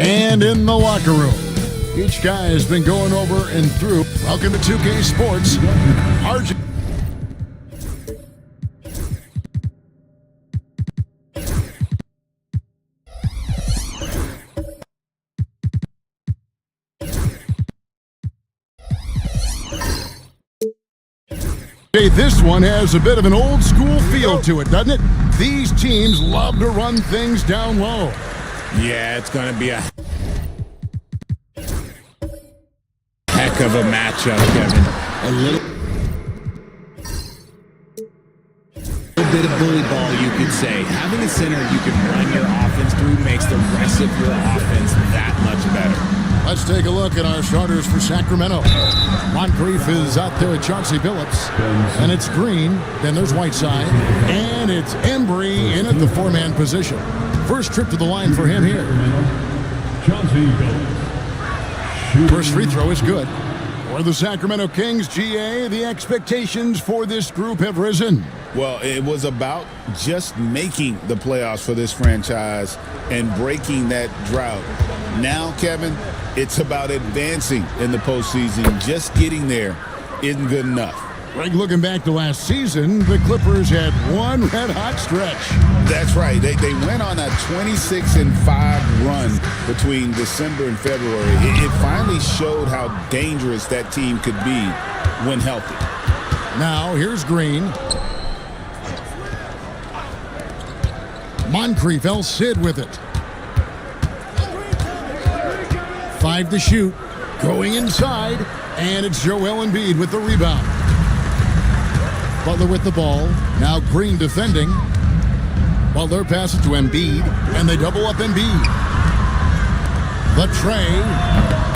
And in the locker room, each guy has been going over and through. Welcome to 2K Sports. This one has a bit of an old school feel to it, doesn't it? These teams love to run things down low. Yeah, it's going to be a heck of a matchup, Kevin. A little bit of bully ball, you could say. Having a center you can run your offense through makes the rest of your offense that much better. Let's take a look at our starters for Sacramento. Moncrief is out there at Chauncey Billups. And it's Green. Then there's Whiteside. And it's Embry in at the four-man position. First trip to the line for him here. First free throw is good. For the Sacramento Kings, GA, the expectations for this group have risen. Well, it was about just making the playoffs for this franchise and breaking that drought. Now, Kevin, it's about advancing in the postseason. Just getting there isn't good enough. Greg, looking back to last season, the Clippers had one red-hot stretch. That's right. They went on a 26-5 run between December and February. It finally showed how dangerous that team could be when healthy. Now, here's Green. Moncrief, El Cid with it. 5 to shoot. Going inside. And it's Joel Embiid with the rebound. Butler with the ball. Now Green defending. Butler passes to Embiid. And they double up Embiid. The tray.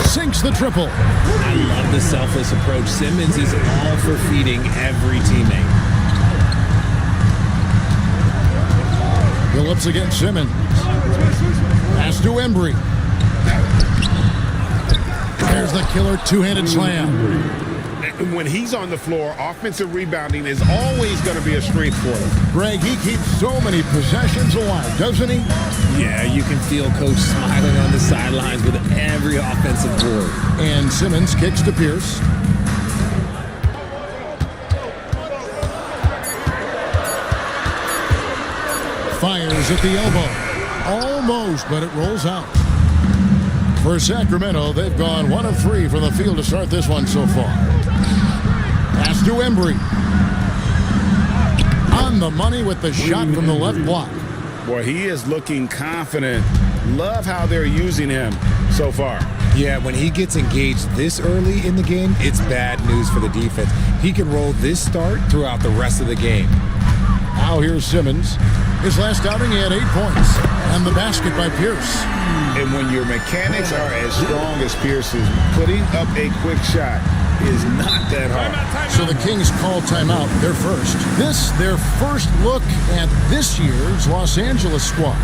Sinks the triple. I love the selfless approach. Simmons is all for feeding every teammate. Phillips against Simmons. Pass to Embry. There's the killer two-handed slam. When he's on the floor, offensive rebounding is always going to be a strength for him. Greg, he keeps so many possessions alive, doesn't he? Yeah, you can feel Coach smiling on the sidelines with every offensive board. And Simmons kicks to Pierce. Fires at the elbow. Almost, but it rolls out. For Sacramento, they've gone 1 of 3 from the field to start this one so far. Pass to Embry. On the money with the shot from the left block. Boy, he is looking confident. Love how they're using him so far. Yeah, when he gets engaged this early in the game, it's bad news for the defense. He can roll this start throughout the rest of the game. Now here's Simmons. His last outing, he had 8 points. And the basket by Pierce. And when your mechanics are as strong as Pierce's, putting up a quick shot is not that hard. So the Kings call timeout, their first. Their first look at this year's Los Angeles squad.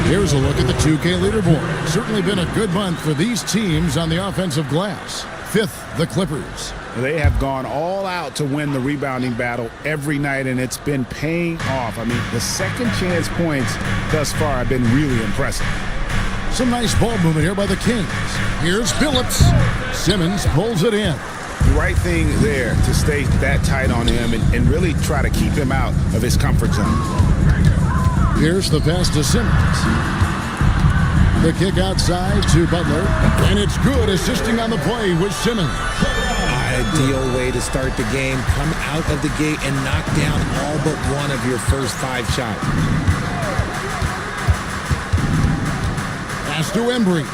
Here's a look at the 2K leaderboard. Certainly been a good month for these teams on the offensive glass. 5th, the Clippers. They have gone all out to win the rebounding battle every night, and it's been paying off. I mean, the second chance points thus far have been really impressive. Some nice ball movement here by the Kings. Here's Phillips. Simmons pulls it in. The right thing there to stay that tight on him and really try to keep him out of his comfort zone. Here's the pass to Simmons. The kick outside to Butler. And it's good, assisting on the play with Simmons. Ideal way to start the game. Come out of the gate and knock down all but one of your first 5 shots. Pass to Embry.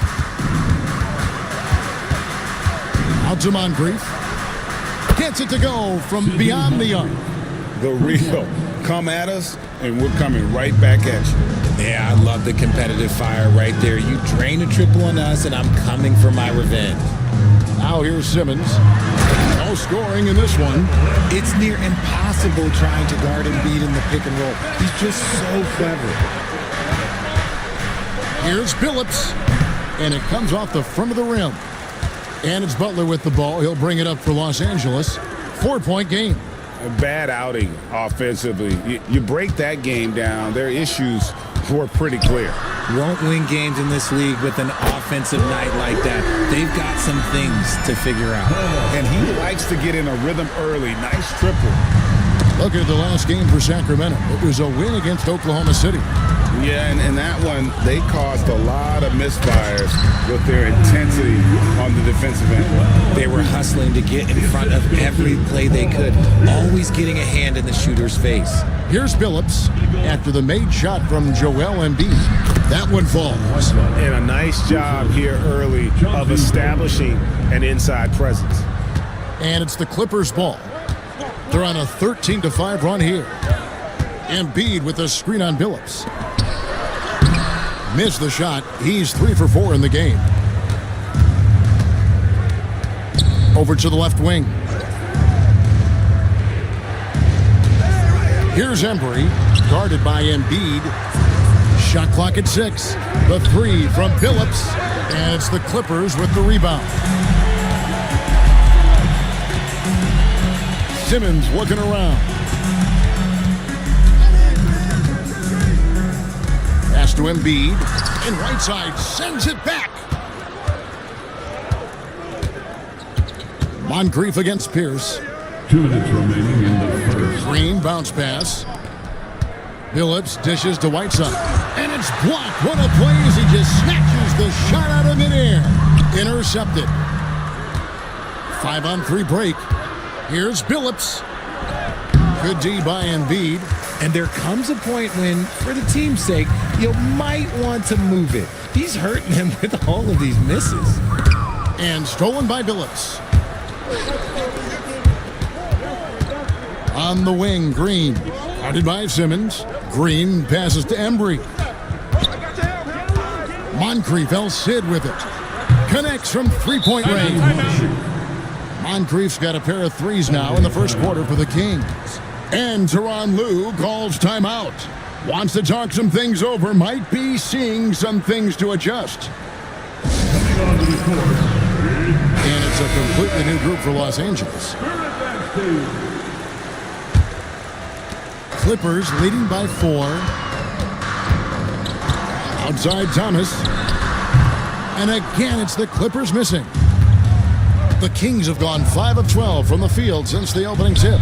Out to Moncrief. Gets it to go from beyond the arc. The real come at us, and we're coming right back at you. Yeah, I love the competitive fire right there. You drain a triple on us, and I'm coming for my revenge. Now here's Simmons. No scoring in this one. It's near impossible trying to guard Embiid in the pick and roll. He's just so clever. Here's Phillips. And it comes off the front of the rim. And it's Butler with the ball. He'll bring it up for Los Angeles. 4-point game. A bad outing offensively. You break that game down, their issues were pretty clear. Won't win games in this league with an offensive night like that. They've got some things to figure out. And he likes to get in a rhythm early. Nice triple. Look at the last game for Sacramento. It was a win against Oklahoma City. Yeah, and in that one, they caused a lot of misfires with their intensity on the defensive end. They were hustling to get in front of every play they could, always getting a hand in the shooter's face. Here's Phillips after the made shot from Joel Embiid. That one falls. And a nice job here early of establishing an inside presence. And it's the Clippers' ball. They're on a 13-5 run here. Embiid with a screen on Phillips. Missed the shot. He's 3 for 4 in the game. Over to the left wing. Here's Embry, guarded by Embiid. Shot clock at 6. The 3 from Phillips. And it's the Clippers with the rebound. Simmons looking around. Pass to Embiid. And Whiteside sends it back. Moncrief against Pierce. 2 minutes remaining in the first. Green bounce pass. Billups dishes to Whiteside. And it's blocked. What a play as he just snatches the shot out of midair. Intercepted. 5-on-3 break. Here's Billups. Good D by Embiid. And there comes a point when, for the team's sake, you might want to move it. He's hurting them with all of these misses. And stolen by Billups. On the wing, Green. Guarded by Simmons. Green passes to Embry. Moncrief, El Cid with it. Connects from three-point range. Moncrief's got a pair of threes now in the first quarter for the Kings. And Tyronn Lue calls timeout. Wants to talk some things over. Might be seeing some things to adjust. And it's a completely new group for Los Angeles. Clippers leading by 4. Outside Thomas. And again, it's the Clippers missing. The Kings have gone 5 of 12 from the field since the opening tip.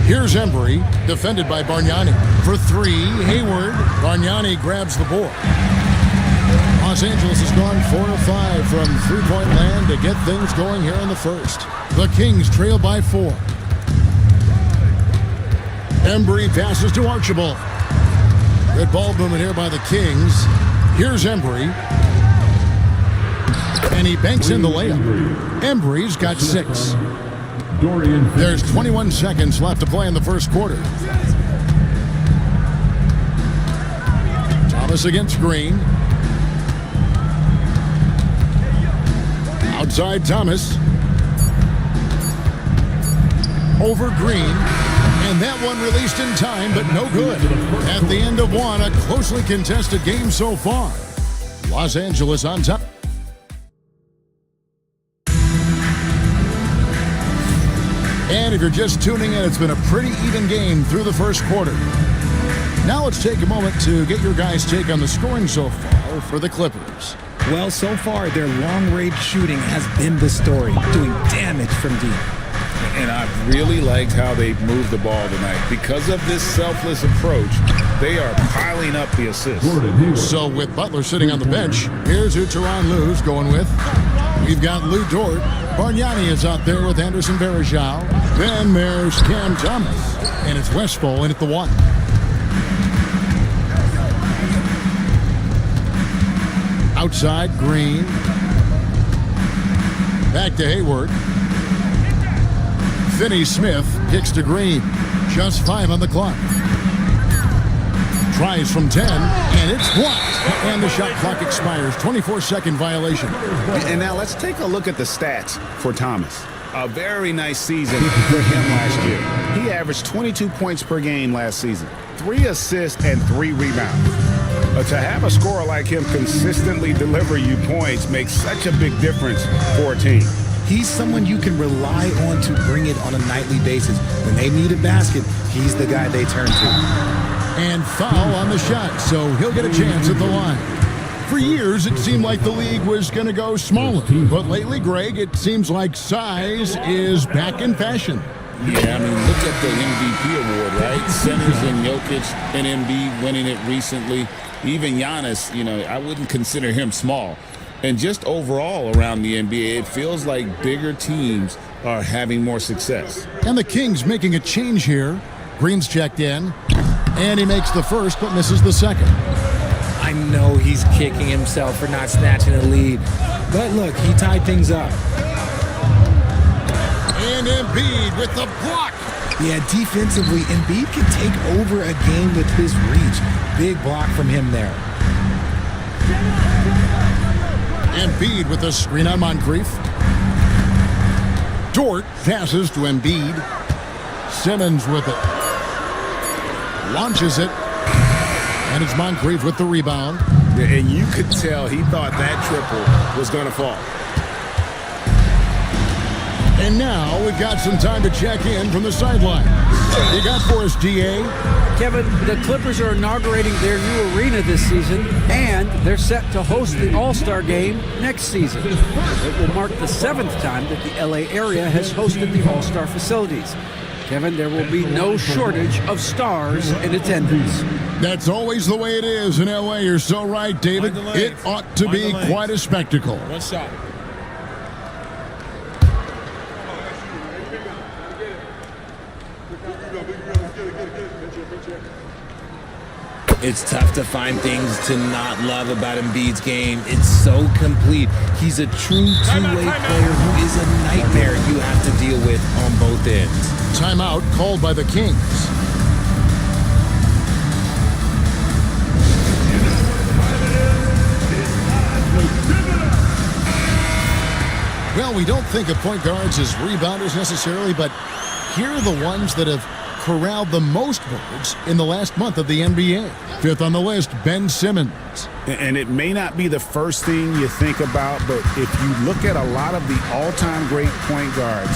Here's Embry, defended by Bargnani. For 3, Hayward. Bargnani grabs the board. Los Angeles has gone 4 of 5 from three-point land to get things going here in the first. The Kings trail by 4. Embry passes to Archibald. Good ball movement here by the Kings. Here's Embry. And he banks in the layup. Embry's got 6. There's 21 seconds left to play in the first quarter. Thomas against Green. Outside Thomas. Over Green. And that one released in time, but no good. At the end of one, a closely contested game so far. Los Angeles on top. And if you're just tuning in, it's been a pretty even game through the first quarter. Now let's take a moment to get your guys' take on the scoring so far for the Clippers. Well, so far, their long-range shooting has been the story, doing damage from deep. And I've really liked how they've moved the ball tonight. Because of this selfless approach, they are piling up the assists. So with Butler sitting on the bench, here's who Tyronn Lue's going with. We've got Lou Dort. Bargnani is out there with Anderson Varejao. Then there's Cam Thomas. And it's Westphal in at the 1. Outside, Green. Back to Hayward. Finney-Smith kicks to Green. Just 5 on the clock. Tries from 10, and it's blocked. And the shot clock expires. 24-second violation. And now let's take a look at the stats for Thomas. A very nice season for him last year. He averaged 22 points per game last season, 3 assists and 3 rebounds. But to have a scorer like him consistently deliver you points makes such a big difference for a team. He's someone you can rely on to bring it on a nightly basis. When they need a basket, he's the guy they turn to. And foul on the shot, so he'll get a chance at the line. For years, it seemed like the league was going to go smaller. But lately, Greg, it seems like size is back in fashion. Yeah, I mean, look at the MVP award, right? Centers and Jokic and Embiid winning it recently. Even Giannis, I wouldn't consider him small. And just overall around the NBA, it feels like bigger teams are having more success. And the Kings making a change here. Green's checked in. And he makes the first, but misses the second. I know he's kicking himself for not snatching a lead. But look, he tied things up. And Embiid with the block. Yeah, defensively, Embiid can take over a game with his reach. Big block from him there. Embiid with a screen on Moncrief. Dort passes to Embiid. Simmons with it. Launches it. And it's Moncrief with the rebound. And you could tell he thought that triple was going to fall. And now we've got some time to check in from the sideline. You got for us, DA? Kevin, the Clippers are inaugurating their new arena this season, and they're set to host the All-Star Game next season. It will mark the 7th time that the LA area has hosted the All-Star facilities. Kevin, there will be no shortage of stars in attendance. That's always the way it is in LA. You're so right, David. It ought to be quite a spectacle. One shot. It's tough to find things to not love about Embiid's game. It's so complete. He's a true two-way player who is a nightmare you have to deal with on both ends. Timeout called by the Kings. Well, we don't think of point guards as rebounders necessarily, but here are the ones that have corralled the most boards in the last month of the NBA. 5th on the list, Ben Simmons. And it may not be the first thing you think about, but if you look at a lot of the all-time great point guards,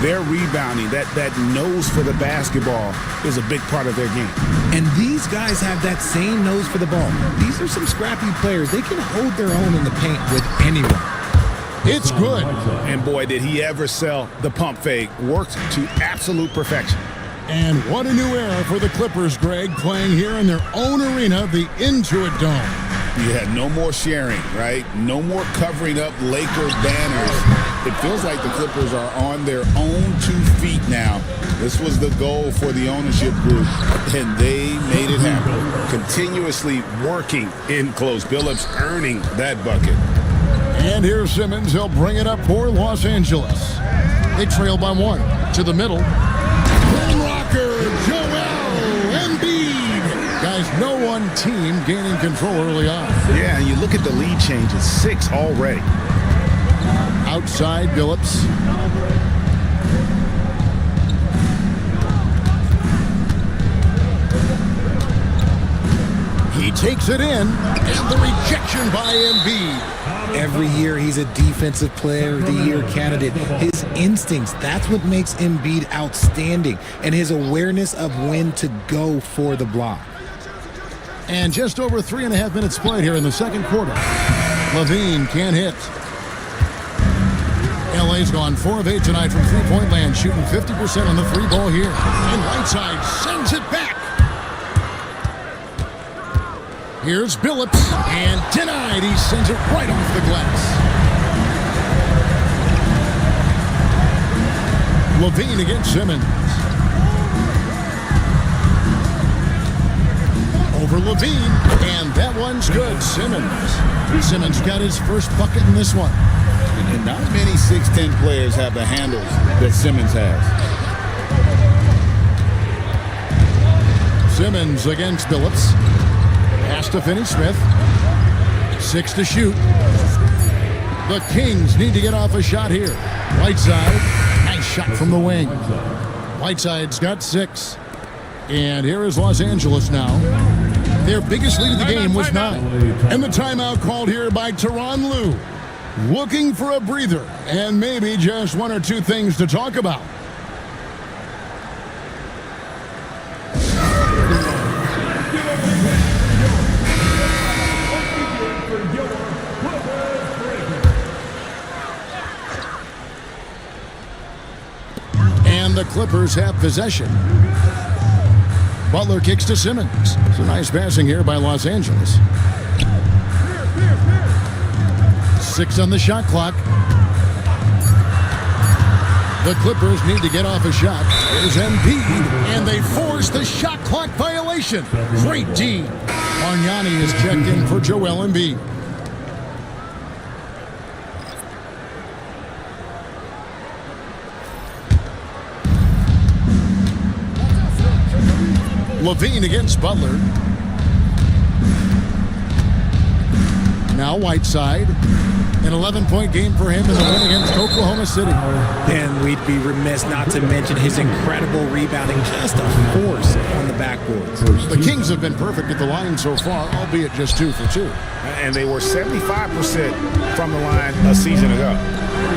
their rebounding, that nose for the basketball is a big part of their game. And these guys have that same nose for the ball. These are some scrappy players. They can hold their own in the paint with anyone. It's good. And boy, did he ever sell the pump fake. Worked to absolute perfection. And what a new era for the Clippers, Greg, playing here in their own arena, the Intuit Dome. Yeah, no more sharing, right? No more covering up Laker banners. It feels like the Clippers are on their own 2 feet now. This was the goal for the ownership group, and they made it happen. Continuously working in close. Billups earning that bucket. And here's Simmons. He'll bring it up for Los Angeles. They trail by 1 to the middle. Rocker, Joel Embiid. Guys, no one team gaining control early on. Yeah, and you look at the lead changes, 6 already. Outside, Billups. He takes it in, and the rejection by Embiid. Every year he's a defensive player of the year candidate. His instincts, that's what makes Embiid outstanding, and his awareness of when to go for the block. And just over 3.5 minutes played here in the second quarter. Levine can't hit. LA's gone 4 of 8 tonight from three-point land, shooting 50% on the three ball here. And Whiteside sends it back. Here's Billups, and denied. He sends it right off the glass. Levine against Simmons. Over Levine, and that one's good. Simmons got his first bucket in this one. And not many 6'10 players have the handles that Simmons has. Simmons against Billups. Pass to Finney-Smith. 6 to shoot. The Kings need to get off a shot here. Whiteside, nice shot from the wing. Whiteside's got 6. And here is Los Angeles now. Their biggest lead of the game was 9. And the timeout called here by Tyronn Lue. Looking for a breather and maybe just 1 or 2 things to talk about. And the Clippers have possession. Butler kicks to Simmons. It's a nice passing here by Los Angeles. 6 on the shot clock. The Clippers need to get off a shot. Here's Embiid, and they force the shot clock violation. Great D. Bargnani is checked in for Joel Embiid. Levine against Butler. Now Whiteside. An 11-point game for him in the win against Oklahoma City. And we'd be remiss not to mention his incredible rebounding, just a force on the backboards. The Kings have been perfect at the line so far, albeit just 2 for 2. And they were 75% from the line a season ago.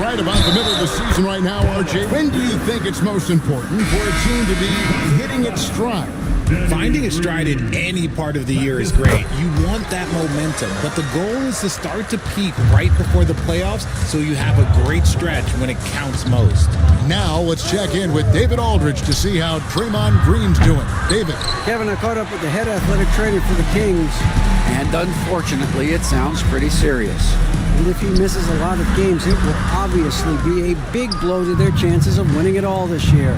Right about the middle of the season right now, RJ. When do you think it's most important for a team to be hitting its stride? Finding a stride in any part of the year is great. You want that momentum, but the goal is to start to peak right before the playoffs so you have a great stretch when it counts most. Now let's check in with David Aldridge to see how Draymond Green's doing. David. Kevin, I caught up with the head athletic trainer for the Kings, and unfortunately, it sounds pretty serious. And if he misses a lot of games, it will obviously be a big blow to their chances of winning it all this year.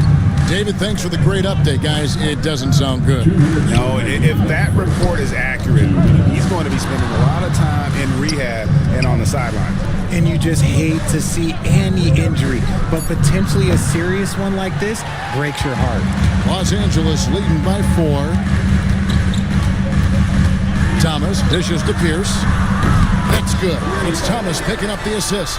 David, thanks for the great update, guys. It doesn't sound good. No, if that report is accurate, he's going to be spending a lot of time in rehab and on the sideline. And you just hate to see any injury, but potentially a serious one like this breaks your heart. Los Angeles leading by 4. Thomas dishes to Pierce. That's good. It's Thomas picking up the assist.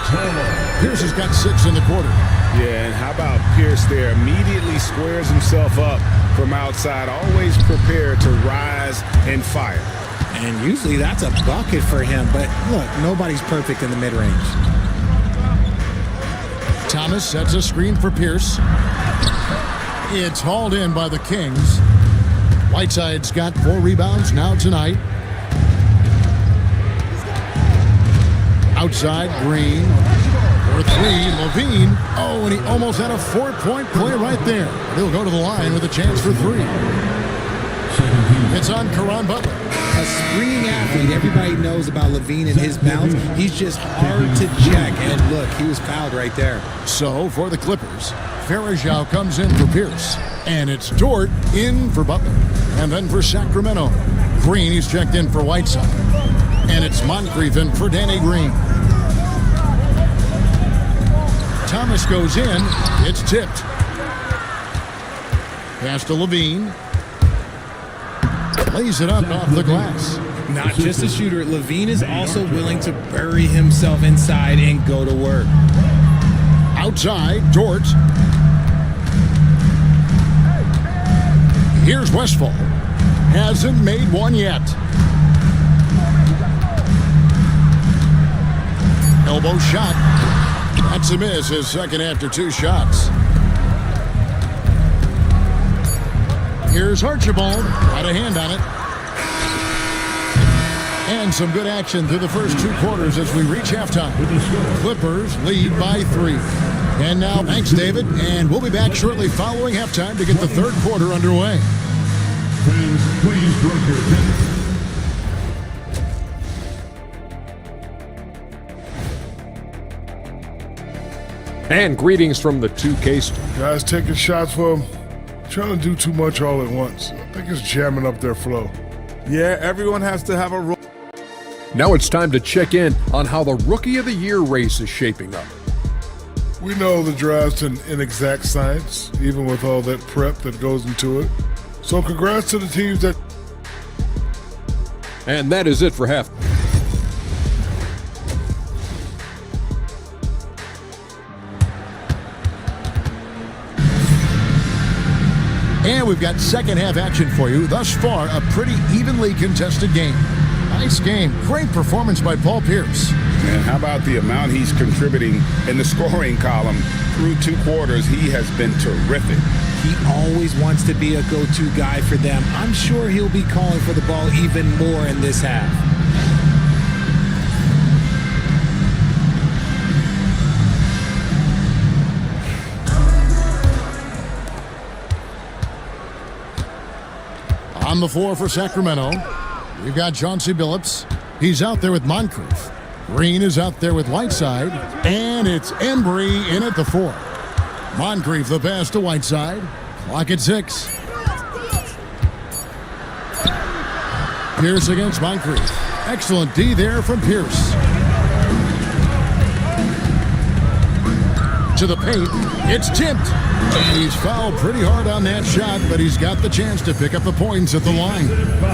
Pierce has got 6 in the quarter. Yeah, and how about Pierce there? Immediately squares himself up from outside, always prepared to rise and fire. And usually that's a bucket for him, but look, nobody's perfect in the mid-range. Thomas sets a screen for Pierce. It's hauled in by the Kings. Whiteside's got 4 rebounds now tonight. Outside, Green. For 3, Levine. Oh, and he almost had a 4-point play right there. He'll go to the line with a chance for 3. It's on Caron Butler. A screening athlete. Everybody knows about Levine and his bounce. He's just hard to check. And look, he was fouled right there. So, for the Clippers, Farajao comes in for Pierce. And it's Dort in for Butler. And then for Sacramento, Green, he's checked in for Whiteside. And it's Moncrief in for Danny Green. Thomas goes in. It's tipped. Pass to Levine. Lays it up off the glass. Not just a shooter, Levine is also willing to bury himself inside and go to work. Outside, Dort. Here's Westphal. Hasn't made one yet. Elbow shot. That's a miss, his second after 2 shots. Here's Archibald. Got a hand on it. And some good action through the first 2 quarters as we reach halftime. Clippers lead by 3. And now, thanks, David. And we'll be back shortly following halftime to get the 3rd quarter underway. Fans, please drop your attention. And greetings from the 2K. Guys taking shots for him, trying to do too much all at once. I think it's jamming up their flow. Yeah, everyone has to have a role. Now it's time to check in on how the Rookie of the Year race is shaping up. We know the draft's an inexact science, even with all that prep that goes into it. So congrats to the teams that... And that is it for half. And we've got second half action for you. Thus far, a pretty evenly contested game. Nice game. Great performance by Paul Pierce. And how about the amount he's contributing in the scoring column through 2 quarters? He has been terrific. He always wants to be a go-to guy for them. I'm sure he'll be calling for the ball even more in this half. On the floor for Sacramento, we've got Chauncey Billups. He's out there with Moncrief. Green is out there with Whiteside. And it's Embry in at the 4. Moncrief the pass to Whiteside. Clock at 6. Pierce against Moncrief. Excellent D there from Pierce. To the paint. It's tipped. And he's fouled pretty hard on that shot, but he's got the chance to pick up the points at the line.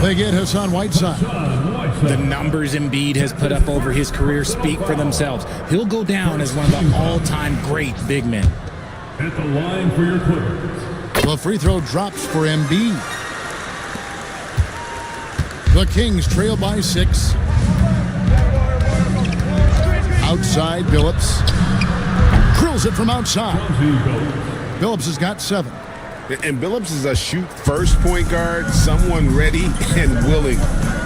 They get Hassan Whiteside. The numbers Embiid has put up over his career speak for themselves. He'll go down as one of the all-time great big men. At the line for your Clippers. The free throw drops for Embiid. The Kings trail by 6. Outside, Billups. Drills it from outside. Billups has got 7. And Billups is a shoot-first point guard, someone ready and willing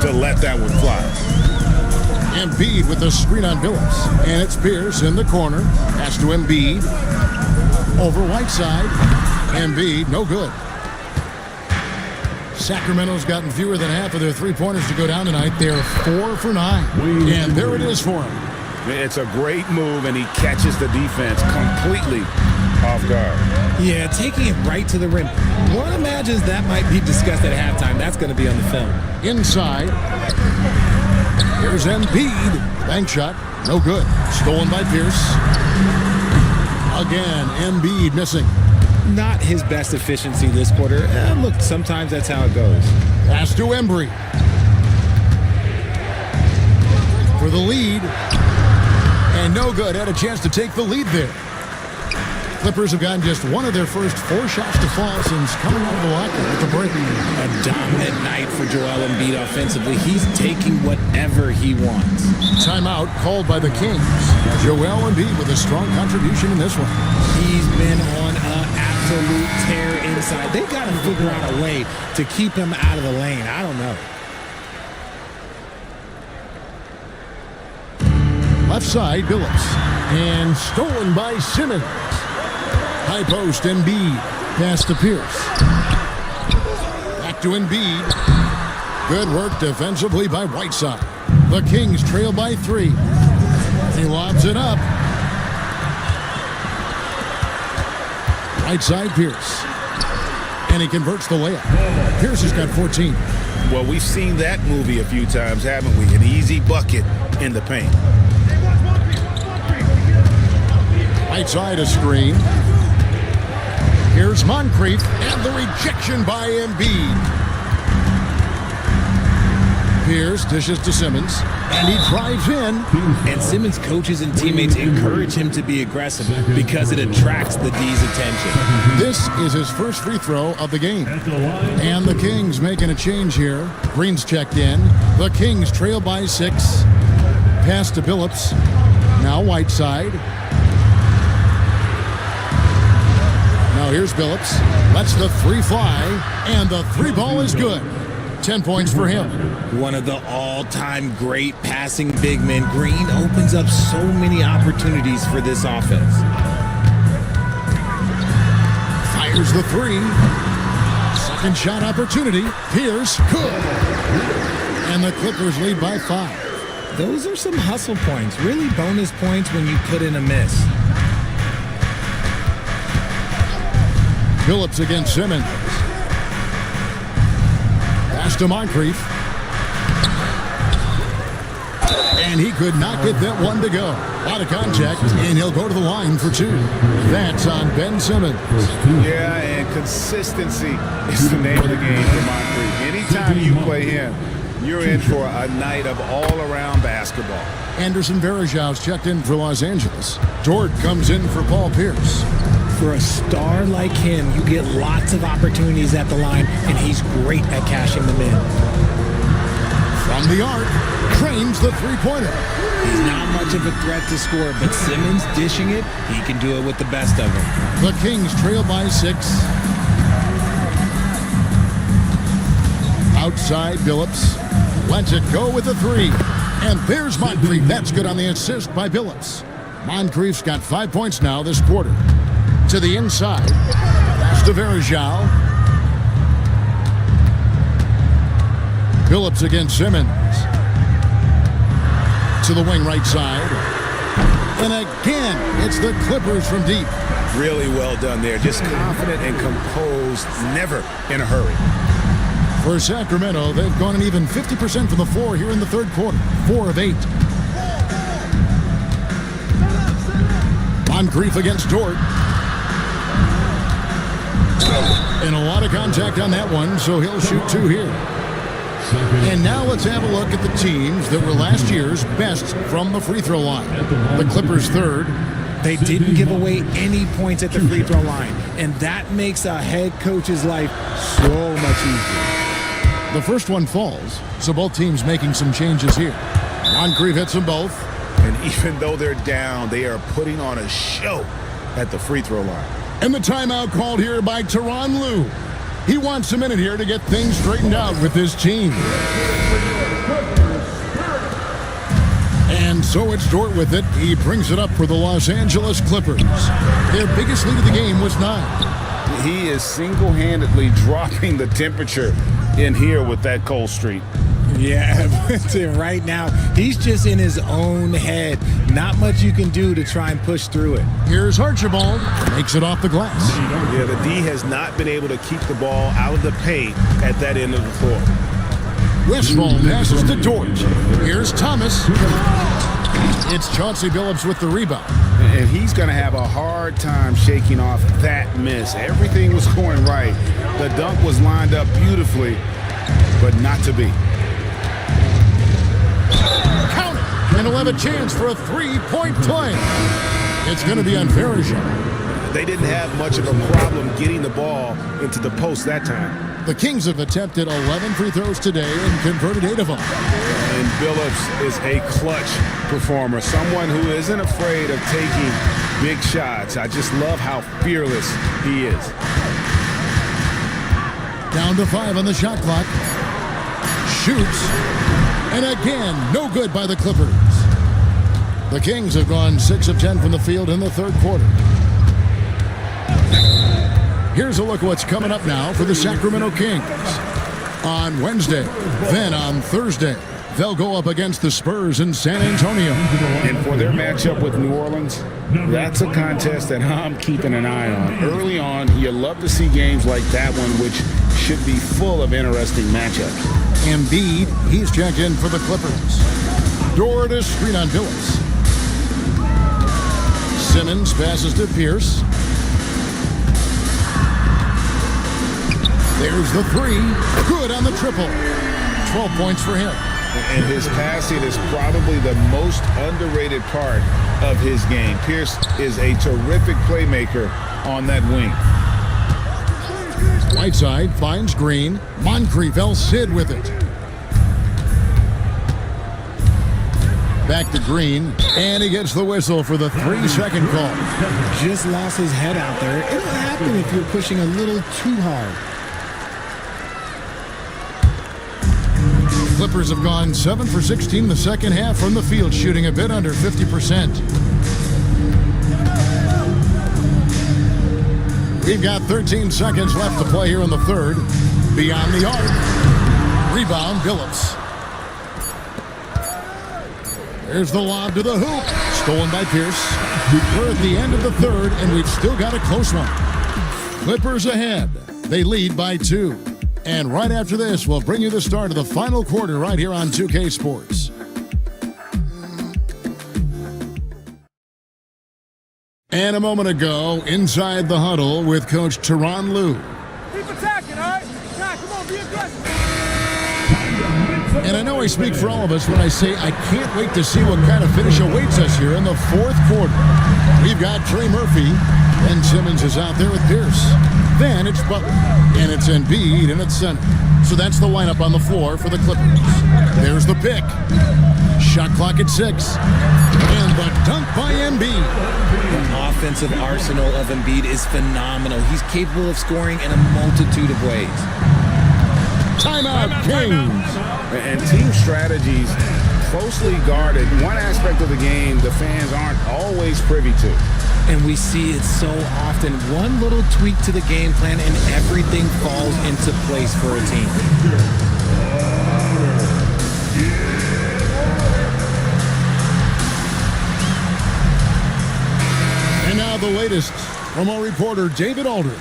to let that one fly. Embiid with the screen on Billups. And it's Pierce in the corner. Pass to Embiid. Over Whiteside. Embiid, no good. Sacramento's gotten fewer than half of their three-pointers to go down tonight. They're 4 for 9. And there it is for him. It's a great move, and he catches the defense completely off guard. Yeah, taking it right to the rim. One imagines that might be discussed at halftime. That's going to be on the film. Inside. Here's Embiid. Bank shot. No good. Stolen by Pierce. Again, Embiid missing. Not his best efficiency this quarter. Look, sometimes that's how it goes. Pass to Embry. For the lead. And no good. Had a chance to take the lead there. Clippers have gotten just one of their first 4 shots to fall since coming out of the locker with the break. A dominant night for Joel Embiid offensively. He's taking whatever he wants. Timeout called by the Kings. Joel Embiid with a strong contribution in this one. He's been on an absolute tear inside. They've got to figure out a way to keep him out of the lane. I don't know. Left side, Billups. And stolen by Simmons. High post, Embiid. Pass to Pierce. Back to Embiid. Good work defensively by Whiteside. The Kings trail by 3. He lobs it up. Right side, Pierce. And he converts the layup. Pierce has got 14. Well, we've seen that movie a few times, haven't we? An easy bucket in the paint. Right side, a screen. Here's Moncrief, and the rejection by Embiid. Pierce dishes to Simmons, and he drives in. And Simmons' coaches and teammates encourage him to be aggressive because it attracts the D's attention. This is his first free throw of the game. And the Kings making a change here. Green's checked in. The Kings trail by 6. Pass to Billups. Now Whiteside. Now here's Billups. Lets the 3 fly, and the 3 ball is good. 10 points for him. One of the all-time great passing big men. Green opens up so many opportunities for this offense. Fires the 3. Second shot opportunity. Pierce, good. And the Clippers lead by 5. Those are some hustle points. Really bonus points when you put in a miss. Billups against Simmons. Pass to Moncrief. And he could not get that one to go. Out of contact, and he'll go to the line for 2. That's on Ben Simmons. Yeah, and consistency is the name of the game for Moncrief. Anytime you play him, you're in for a night of all-around basketball. Anderson Varejau's checked in for Los Angeles. Dort comes in for Paul Pierce. For a star like him, you get lots of opportunities at the line, and he's great at cashing them in. From the arc, trains the 3-pointer. He's not much of a threat to score, but Simmons dishing it, he can do it with the best of them. The Kings trail by 6. Outside, Billups lets it go with the 3. And there's Moncrief. That's good on the assist by Billups. Moncrief's got 5 points now this quarter. To the inside. Pass to Varejao. Billups against Simmons. To the wing right side. And again, it's the Clippers from deep. Really well done there. Just confident and composed, never in a hurry. For Sacramento, they've gone an even 50% from the floor here in the third quarter. 4 of 8. Moncrief against Dort. And a lot of contact on that one, so he'll shoot 2 here. And now let's have a look at the teams that were last year's best from the free throw line. The Clippers third. They didn't give away any points at the free throw line, and that makes a head coach's life so much easier. The first one falls, so both teams making some changes here. Moncrief hits them both. And even though they're down, they are putting on a show at the free throw line. And the timeout called here by Tyronn Lue. He wants a minute here to get things straightened out with his team. And so it's Dort with it. He brings it up for the Los Angeles Clippers. Their biggest lead of the game was 9. He is single-handedly dropping the temperature in here with that cold streak. Yeah, but right now, he's just in his own head. Not much you can do to try and push through it. Here's Archibald. Makes it off the glass. Yeah, the D has not been able to keep the ball out of the paint at that end of the floor. Wistful passes to Dort. Here's Thomas. It's Chauncey Billups with the rebound. And he's going to have a hard time shaking off that miss. Everything was going right. The dunk was lined up beautifully, but not to be. Count it, and he'll have a chance for a three-point play. It's going to be on Faragher. They didn't have much of a problem getting the ball into the post that time. The Kings have attempted 11 free throws today and converted 8 of them. And Billups is a clutch performer, someone who isn't afraid of taking big shots. I just love how fearless he is. Down to 5 on the shot clock. Shoots. And again, no good by the Clippers. The Kings have gone 6 of 10 from the field in the third quarter. Here's a look at what's coming up now for the Sacramento Kings. On Wednesday, then on Thursday, they'll go up against the Spurs in San Antonio. And for their matchup with New Orleans, that's a contest that I'm keeping an eye on. Early on, you love to see games like that one, which should be full of interesting matchups. Embiid, he's checked in for the Clippers. Dort is screen on Billups. Simmons passes to Pierce. There's the three. Good on the triple. 12 points for him. And his passing is probably the most underrated part of his game. Pierce is a terrific playmaker on that wing. Whiteside finds Green. Moncrief El Cid with it. Back to Green, and he gets the whistle for the 3-second call. Just lost his head out there. It'll happen if you're pushing a little too hard. Clippers have gone 7 for 16 the second half from the field, shooting a bit under 50%. We've got 13 seconds left to play here in the third. Beyond the arc. Rebound, Billups. There's the lob to the hoop. Stolen by Pierce. We're at the end of the third, and we've still got a close one. Clippers ahead. They lead by 2. And right after this, we'll bring you the start of the final quarter right here on 2K Sports. And a moment ago, inside the huddle with Coach Tyronn Lue. Keep attacking, all right? Nah, come on, be aggressive. And I know I speak for all of us when I say I can't wait to see what kind of finish awaits us here in the fourth quarter. We've got Trey Murphy, and Simmons is out there with Pierce. Then it's Butler, and it's Embiid in its center. So that's the lineup on the floor for the Clippers. There's the pick. Shot clock at 6. And the dunk by Embiid. The offensive arsenal of Embiid is phenomenal. He's capable of scoring in a multitude of ways. Timeout, Kings. And team strategies closely guarded. One aspect of the game the fans aren't always privy to. And we see it so often. One little tweak to the game plan and everything falls into place for a team. And now the latest from our reporter, David Aldridge.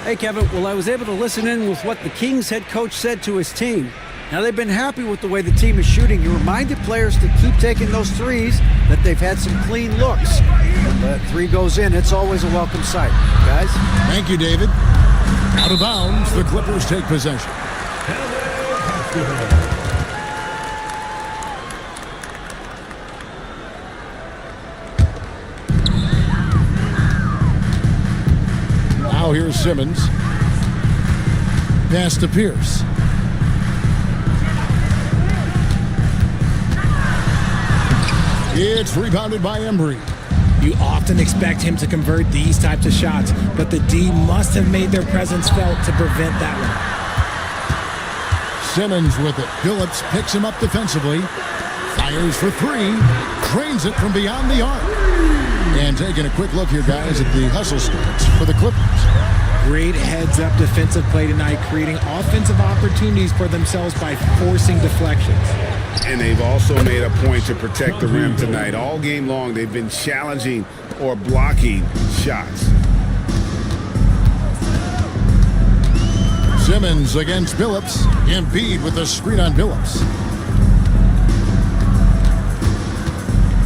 Hey, Kevin. Well, I was able to listen in with what the Kings head coach said to his team. Now, they've been happy with the way the team is shooting. He reminded players to keep taking those threes, that they've had some clean looks. When that three goes in, it's always a welcome sight. Guys? Thank you, David. Out of bounds, the Clippers take possession. basketball. Now here's Simmons. Pass to Pierce. It's rebounded by Embry. You often expect him to convert these types of shots, but the D must have made their presence felt to prevent that one. Simmons with it. Phillips picks him up defensively. Fires for three. Drains it from beyond the arc. And taking a quick look here, guys, at the hustle stats for the Clippers. Great heads-up defensive play tonight, creating offensive opportunities for themselves by forcing deflections. And they've also made a point to protect the rim tonight. All game long, they've been challenging or blocking shots. Simmons against Phillips. Embiid with the screen on Phillips.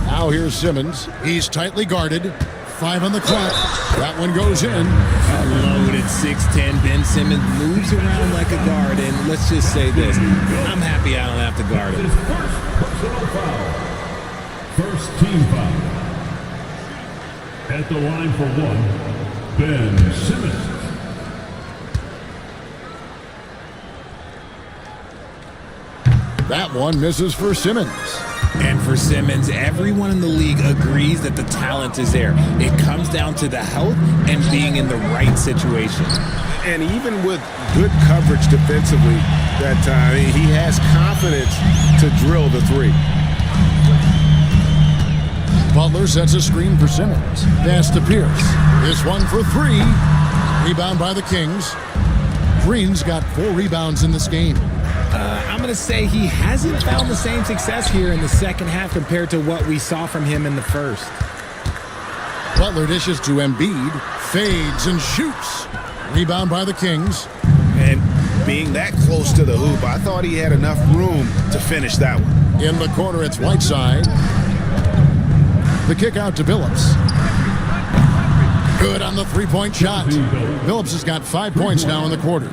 Now here's Simmons. He's tightly guarded. 5 on the clock. That one goes in. A loaded 6'10". Ben Simmons moves around like a guard, and let's just say this. I'm happy I don't have to guard him. His first personal foul. First team foul. At the line for one, Ben Simmons. That one misses for Simmons. And for Simmons, everyone in the league agrees that the talent is there. It comes down to the health and being in the right situation. And even with good coverage defensively that time, he has confidence to drill the three. Butler sets a screen for Simmons. Pass to Pierce. This one for three. Rebound by the Kings. Green's got 4 rebounds in this game. I'm going to say he hasn't found the same success here in the second half compared to what we saw from him in the first. Butler dishes to Embiid. Fades and shoots. Rebound by the Kings. And being that close to the hoop, I thought he had enough room to finish that one. In the corner, it's Whiteside. The kick out to Phillips. Good on the three-point shot. Phillips has got 5 points now in the quarter.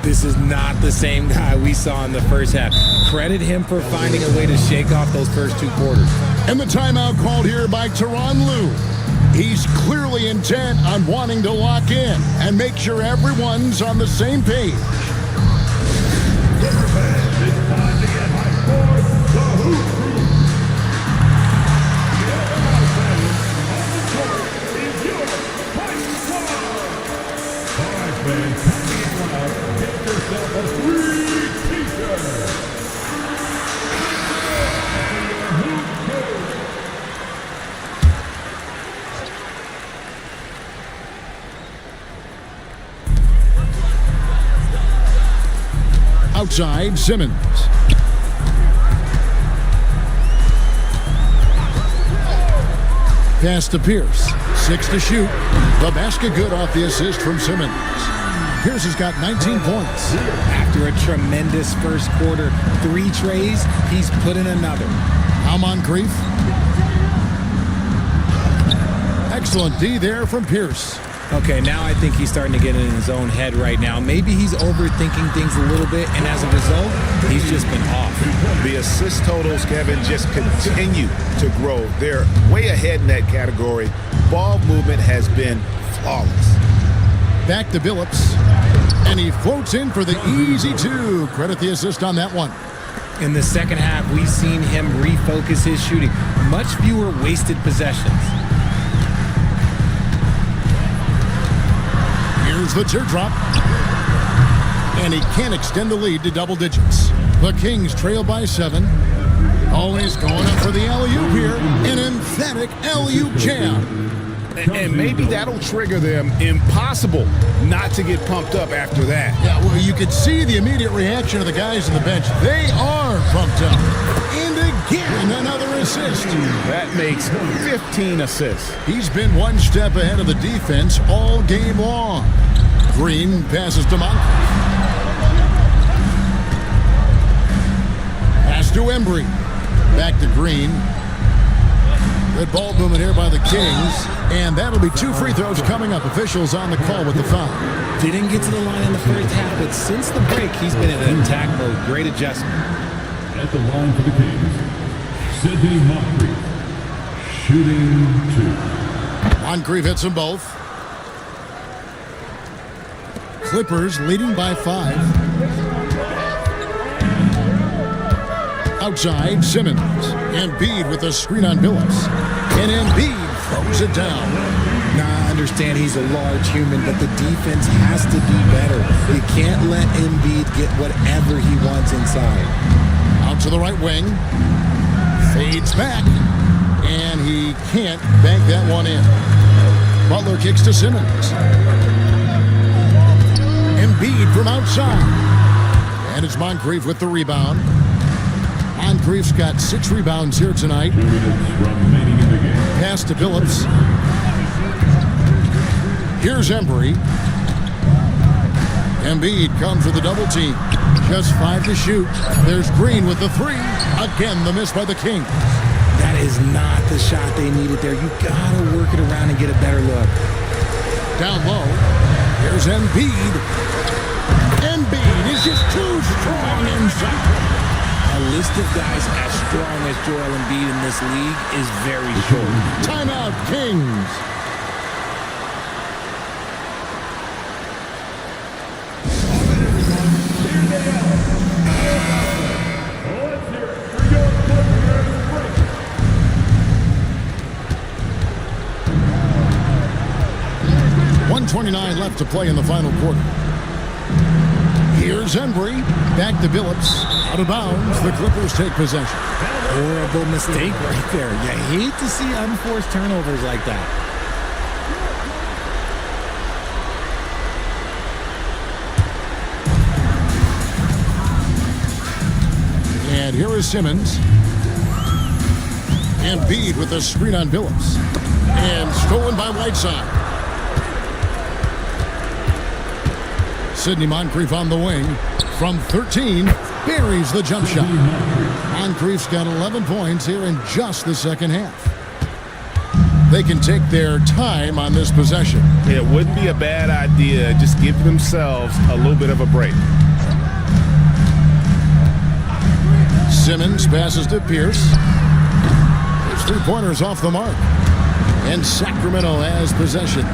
This is not the same guy we saw in the first half. Credit him for finding a way to shake off those first 2 quarters. And the timeout called here by Tyronn Lue. He's clearly intent on wanting to lock in and make sure everyone's on the same page. Outside, Simmons. Pass to Pierce. 6 to shoot. The basket good off the assist from Simmons. Pierce has got 19 points. After a tremendous first quarter, 3 trays, he's put in another. Now Moncrief. Excellent D there from Pierce. Okay, now I think he's starting to get in his own head right now. Maybe he's overthinking things a little bit, and as a result, he's just been off. The assist totals, Kevin, just continue to grow. They're way ahead in that category. Ball movement has been flawless. Back to Phillips, and he floats in for the easy 2. Credit the assist on that one. In the second half, we've seen him refocus his shooting. Much fewer wasted possessions. Here's the teardrop. And he can't extend the lead to double digits. The Kings trail by 7. Always going up for the alley-oop here. An emphatic alley-oop jam. And maybe that'll trigger them. Impossible not to get pumped up after that. Yeah, well, you could see the immediate reaction of the guys on the bench. They are pumped up. And again, another assist. That makes 15 assists. He's been one step ahead of the defense all game long. Green passes to Moncrief. Pass to Embry. Back to Green. Good ball movement here by the Kings. And that'll be 2 free throws coming up. Officials on the call with the foul. Didn't get to the line in the first half, but since the break, he's been in an attack mode. Great adjustment. At the line for the Kings, Sidney Moncrief, shooting 2. Moncrief hits them both. Clippers leading by 5. Outside, Simmons. Embiid with a screen on Billups. And Embiid throws it down. Now, I understand he's a large human, but the defense has to be better. You can't let Embiid get whatever he wants inside. Out to the right wing. Fades back. And he can't bank that one in. Butler kicks to Simmons. Embiid from outside. And it's Moncrief with the rebound. Moncrief's got 6 rebounds here tonight. 2 minutes remaining in the game. Pass to Billups. Here's Embry. Embiid comes with a double team. Just 5 to shoot. There's Green with the 3. Again, the miss by the Kings. That is not the shot they needed there. You gotta work it around and get a better look. Down low. Here's Embiid. Embiid is just too strong inside. A list of guys as strong as Joel Embiid in this league is very short. Timeout, Kings. Let's hear it for your Clippers break. 1:29 left to play in the final quarter. Here's Embry. Back to Billups. Out of bounds. The Clippers take possession. Horrible mistake right there. You hate to see unforced turnovers like that. And here is Simmons. Embiid with a screen on Billups. And stolen by Whiteside. Sidney Moncrief on the wing. From 13, buries the jump shot. Moncrief's got 11 points here in just the second half. They can take their time on this possession. It wouldn't be a bad idea. Just give themselves a little bit of a break. Simmons passes to Pierce. His 3-pointers off the mark. And Sacramento has possession.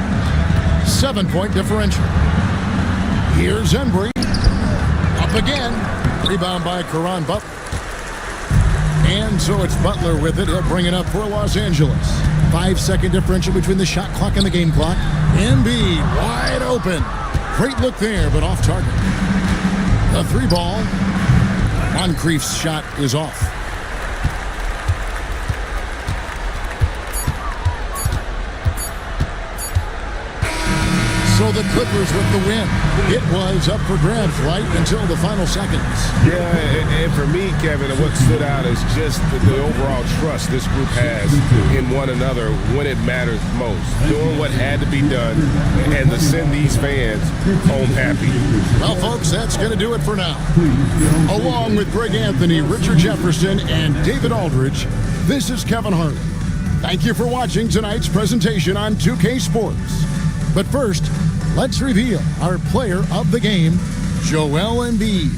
7-point differential. Here's Embry. Up again. Rebound by Caron Butler. And so it's Butler with it. He'll bring it up for Los Angeles. 5-second differential between the shot clock and the game clock. Embiid wide open. Great look there, but off target. The 3 ball. Moncrief's shot is off. So the Clippers with the win. It was up for grabs right until the final seconds. Yeah, and for me, Kevin, what stood out is just the overall trust this group has in one another when it matters most. Doing what had to be done and to send these fans home happy. Well, folks, that's going to do it for now. Along with Greg Anthony, Richard Jefferson, and David Aldridge, this is Kevin Harlan. Thank you for watching tonight's presentation on 2K Sports. But first, let's reveal our player of the game, Joel Embiid.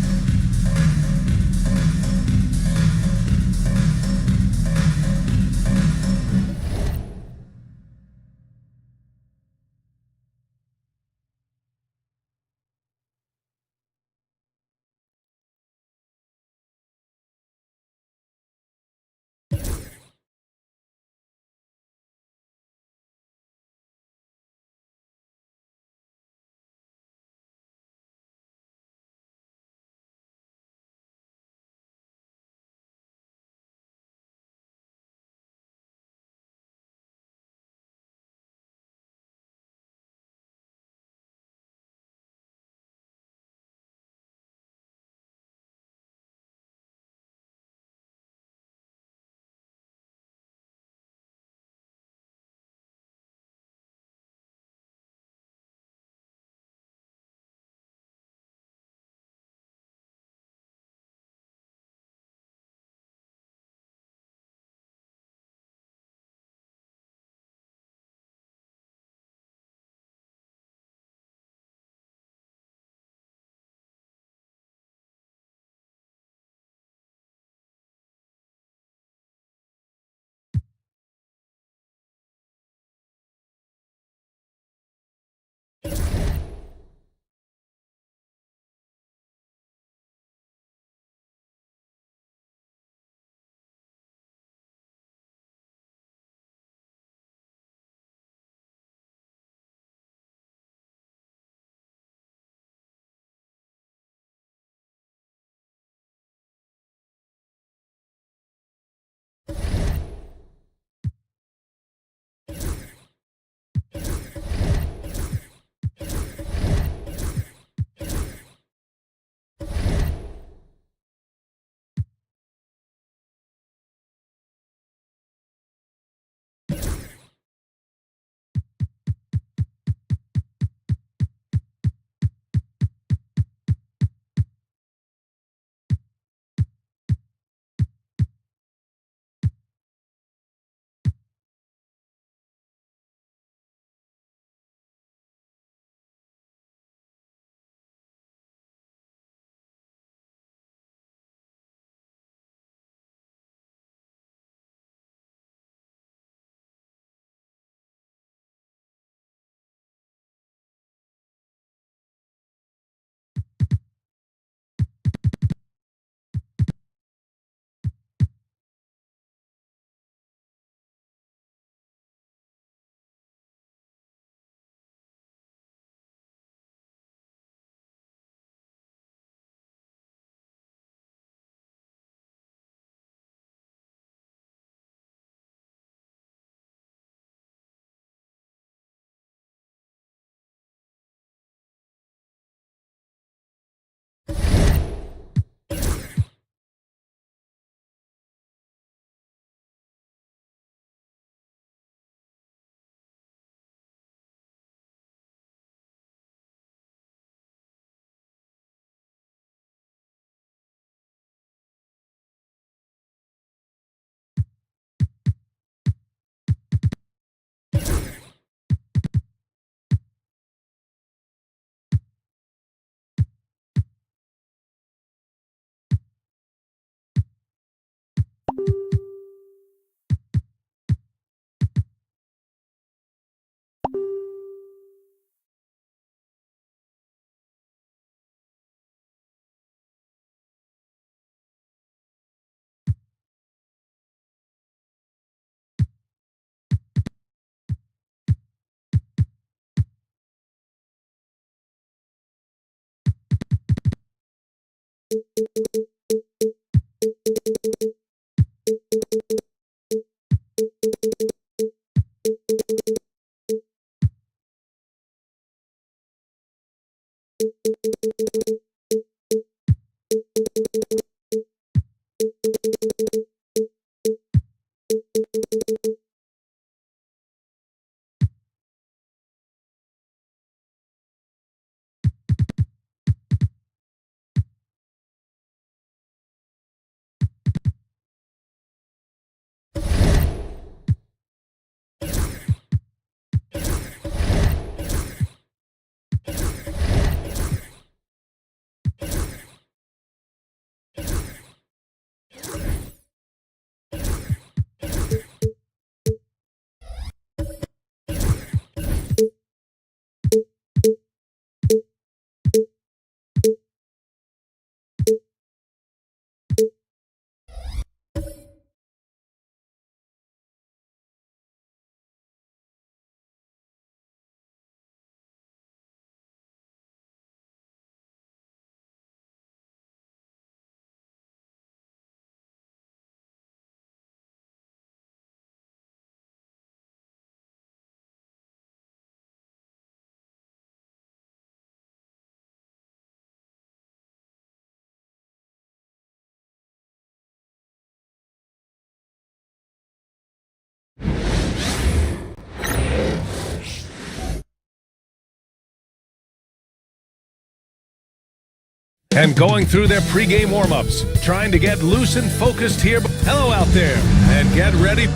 And going through their pregame warm-ups, trying to get loose and focused here. Hello out there, and get ready.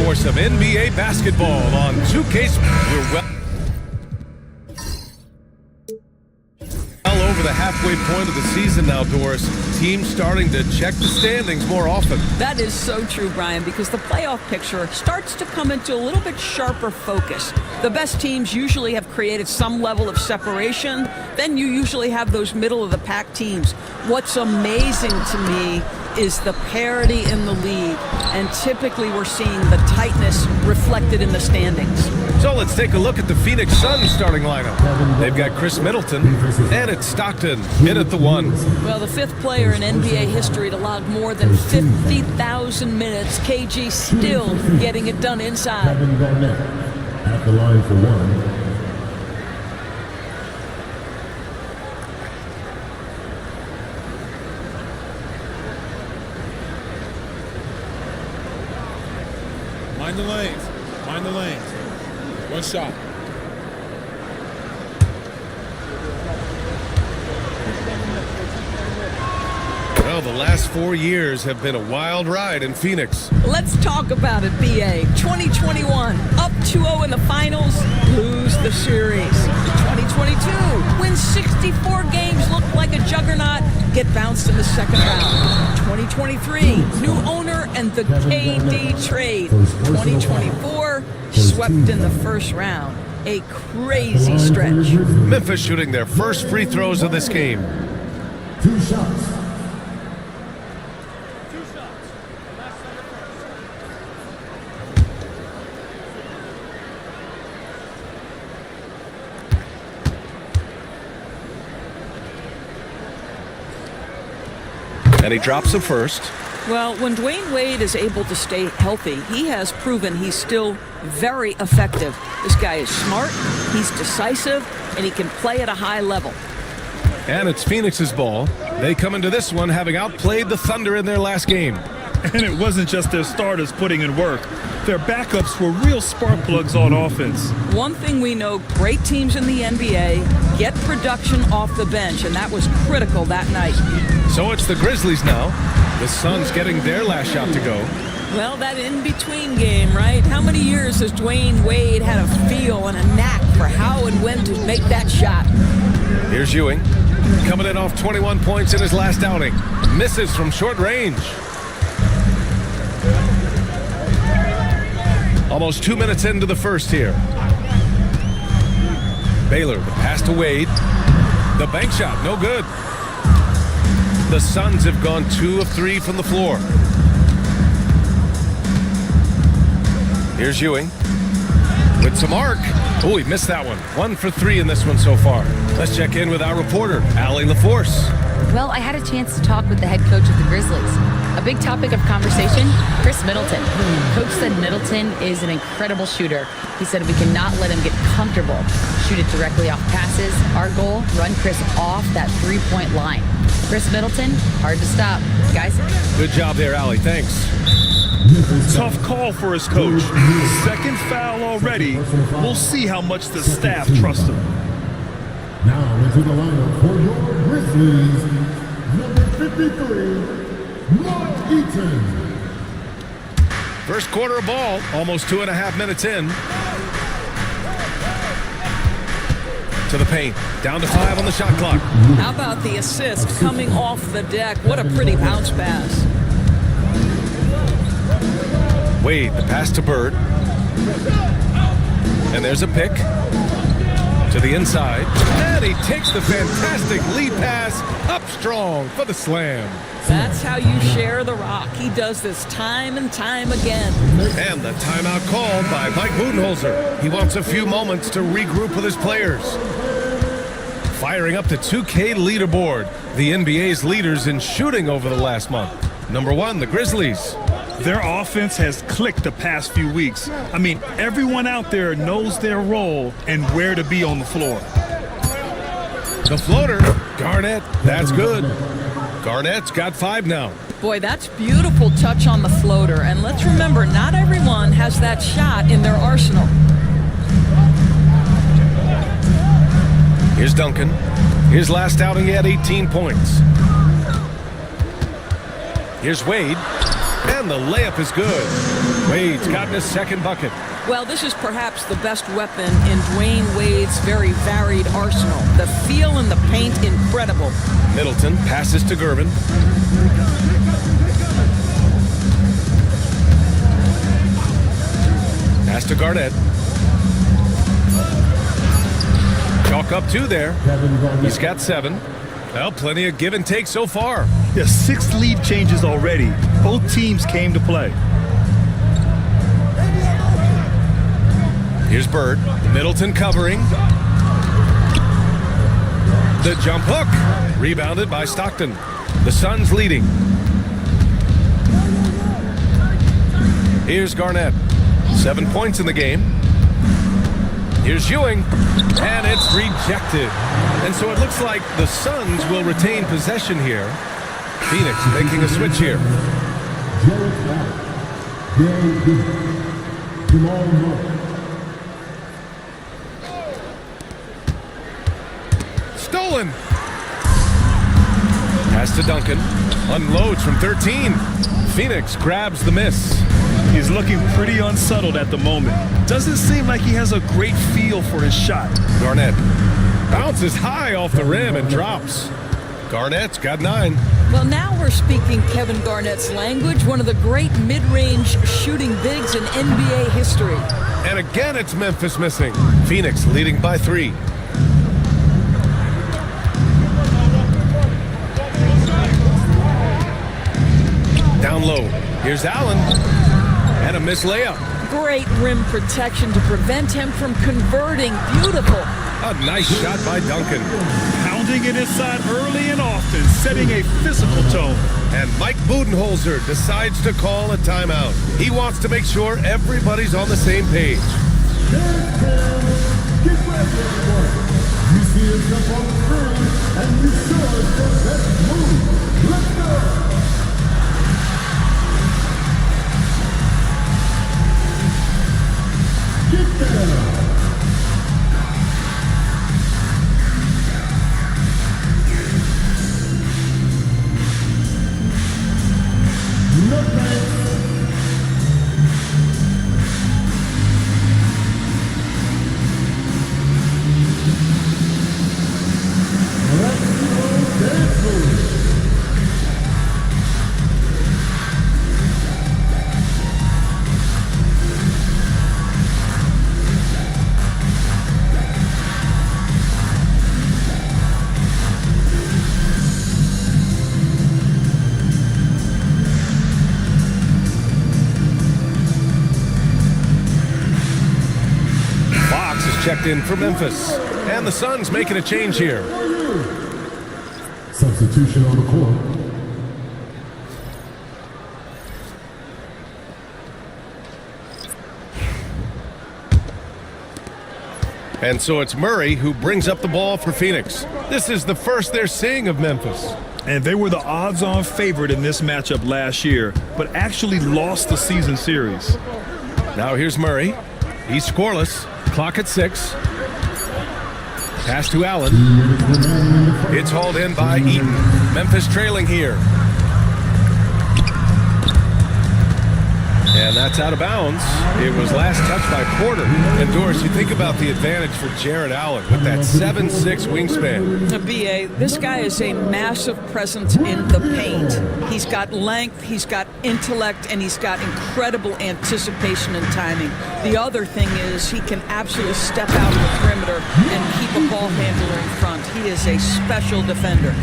For some NBA basketball on 2K. We're well over the halfway point of the season now, Doris. Teams starting to check the standings more often. That is so true, Brian, because the playoff picture starts to come into a little bit sharper focus. The best teams usually have created some level of separation. Then you usually have those middle-of-the-pack teams. What's amazing to me is the parity in the league, and typically we're seeing the tightness reflected in the standings. So let's take a look at the Phoenix Suns starting lineup. They've got Chris Middleton, and it's Stockton in at the 1. Well, the 5th player in NBA history to log more than 50,000 minutes. KG still getting it done inside. At the line for 1. Mind the lanes. Mind the lanes. One shot. Well, the last 4 years have been a wild ride in Phoenix. Let's talk about it, BA. 2021, up 2-0 in the finals, lose the series. 2022, win 64 games, look like a juggernaut, get bounced in the second round. 2023, new owner and the KD trade. 2024, swept in the first round. A crazy stretch. Memphis shooting their first free throws of this game. 2 shots. And he drops the first. Well, when Dwayne Wade is able to stay healthy, he has proven he's still very effective. This guy is smart, he's decisive, and he can play at a high level. And it's Phoenix's ball. They come into this one having outplayed the Thunder in their last game. And it wasn't just their starters putting in work. Their backups were real spark plugs on offense. One thing we know, great teams in the NBA get production off the bench, and that was critical that night. So it's the Grizzlies now. The Suns getting their last shot to go. Well, that in-between game, right? How many years has Dwayne Wade had a feel and a knack for how and when to make that shot? Here's Ewing, coming in off 21 points in his last outing. Misses from short range. Almost 2 minutes into the first here. Baylor, the pass to Wade. The bank shot, no good. The Suns have gone 2 of 3 from the floor. Here's Ewing with some arc. Oh, he missed that one. 1 for 3 in this one so far. Let's check in with our reporter, Allie LaForce. Well, I had a chance to talk with the head coach of the Grizzlies. A big topic of conversation, Chris Middleton. Coach said Middleton is an incredible shooter. He said we cannot let him get comfortable. Shoot it directly off passes. Our goal, run Chris off that three-point line. Chris Middleton, hard to stop. Guys? Good job there, Allie. Thanks. Tough call for his coach. Second foul already. We'll see how much the staff trusts him. Now into the lineup for your Grizzlies, number 53, Mark Eaton. First quarter of ball, almost 2.5 minutes in. To the paint, down to 5 on the shot clock. How about the assist coming off the deck? What a pretty bounce pass. Wade, the pass to Bird. And there's a pick. To the inside. And he takes the fantastic lead pass up strong for the slam. That's how you share the rock. He does this time and time again. And the timeout called by Mike Budenholzer. He wants a few moments to regroup with his players. Firing up the 2K leaderboard. The NBA's leaders in shooting over the last month. Number 1, the Grizzlies. Their offense has clicked the past few weeks. I mean, everyone out there knows their role and where to be on the floor. The floater, Garnett, that's good. Garnett's got 5 now. Boy, that's beautiful touch on the floater. And let's remember, not everyone has that shot in their arsenal. Here's Duncan. His last outing, he had 18 points. Here's Wade. And the layup is good. Wade's gotten his second bucket. Well, this is perhaps the best weapon in Dwayne Wade's very varied arsenal. The feel in the paint, incredible. Middleton passes to Gervin. Pass to Garnett. Chalk up 2 there. He's got 7. Well, plenty of give and take so far. There's 6 lead changes already. Both teams came to play. Here's Bird. Middleton covering. The jump hook. Rebounded by Stockton. The Suns leading. Here's Garnett. 7 points in the game. Here's Ewing. And it's rejected. And so it looks like the Suns will retain possession here. Phoenix making a switch here. Stolen. Pass to Duncan. Unloads from 13. Phoenix grabs the miss. He's looking pretty unsettled at the moment. Doesn't seem like he has a great feel for his shot. Garnett bounces high off the rim and drops. Garnett's got 9. Well, now we're speaking Kevin Garnett's language, one of the great mid-range shooting bigs in NBA history. And again, it's Memphis missing. Phoenix leading by 3. Down low. Here's Allen. And a missed layup. Great rim protection to prevent him from converting. Beautiful. A nice shot by Duncan. Pounding it inside early and often, setting a physical tone. And Mike Budenholzer decides to call a timeout. He wants to make sure everybody's on the same page. Get ready, everyone. You see yourself on the screen, and you saw your best move. Let's go. Get down. checked in for Memphis. And the Suns making a change here. Substitution on the court. And so it's Murray who brings up the ball for Phoenix. This is the first they're seeing of Memphis. And they were the odds-on favorite in this matchup last year, but actually lost the season series. Now here's Murray. He's scoreless. Clock at 6. Pass to Allen. It's hauled in by Eaton. Memphis trailing here. And that's out of bounds. It was last touched by Porter. And Doris, you think about the advantage for Jared Allen with that 7'6" wingspan. BA, this guy is a massive presence in the paint. He's got length, he's got intellect, and he's got incredible anticipation and timing. The other thing is he can absolutely step out of the perimeter and keep a ball handler in front. He is a special defender.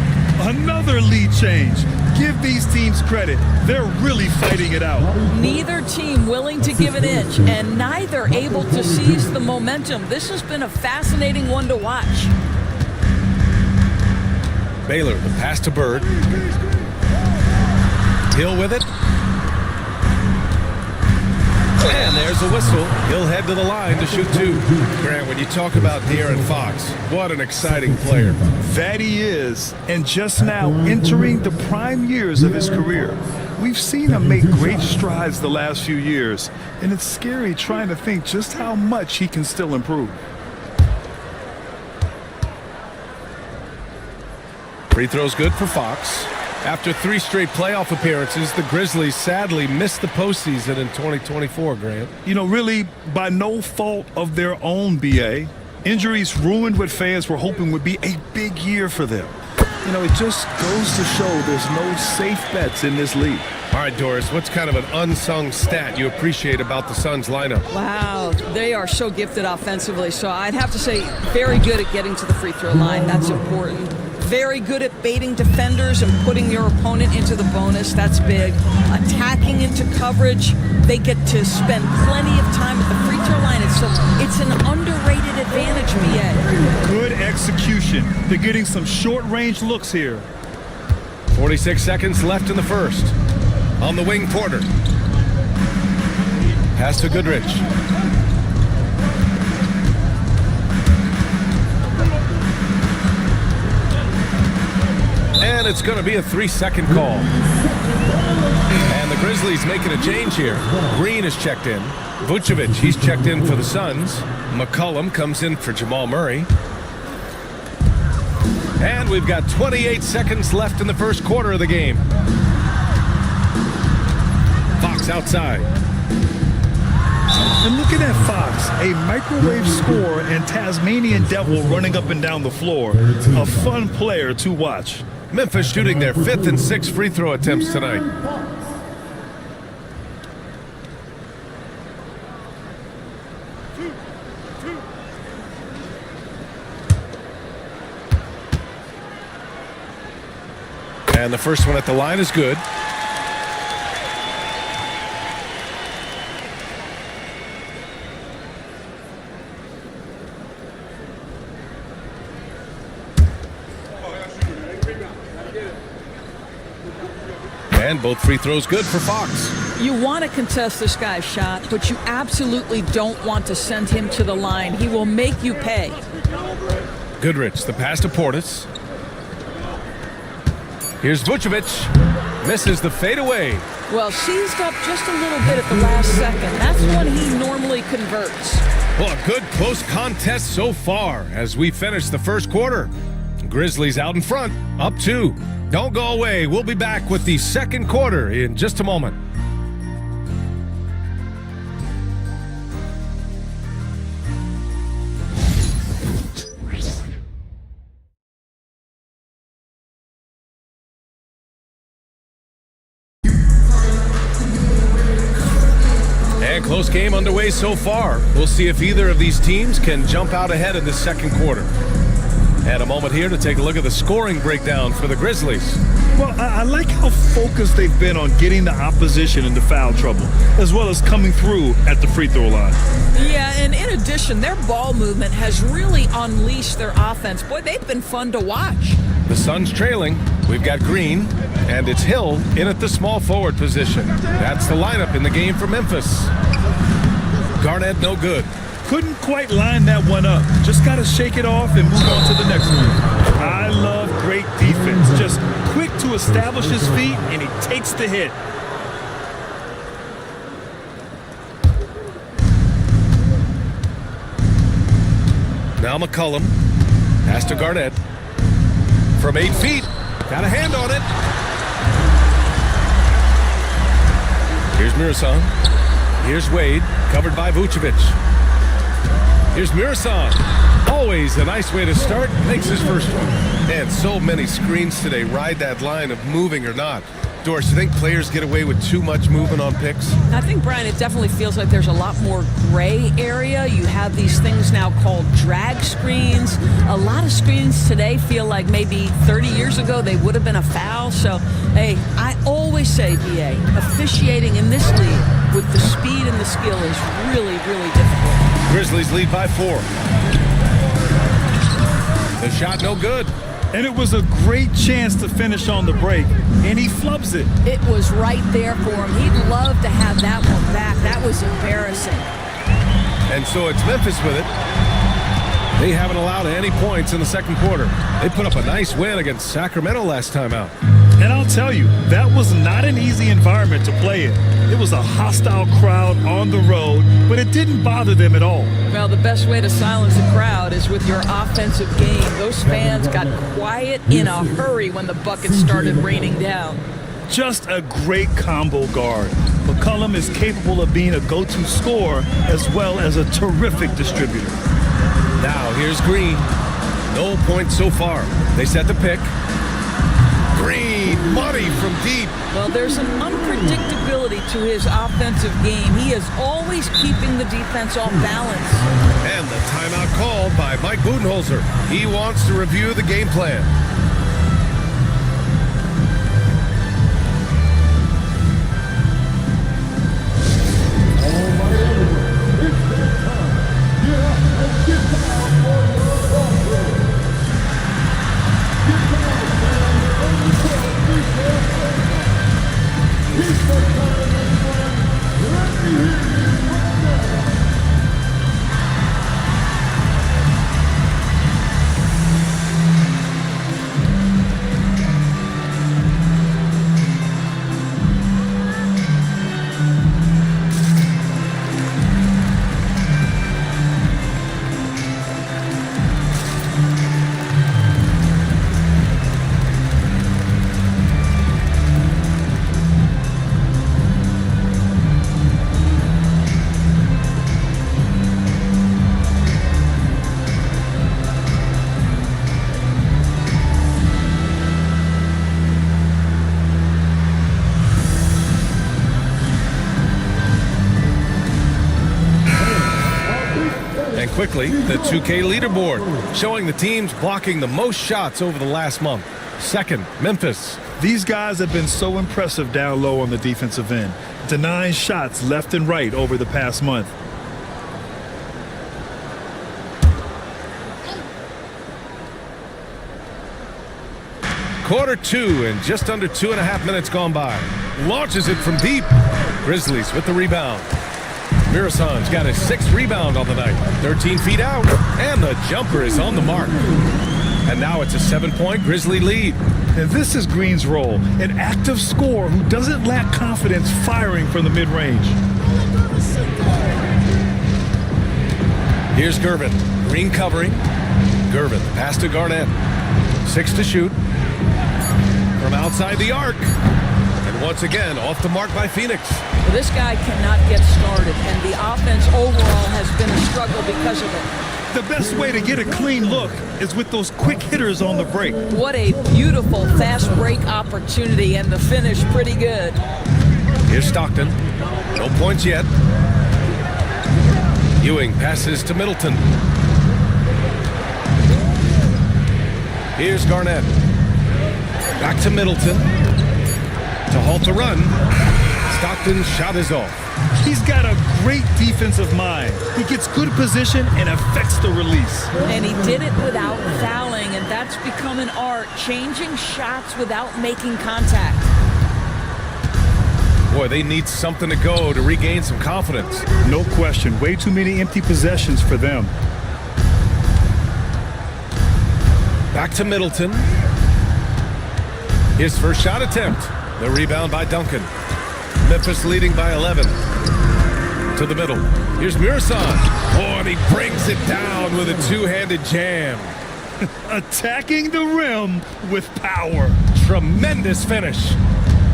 Another lead change. Give these teams credit. They're really fighting it out. Neither team willing to give an inch, and neither able to seize the momentum. This has been a fascinating one to watch. Baylor, the pass to Bird. Hill with it. And there's a whistle. He'll head to the line to shoot 2. Grant, when you talk about De'Aaron Fox, what an exciting player. That he is, and just now entering the prime years of his career. We've seen him make great strides the last few years, and it's scary trying to think just how much he can still improve. Free throw's good for Fox. After 3 straight playoff appearances, the Grizzlies sadly missed the postseason in 2024, Grant. You know, really, by no fault of their own, BA. Injuries ruined what fans were hoping would be a big year for them. You know, it just goes to show there's no safe bets in this league. All right, Doris, what's kind of an unsung stat you appreciate about the Suns lineup? Wow, they are so gifted offensively. So I'd have to say very good at getting to the free throw line. That's important. Very good at baiting defenders and putting your opponent into the bonus. That's big. Attacking into coverage. They get to spend plenty of time at the free throw line. It's an underrated advantage, BA. Good execution. They're getting some short-range looks here. 46 seconds left in the first. On the wing, Porter. Pass to Goodrich. And it's going to be a 3-second call. And the Grizzlies making a change here. Green is checked in. Vucevic, he's checked in for the Suns. McCollum comes in for Jamal Murray. And we've got 28 seconds left in the first quarter of the game. Fox outside. And looking at Fox, a microwave scorer and Tasmanian devil running up and down the floor. A fun player to watch. Memphis shooting their 5th and 6th free throw attempts tonight. And the first one at the line is good. And both free throws good for Fox. You want to contest this guy's shot, but you absolutely don't want to send him to the line. He will make you pay. Goodrich, the pass to Portis. Here's Vucevic. Misses the fadeaway. Well, seized up just a little bit at the last second. That's when he normally converts. Well, a good close contest so far as we finish the first quarter. Grizzlies out in front, up 2. Don't go away. We'll be back with the second quarter in just a moment. And close game underway so far. We'll see if either of these teams can jump out ahead in the second quarter. And a moment here to take a look at the scoring breakdown for the Grizzlies. Well, I like how focused they've been on getting the opposition into foul trouble, as well as coming through at the free throw line. Yeah, and in addition, their ball movement has really unleashed their offense. Boy, they've been fun to watch. The Suns trailing. We've got Green, and it's Hill in at the small forward position. That's the lineup in the game for Memphis. Garnett, no good. Couldn't quite line that one up. Just got to shake it off and move on to the next one. I love great defense. Just quick to establish his feet, and he takes the hit. Now McCollum. Pass to Garnett. From 8 feet. Got a hand on it. Here's Mirasan. Here's Wade. Covered by Vucevic. Here's Mirasan. Always a nice way to start. Makes his first one. And so many screens today ride that line of moving or not. Doris, you think players get away with too much movement on picks? I think, Brian, it definitely feels like there's a lot more gray area. You have these things now called drag screens. A lot of screens today feel like maybe 30 years ago they would have been a foul. So, hey, I always say, BA, officiating in this league with the speed and the skill is really, really difficult. Grizzlies lead by 4. The shot no good. And it was a great chance to finish on the break, and he flubs it. It was right there for him. He'd love to have that one back. That was embarrassing. And so it's Memphis with it. They haven't allowed any points in the second quarter. They put up a nice win against Sacramento last time out. And I'll tell you, that was not an easy environment to play in. It was a hostile crowd on the road, but it didn't bother them at all. Well, the best way to silence a crowd is with your offensive game. Those fans got quiet in a hurry when the buckets started raining down. Just a great combo guard. McCollum is capable of being a go-to scorer as well as a terrific distributor. Now here's Green. No points so far. They set the pick. Green, money from deep. Well, there's an unpredictability to his offensive game. He is always keeping the defense off balance. And the timeout called by Mike Budenholzer. He wants to review the game plan. Quickly, the 2K leaderboard, showing the teams blocking the most shots over the last month. Second, Memphis. These guys have been so impressive down low on the defensive end, denying shots left and right over the past month. Quarter 2 and just under 2.5 minutes gone by. Launches it from deep. Grizzlies with the rebound. Mirasan's got his 6th rebound on the night. 13 feet out, and the jumper is on the mark. And now it's a 7-point Grizzly lead. And this is Green's role, an active scorer who doesn't lack confidence firing from the mid-range. Here's Gervin. Green covering. Gervin, pass to Garnett. 6 to shoot. From outside the arc. And once again, off the mark by Phoenix. Well, this guy cannot get started, and the offense overall has been a struggle because of it. The best way to get a clean look is with those quick hitters on the break. What a beautiful fast break opportunity, and the finish pretty good. Here's Stockton. No points yet. Ewing passes to Middleton. Here's Garnett. Back to Middleton. To halt the run. Stockton's shot is off. He's got a great defensive mind. He gets good position and affects the release. And he did it without fouling, and that's become an art, changing shots without making contact. Boy, they need something to go to regain some confidence. No question. Way too many empty possessions for them. Back to Middleton. His first shot attempt. The rebound by Duncan. Memphis leading by 11. To the middle. Here's Murison. Oh, and he brings it down with a two-handed jam. Attacking the rim with power. Tremendous finish.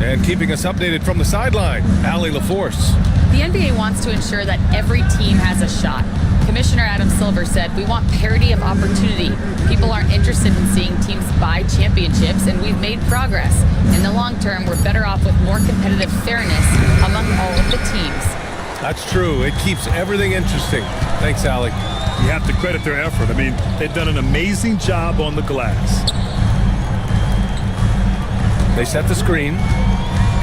And keeping us updated from the sideline, Allie LaForce. The NBA wants to ensure that every team has a shot. Commissioner Adam Silver said, we want parity of opportunity. People aren't interested in seeing teams buy championships, and we've made progress. In the long term, we're better off with more competitive fairness among all of the teams. That's true. It keeps everything interesting. Thanks, Allie. You have to credit their effort. I mean, they've done an amazing job on the glass. They set the screen.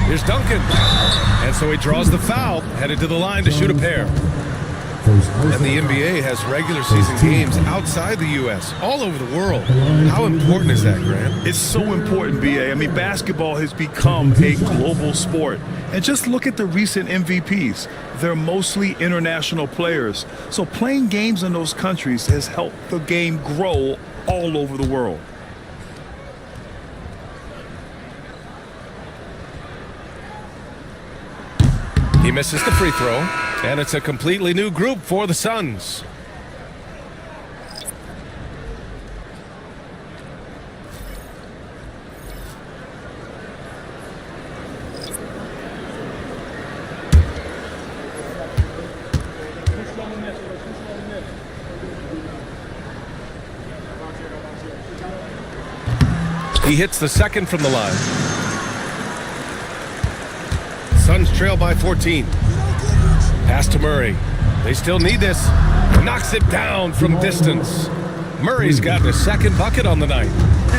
Here's Duncan. And so he draws the foul, headed to the line to shoot a pair. And the NBA has regular season games outside the U.S., all over the world. How important is that, Grant? It's so important, B.A. I mean, basketball has become a global sport. And just look at the recent MVPs. They're mostly international players. So playing games in those countries has helped the game grow all over the world. He misses the free throw, and it's a completely new group for the Suns. He hits the second from the line. Suns trail by 14. Pass to Murray. They still need this. Knocks it down from distance. Murray's got the second bucket on the night.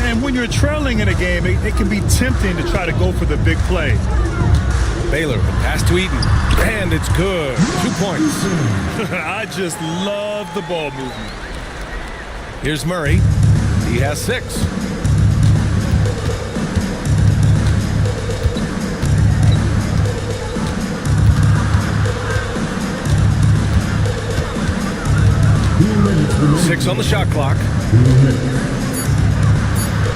And when you're trailing in a game, it can be tempting to try to go for the big play. Baylor, pass to Eaton. And it's good. 2 points. I just love the ball movement. Here's Murray. He has 6. Six on the shot clock.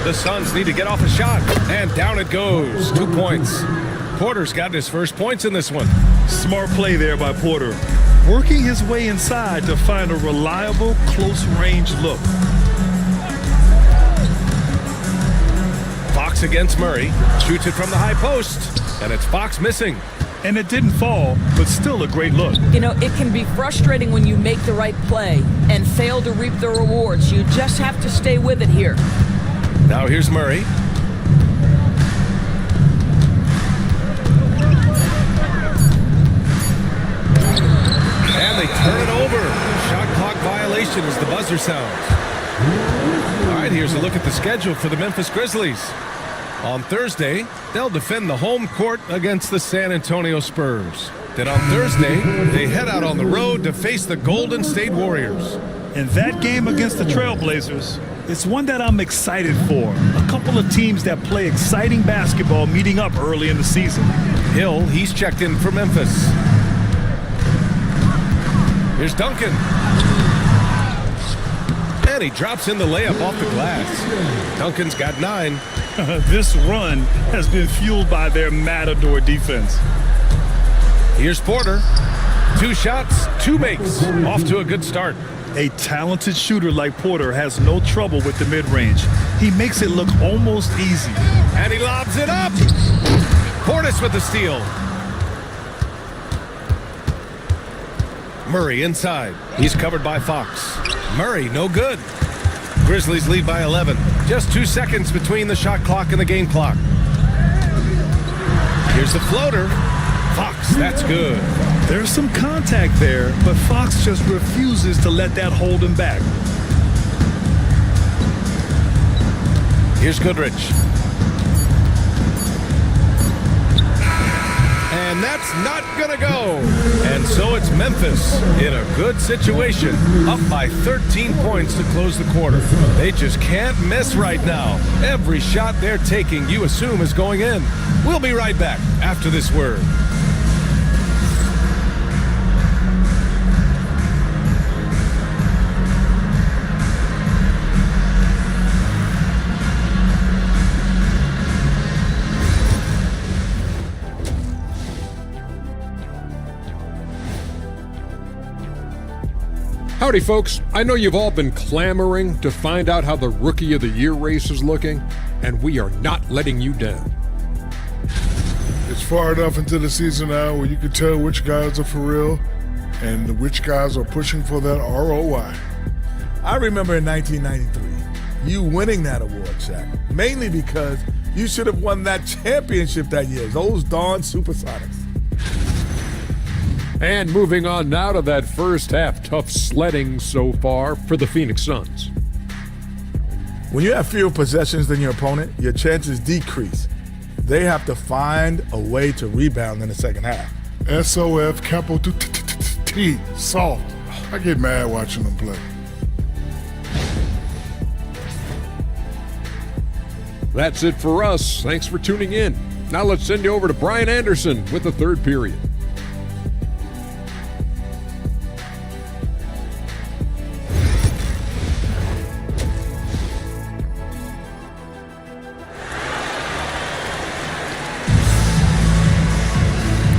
The Suns need to get off a shot, and down it goes. 2 points. Porter's got his first points in this one. Smart play there by Porter. Working his way inside to find a reliable, close-range look. Fox against Murray. Shoots it from the high post, and it's Fox missing. And it didn't fall, but still a great look. You know, it can be frustrating when you make the right play and fail to reap the rewards. You just have to stay with it here. Now here's Murray. And they turn it over. Shot clock violation as the buzzer sounds. All right, here's a look at the schedule for the Memphis Grizzlies. On Thursday, they'll defend the home court against the San Antonio Spurs. Then on Thursday, they head out on the road to face the Golden State Warriors. And that game against the Trailblazers, it's one that I'm excited for. A couple of teams that play exciting basketball meeting up early in the season. Hill, he's checked in for Memphis. Here's Duncan. And he drops in the layup off the glass. Duncan's got 9. This run has been fueled by their Matador defense. Here's Porter. 2 shots, 2 makes. Off to a good start. A talented shooter like Porter has no trouble with the mid-range. He makes it look almost easy. And he lobs it up. Portis with the steal. Murray inside. He's covered by Fox. Murray, no good. Grizzlies lead by 11. Just 2 seconds between the shot clock and the game clock. Here's the floater. Fox, that's good. There's some contact there, but Fox just refuses to let that hold him back. Here's Goodrich. And that's not going to go. And so it's Memphis in a good situation, up by 13 points to close the quarter. They just can't miss right now. Every shot they're taking, you assume, is going in. We'll be right back after this word. Howdy, folks. I know you've all been clamoring to find out how the Rookie of the Year race is looking, and we are not letting you down. It's far enough into the season now where you can tell which guys are for real and which guys are pushing for that ROI. I remember in 1993, you winning that award, Shaq, mainly because you should have won that championship that year. Those darn Supersonics. And moving on now to that first half, tough sledding so far for the Phoenix Suns. When you have fewer possessions than your opponent, your chances decrease. They have to find a way to rebound in the second half. SOF, capital T, soft. I get mad watching them play. That's it for us. Thanks for tuning in. Now let's send you over to Brian Anderson with the third period.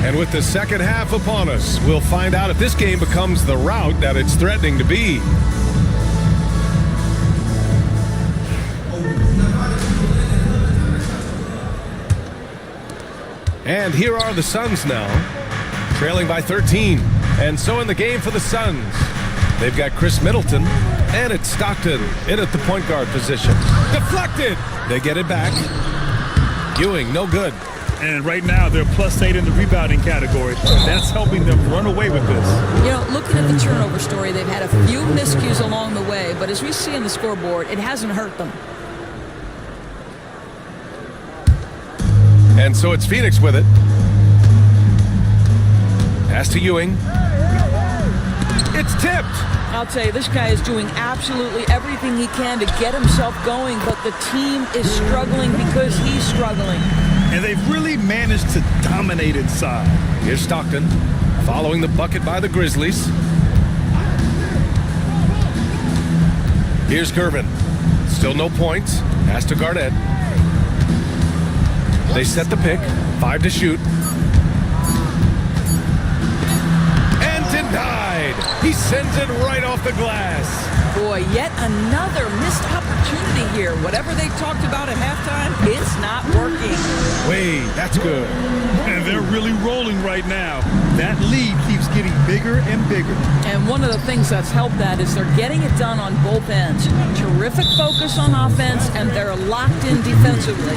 And with the second half upon us, we'll find out if this game becomes the rout that it's threatening to be. And here are the Suns now, trailing by 13. And so in the game for the Suns, they've got Chris Middleton, and it's Stockton in at the point guard position. Deflected! They get it back. Ewing, no good. And right now, they're +8 in the rebounding category. That's helping them run away with this. You know, looking at the turnover story, they've had a few miscues along the way, but as we see on the scoreboard, it hasn't hurt them. And so it's Phoenix with it. Pass to Ewing. It's tipped. I'll tell you, this guy is doing absolutely everything he can to get himself going, but the team is struggling because he's struggling. And they've really managed to dominate inside. Here's Stockton, following the bucket by the Grizzlies. Here's Gervin. Still no points. Pass to Garnett. They set the pick. 5 to shoot. And denied. He sends it right off the glass. Boy, yet another missed opportunity here. Whatever they talked about at halftime, it's not working. Wait, that's good. And they're really rolling right now. That lead keeps getting bigger and bigger. And one of the things that's helped that is they're getting it done on both ends. Terrific focus on offense, and they're locked in defensively.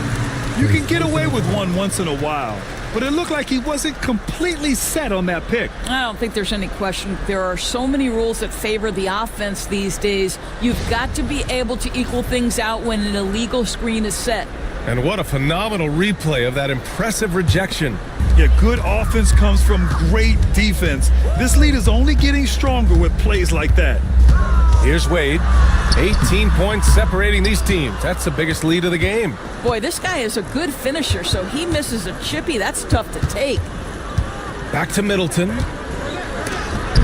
You can get away with one once in a while, but it looked like he wasn't completely set on that pick. I don't think there's any question. There are so many rules that favor the offense these days. You've got to be able to equal things out when an illegal screen is set. And what a phenomenal replay of that impressive rejection. Yeah, good offense comes from great defense. This lead is only getting stronger with plays like that. Here's Wade. 18 points separating these teams. That's the biggest lead of the game. Boy, this guy is a good finisher, so he misses a chippy. That's tough to take. Back to Middleton.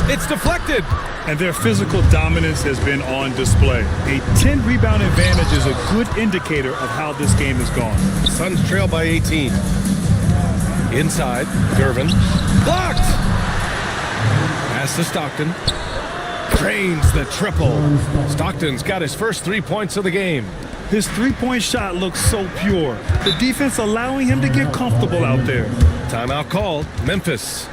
It's deflected. And their physical dominance has been on display. A 10-rebound advantage is a good indicator of how this game has gone. Suns trail by 18. Inside, Gervin. Blocked! Pass to Stockton. Drains the triple. Stockton's got his first 3 points of the game. His three-point shot looks so pure. The defense allowing him to get comfortable out there. Timeout called. Memphis.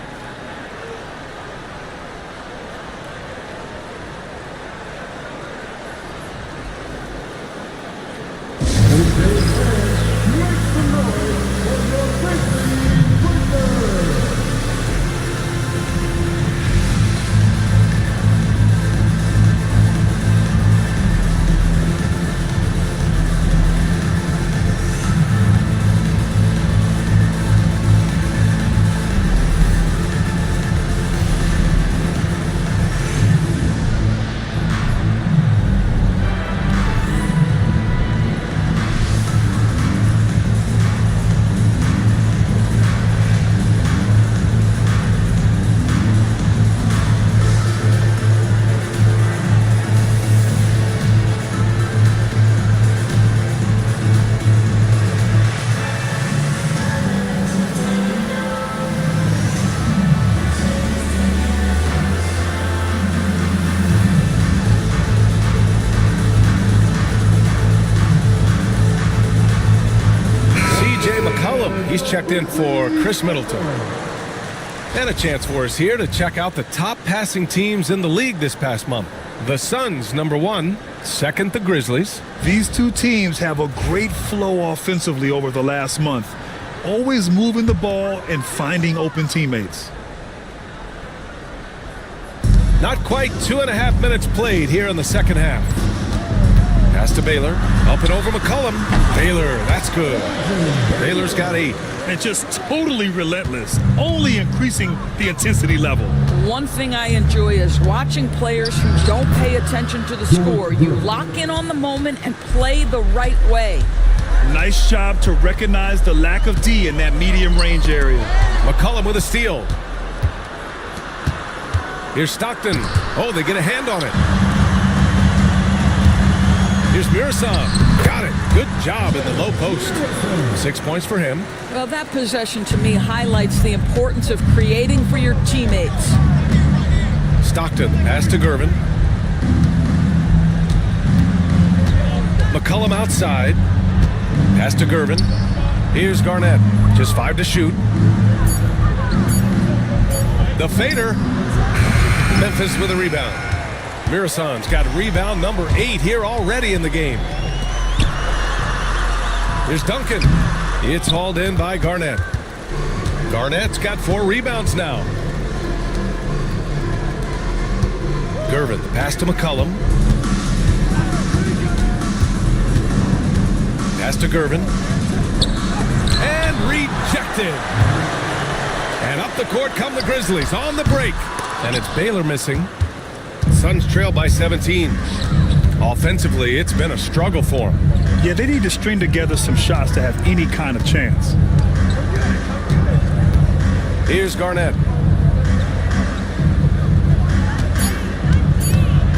checked in for Chris Middleton. And a chance for us here to check out the top passing teams in the league this past month. The Suns, #1. Second, the Grizzlies. These two teams have a great flow offensively over the last month, always moving the ball and finding open teammates. Not quite 2.5 minutes played here in the second half. Pass to Baylor. Up and over McCollum. Baylor, that's good. Baylor's got 8. And just totally relentless, only increasing the intensity level. One thing I enjoy is watching players who don't pay attention to the score. You lock in on the moment and play the right way. Nice job to recognize the lack of D in that medium range area. McCollum with a steal. Here's Stockton. Oh, they get a hand on it. Here's Mirasan. Got it. Good job in the low post. 6 points for him. Well, that possession to me highlights the importance of creating for your teammates. Stockton, pass to Gervin. McCollum outside. Pass to Gervin. Here's Garnett. Just 5 to shoot. The fader. Memphis with a rebound. Mirasan's got rebound number 8 here already in the game. Here's Duncan. It's hauled in by Garnett. Garnett's got 4 rebounds now. Gervin, the pass to McCollum. Pass to Gervin. And rejected. And up the court come the Grizzlies on the break. And it's Baylor missing. Suns trail by 17. Offensively, it's been a struggle for them. Yeah, they need to string together some shots to have any kind of chance. Here's Garnett.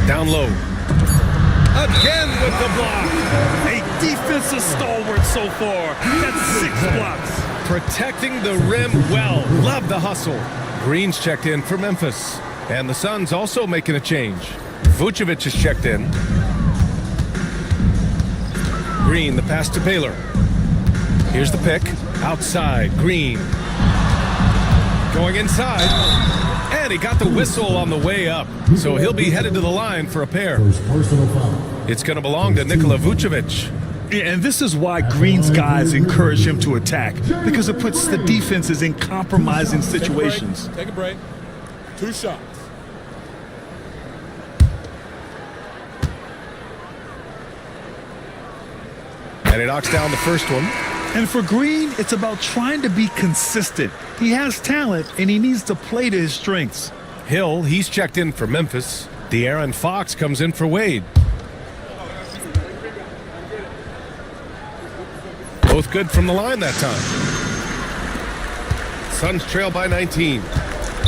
Down low. Again with the block. A defensive stalwart so far. That's 6 blocks. Protecting the rim well. Love the hustle. Green's checked in for Memphis. And the Suns also making a change. Vucevic is checked in. Green, the pass to Baylor. Here's the pick. Outside, Green. Going inside. And he got the whistle on the way up. So he'll be headed to the line for a pair. It's going to belong to Nikola Vucevic. Yeah, and this is why Green's guys encourage him to attack, because it puts the defenses in compromising situations. Take a break. 2 shots. And he knocks down the first one. And for Green, it's about trying to be consistent. He has talent, and he needs to play to his strengths. Hill, he's checked in for Memphis. De'Aaron Fox comes in for Wade. Both good from the line that time. Suns trail by 19.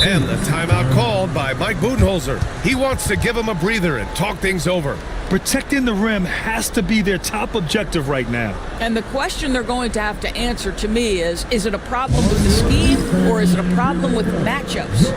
And the timeout called by Mike Budenholzer. He wants to give him a breather and talk things over. Protecting the rim has to be their top objective right now. And the question they're going to have to answer to me is it a problem with the scheme or is it a problem with the matchups?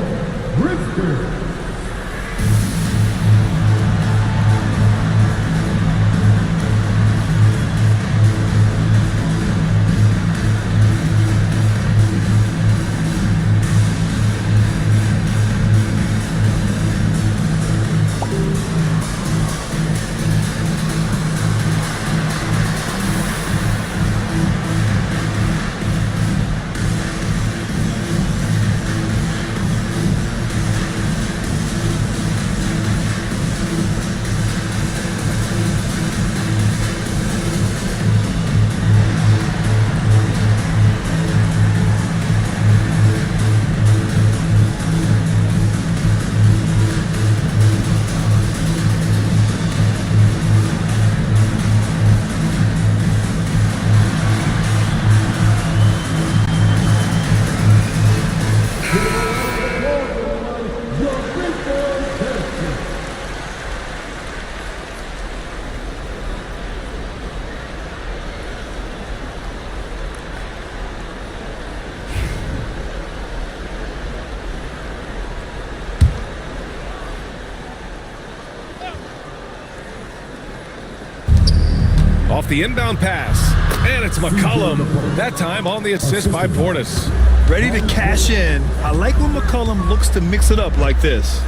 Off the inbound pass. And it's McCollum. That time on the assist by Portis. Ready to cash in. I like when McCollum looks to mix it up like this.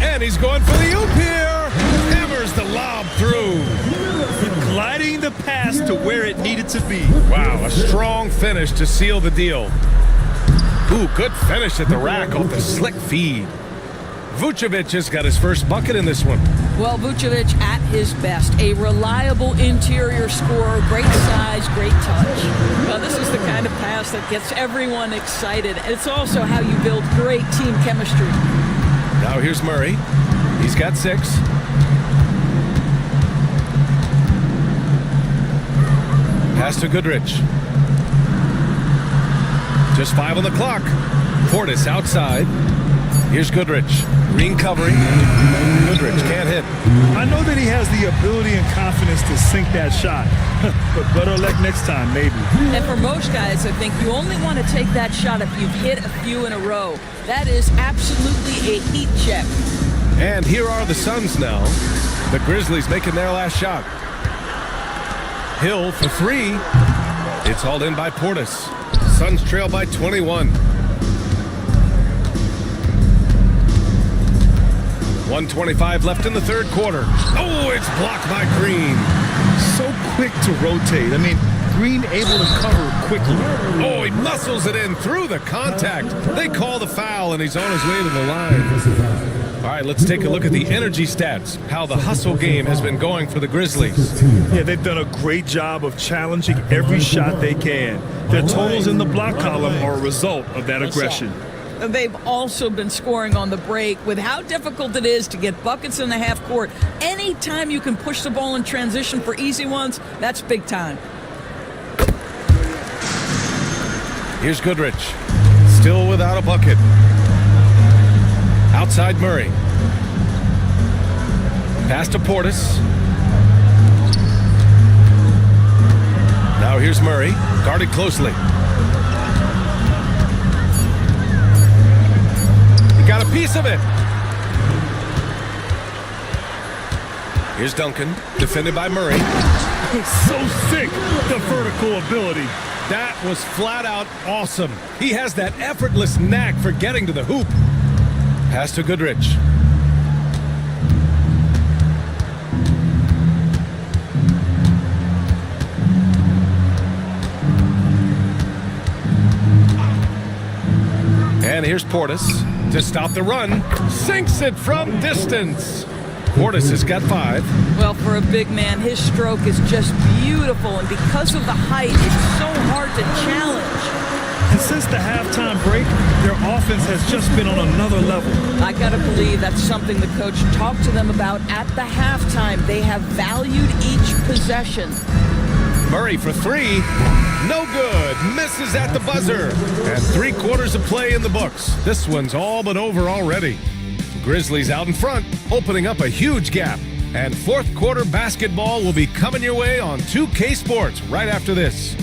And he's going for the oop here. Hammers the lob through. Gliding the pass to where it needed to be. Wow, a strong finish to seal the deal. Ooh, good finish at the rack off the slick feed. Vucevic has got his first bucket in this one. Well, Vucevic at his best. A reliable interior scorer, great size, great touch. Well, this is the kind of pass that gets everyone excited. It's also how you build great team chemistry. Now here's Murray. He's got 6. Pass to Goodrich. Just 5 on the clock. Portis outside. Here's Goodrich. Green covering. Goodrich can't hit. I know that he has the ability and confidence to sink that shot, but better luck next time, maybe. And for most guys, I think you only want to take that shot if you've hit a few in a row. That is absolutely a heat check. And here are the Suns now. The Grizzlies making their last shot. Hill for 3. It's hauled in by Portis. Suns trail by 21. 1:25 left in the third quarter. Oh, it's blocked by Green. So quick to rotate. I mean, Green able to cover quickly. Oh, he muscles it in through the contact. They call the foul, and he's on his way to the line. All right, let's take a look at the energy stats, how the hustle game has been going for the Grizzlies. Yeah, they've done a great job of challenging every shot they can. Their totals in the block column are a result of that aggression. They've also been scoring on the break. With how difficult it is to get buckets in the half court, anytime you can push the ball in transition for easy ones, that's big time. Here's Goodrich, still without a bucket. Outside Murray. Pass to Portis. Now here's Murray, guarded closely. Got a piece of it. Here's Duncan, defended by Murray. He's so sick, the vertical ability. That was flat out awesome. He has that effortless knack for getting to the hoop. Pass to Goodrich. And here's Portis to stop the run. Sinks it from distance. Portis has got 5. Well, for a big man, his stroke is just beautiful, and because of the height, it's so hard to challenge. And since the halftime break, their offense has just been on another level. I gotta believe that's something the coach talked to them about at the halftime. They have valued each possession. Murray for 3. No good. Misses at the buzzer. And 3 quarters of play in the books. This one's all but over already. Grizzlies out in front, opening up a huge gap. And fourth quarter basketball will be coming your way on 2K Sports right after this.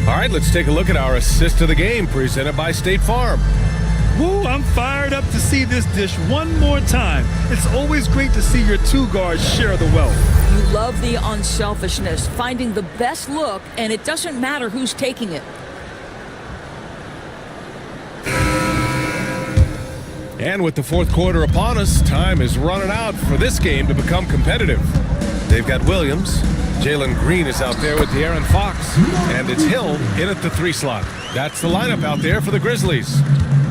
All right, let's take a look at our assist of the game presented by State Farm. Woo, I'm fired up to see this dish one more time. It's always great to see your 2 guards share the wealth. You love the unselfishness, finding the best look, and it doesn't matter who's taking it. And with the fourth quarter upon us, time is running out for this game to become competitive. They've got Williams. Jalen Green is out there with De'Aaron Fox. And it's Hill in at the 3 slot. That's the lineup out there for the Grizzlies.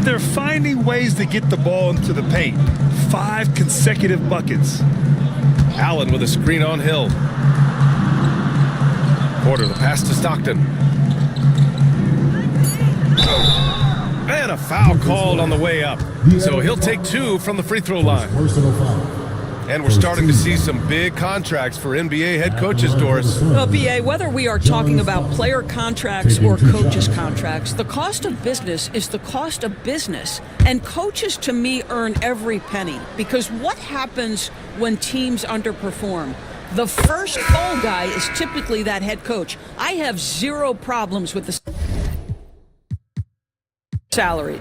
They're finding ways to get the ball into the paint. 5 consecutive buckets. Allen with a screen on Hill. Porter the pass to Stockton. And a foul called on the way up. So he'll take 2 from the free throw line. And we're starting to see some big contracts for NBA head coaches, Doris. Well, BA, whether we are talking about player contracts or coaches' contracts, the cost of business is the cost of business. And coaches, to me, earn every penny. Because what happens when teams underperform? The first fall guy is typically that head coach. I have zero problems with the salary.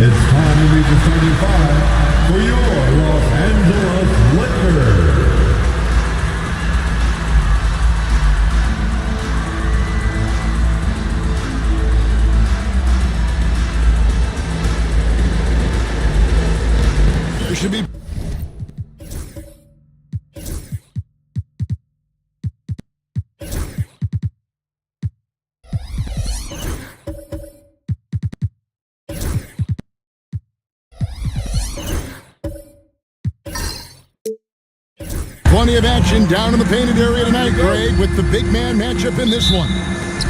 It's time to meet the starting five for your Los Angeles Lakers. There should be... Plenty of action down in the painted area tonight, Greg, with the big man matchup in this one.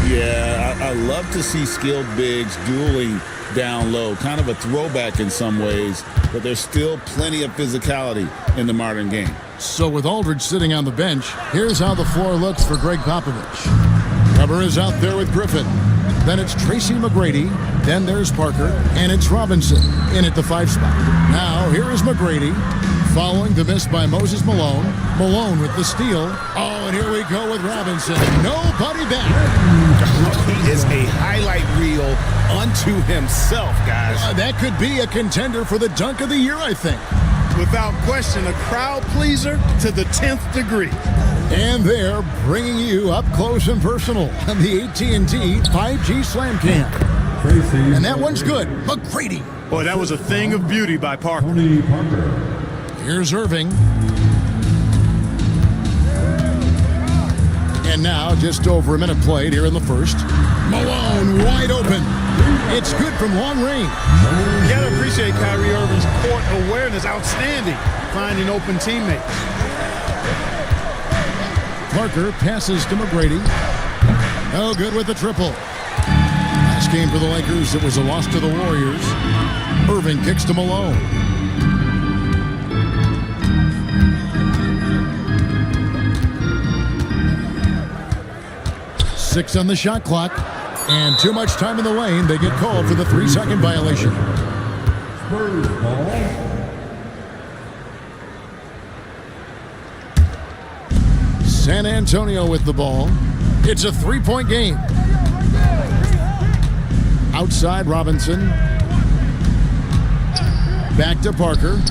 Yeah, I love to see skilled bigs dueling down low. Kind of a throwback in some ways, but there's still plenty of physicality in the modern game. So with Aldridge sitting on the bench, here's how the floor looks for Greg Popovich. Rubber is out there with Griffin. Then it's Tracy McGrady. Then there's Parker. And it's Robinson in at the 5 spot. Now, here is McGrady. Following the miss by Moses Malone. Malone with the steal. Oh, and here we go with Robinson. Nobody back. He is a highlight reel unto himself, guys. That could be a contender for the dunk of the year, I think. Without question, a crowd pleaser to the 10th degree. And they're bringing you up close and personal on the AT&T 5G Slam Cam. And that one's good. McGrady. Boy, that was a thing of beauty by Parker. Here's Irving. And now, just over a minute played here in the first. Malone wide open. It's good from long range. You got to appreciate Kyrie Irving's court awareness. Outstanding. Finding open teammates. Parker passes to McGrady. No good with the triple. Last game for the Lakers, it was a loss to the Warriors. Irving kicks to Malone. Six on the shot clock, and too much time in the lane. They get called for the 3-second violation. Spurs ball. San Antonio with the ball. It's a 3-point game. Outside Robinson. Back to Parker.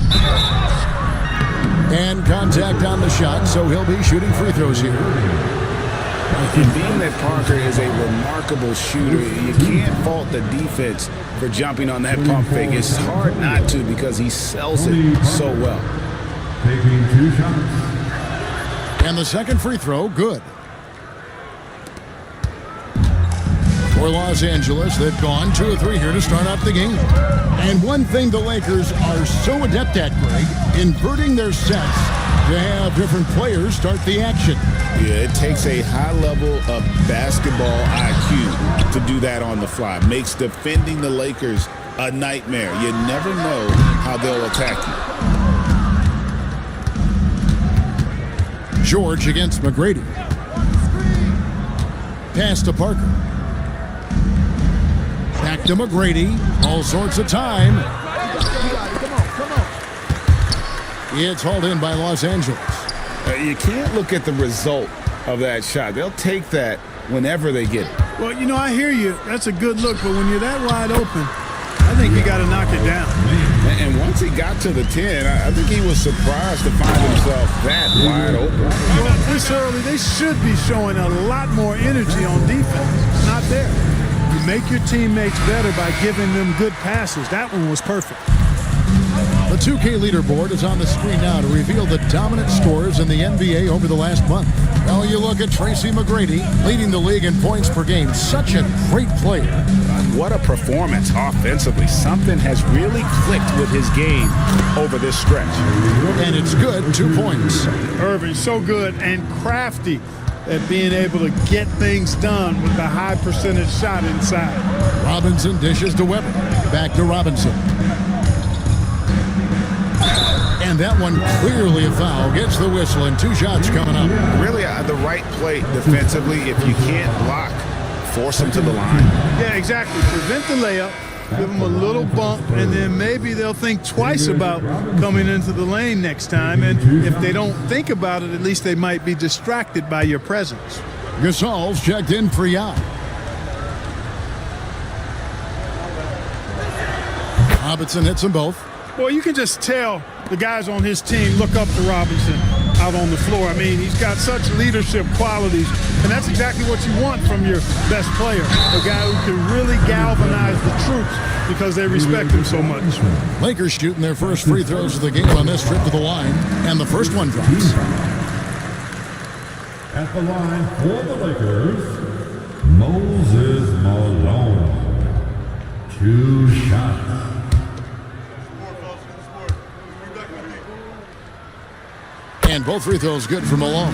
And contact on the shot, so he'll be shooting free throws here. And being that Parker is a remarkable shooter, you can't fault the defense for jumping on that pump fake. It's hard not to because he sells it so well. Taking 2 shots. And the second free throw, good. For Los Angeles, they've gone 2 of 3 here to start off the game. And one thing the Lakers are so adept at, Greg, inverting their sets to have different players start the action. Yeah, it takes a high level of basketball IQ to do that on the fly. Makes defending the Lakers a nightmare. You never know how they'll attack you. George against McGrady. Pass to Parker. Back to McGrady. All sorts of time. Come on. It's hauled in by Los Angeles. You can't look at the result of that shot. They'll take that whenever they get it. Well, you know, I hear you. That's a good look, but when you're that wide open, I think you got to knock it down. And once he got to the 10, I think he was surprised to find himself that wide open. Well, this early, they should be showing a lot more energy on defense. Not there. You make your teammates better by giving them good passes. That one was perfect. The 2K leaderboard is on the screen now to reveal the dominant scores in the NBA over the last month. Well, you look at Tracy McGrady, leading the league in points per game. Such a great player. What a performance offensively. Something has really clicked with his game over this stretch. And it's good, 2 points. Irving, so good and crafty at being able to get things done with the high percentage shot inside. Robinson dishes to Weber. Back to Robinson. And that one clearly a foul. Gets the whistle and 2 shots coming up. Really the right play defensively. If you can't block, force him to the line. Yeah, exactly. Prevent the layup. Give them a little bump, and then maybe they'll think twice about coming into the lane next time. And if they don't think about it, at least they might be distracted by your presence. Gasol's checked in for Yao. Robinson hits them both. Well, you can just tell the guys on his team look up to Robinson out on the floor. I mean, he's got such leadership qualities, and that's exactly what you want from your best player, a guy who can really galvanize the troops because they respect him so much. Lakers shooting their first free throws of the game on this trip to the line, and the first one drops. At the line for the Lakers, Moses Malone. 2 shots. And both free throws good for Malone.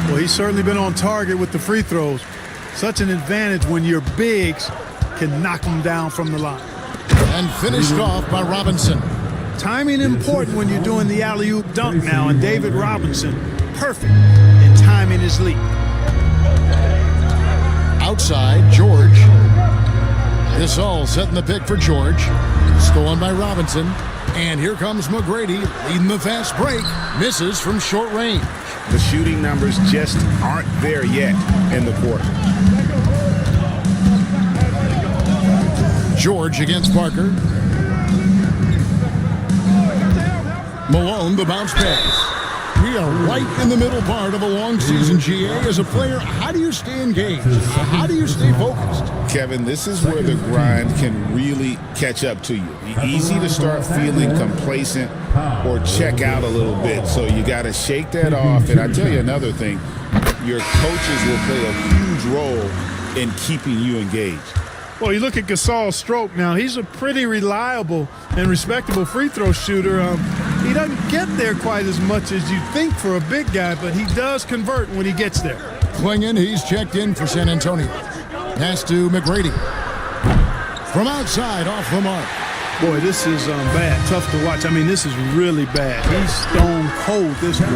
Well, he's certainly been on target with the free throws. Such an advantage when your bigs can knock them down from the line. And finished off by Robinson. Timing important when you're doing the alley-oop dunk now, and David Robinson, perfect in timing his leap. Outside, George. Gasol setting the pick for George. Stolen by Robinson. And here comes McGrady leading the fast break. Misses from short range. The shooting numbers just aren't there yet in the quarter. George against Parker. Malone, the bounce pass. We are right in the middle part of a long season, GA. As a player, how do you stay engaged? How do you stay focused? Kevin, this is where the grind can really catch up to you. Easy to start feeling complacent or check out a little bit. So you got to shake that off. And I tell you another thing, your coaches will play a huge role in keeping you engaged. Well, you look at Gasol's stroke now. He's a pretty reliable and respectable free throw shooter. He doesn't get there quite as much as you'd think for a big guy, but he does convert when he gets there. Klingon, he's checked in for San Antonio. Pass to McGrady. From outside, off the mark. Boy, this is bad. Tough to watch. I mean, this is really bad. He's stone cold, this one.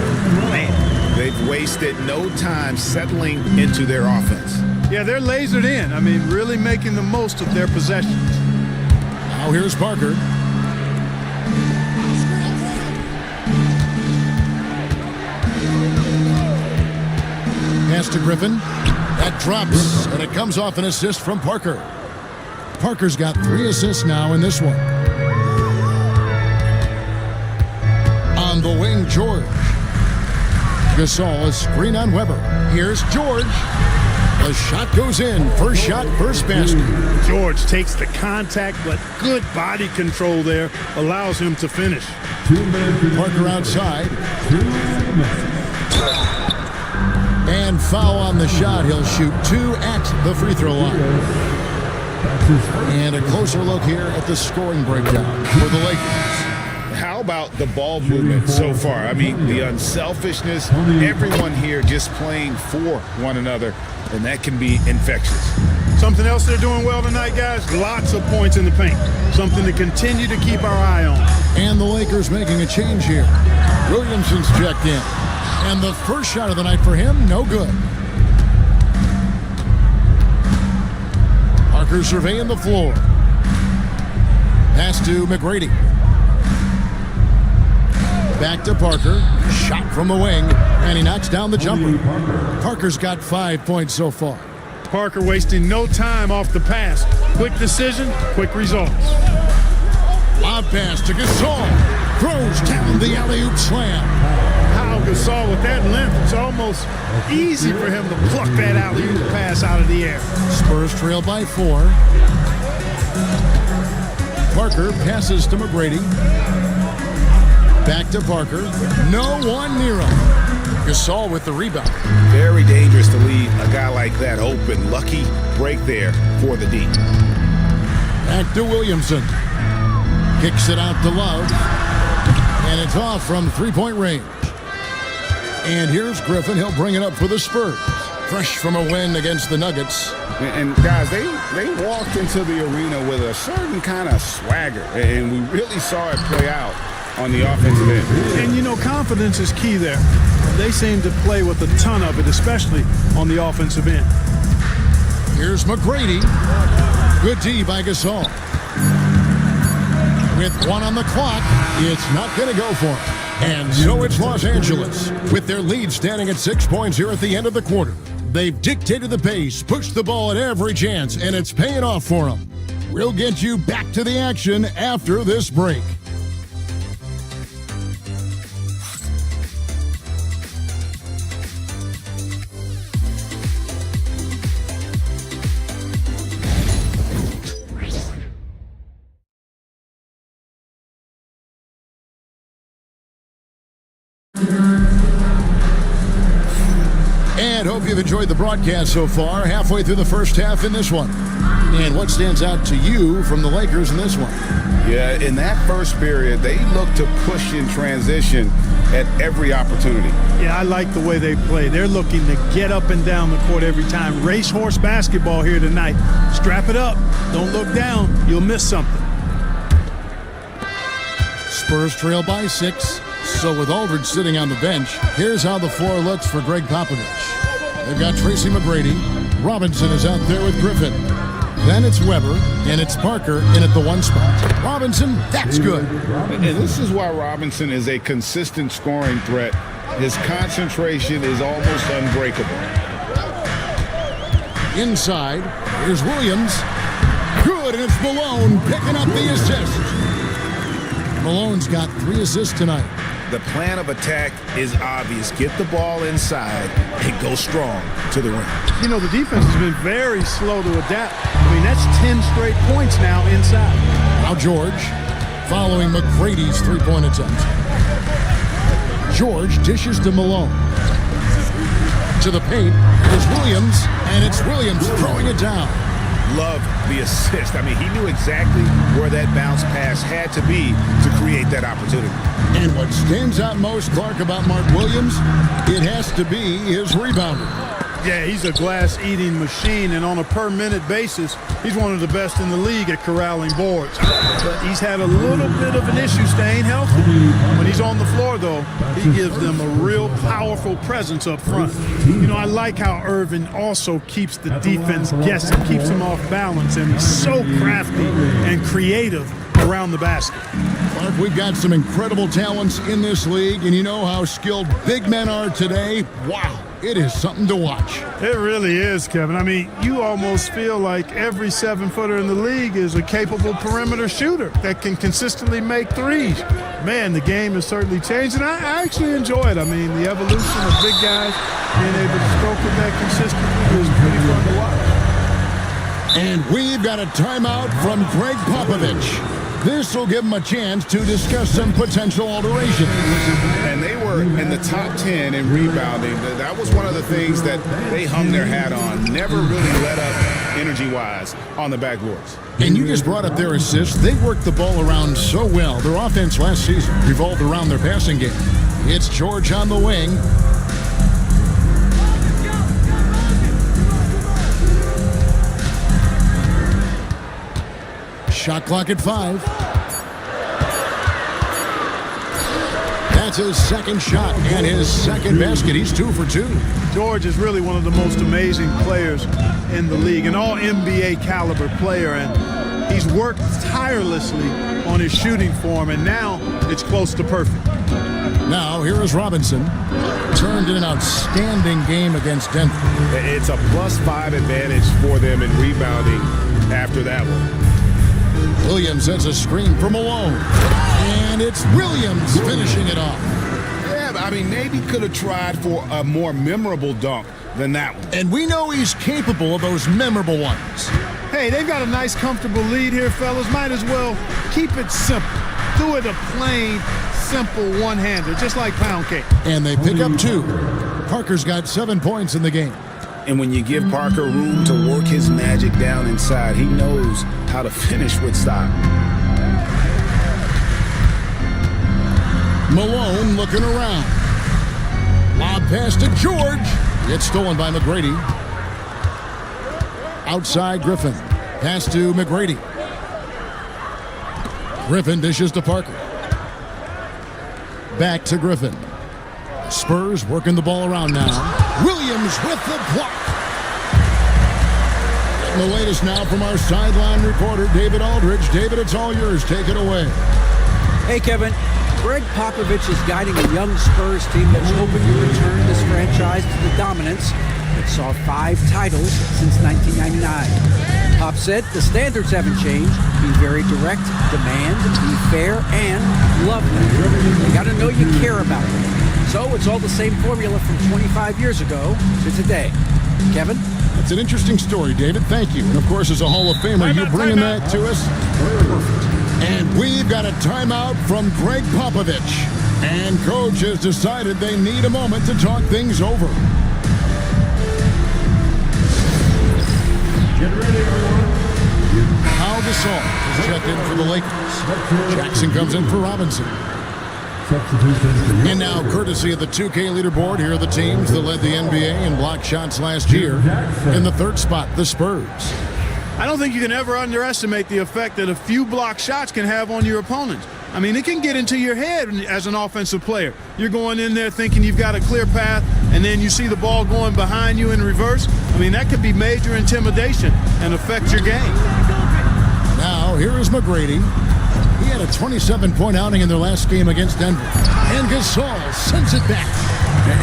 Man. They've wasted no time settling into their offense. Yeah, they're lasered in. I mean, really making the most of their possessions. Now here's Parker. Pass to Griffin. That drops, and it comes off an assist from Parker. Parker's got 3 assists now in this one. On the wing, George. Gasol, a screen on Weber. Here's George. The shot goes in. First shot, first basket. George takes the contact, but good body control there allows him to finish. Parker outside. And foul on the shot. He'll shoot 2 at the free throw line. And a closer look here at the scoring breakdown for the Lakers. How about the ball movement so far? I mean, the unselfishness, everyone here just playing for one another, and that can be infectious. Something else they're doing well tonight, guys, lots of points in the paint. Something to continue to keep our eye on. And the Lakers making a change here. Williamson's checked in. And the first shot of the night for him, no good. Parker surveying the floor. Pass to McGrady. Back to Parker. Shot from the wing. And he knocks down the jumper. Parker's got 5 points so far. Parker wasting no time off the pass. Quick decision, quick results. Lob pass to Gasol. Throws down the alley-oop slam. How Gasol with that length, it's almost easy for him to pluck that alley-oop pass out of the air. Spurs trail by 4. Parker passes to McGrady. Back to Parker. No one near him. Gasol with the rebound. Very dangerous to leave a guy like that open. Lucky break there for the D. Back to Williamson. Kicks it out to Love. And it's off from three-point range. And here's Griffin. He'll bring it up for the Spurs. Fresh from a win against the Nuggets. And guys, they walked into the arena with a certain kind of swagger. And we really saw it play out on the offensive end. And, you know, confidence is key there. They seem to play with a ton of it, especially on the offensive end. Here's McGrady. Good D by Gasol. With 1 on the clock, it's not going to go for him. And so it's Los Angeles, with their lead standing at 6 points here at the end of the quarter. They've dictated the pace, pushed the ball at every chance, and it's paying off for them. We'll get you back to the action after this break. And hope you've enjoyed the broadcast so far, halfway through the first half in this one. And what stands out to you from the Lakers in this one? Yeah, in that first period, they looked to push in transition at every opportunity. Yeah, I like the way they play. They're looking to get up and down the court every time. Racehorse basketball here tonight. Strap it up. Don't look down. You'll miss something. Spurs trail by 6. So with Aldridge sitting on the bench, here's how the floor looks for Greg Popovich. They've got Tracy McGrady. Robinson is out there with Griffin. Then it's Weber, and it's Parker in at the 1 spot. Robinson, that's good. And this is why Robinson is a consistent scoring threat. His concentration is almost unbreakable. Inside, here's Williams. Good, and it's Malone picking up the assist. Malone's got 3 assists tonight. The plan of attack is obvious. Get the ball inside and go strong to the rim. You know, the defense has been very slow to adapt. I mean, that's 10 straight points now inside. Now George, following McGrady's 3-point attempt. George dishes to Malone. To the paint, there's Williams, and it's Williams throwing it down. Love the assist. I mean, he knew exactly where that bounce pass had to be to create that opportunity. And what stands out most, Clark, about Mark Williams, it has to be his rebounding. Yeah, he's a glass-eating machine, and on a per-minute basis, he's one of the best in the league at corralling boards. But he's had a little bit of an issue staying healthy. When he's on the floor, though, he gives them a real powerful presence up front. You know, I like how Irvin also keeps the defense guessing, keeps them off balance, and he's so crafty and creative around the basket. Clark, we've got some incredible talents in this league, and you know how skilled big men are today. Wow. It is something to watch. It really is, Kevin. I mean, you almost feel like every 7-footer in the league is a capable perimeter shooter that can consistently make threes. Man, the game has certainly changed, and I actually enjoy it. I mean, the evolution of big guys being able to stroke it that consistently is pretty fun to watch. And we've got a timeout from Greg Popovich. This will give him a chance to discuss some potential alterations. And they were in the top 10 in rebounding. That was one of the things that they hung their hat on. Never really let up energy-wise on the backboards. And you just brought up their assists. They worked the ball around so well. Their offense last season revolved around their passing game. It's George on the wing. Shot clock at 5. That's his second shot and his second basket. He's 2 for 2. George is really one of the most amazing players in the league, an all-NBA caliber player, and he's worked tirelessly on his shooting form, and now it's close to perfect. Now, here is Robinson. Turned in an outstanding game against Denver. It's a +5 advantage for them in rebounding after that one. Williams sets a screen for Malone. And it's Williams finishing it off. Yeah, I mean, maybe could have tried for a more memorable dunk than that one. And we know he's capable of those memorable ones. Hey, they've got a nice, comfortable lead here, fellas. Might as well keep it simple. Do it a plain, simple one-hander, just like pound cake. And they pick up 2. Parker's got 7 points in the game. And when you give Parker room to work his magic down inside, he knows how to finish with style. Malone looking around. Lob pass to George. It's stolen by McGrady. Outside Griffin. Pass to McGrady. Griffin dishes to Parker. Back to Griffin. Spurs working the ball around now. Williams with the block. And the latest now from our sideline reporter, David Aldridge. David, it's all yours. Take it away. Hey, Kevin. Greg Popovich is guiding a young Spurs team that's hoping to return this franchise to the dominance that saw 5 titles since 1999. Pop said the standards haven't changed. Be very direct, demand, be fair, and love them. They got to know you care about them. So it's all the same formula from 25 years ago to today. Kevin? That's an interesting story, David. Thank you. And, of course, as a Hall of Famer, you bringing that to us. Perfect. And we've got a timeout from Greg Popovich. And Coach has decided they need a moment to talk things over. Get ready, everyone. Al Gasol is checked in for the Lakers. Jackson comes in for Robinson. And now, courtesy of the 2K leaderboard, here are the teams that led the NBA in block shots last year. In the third spot, the Spurs. I don't think you can ever underestimate the effect that a few block shots can have on your opponents. I mean, it can get into your head as an offensive player. You're going in there thinking you've got a clear path, and then you see the ball going behind you in reverse. I mean, that could be major intimidation and affect your game. Now, here is McGrady. He had a 27-point outing in their last game against Denver. And Gasol sends it back.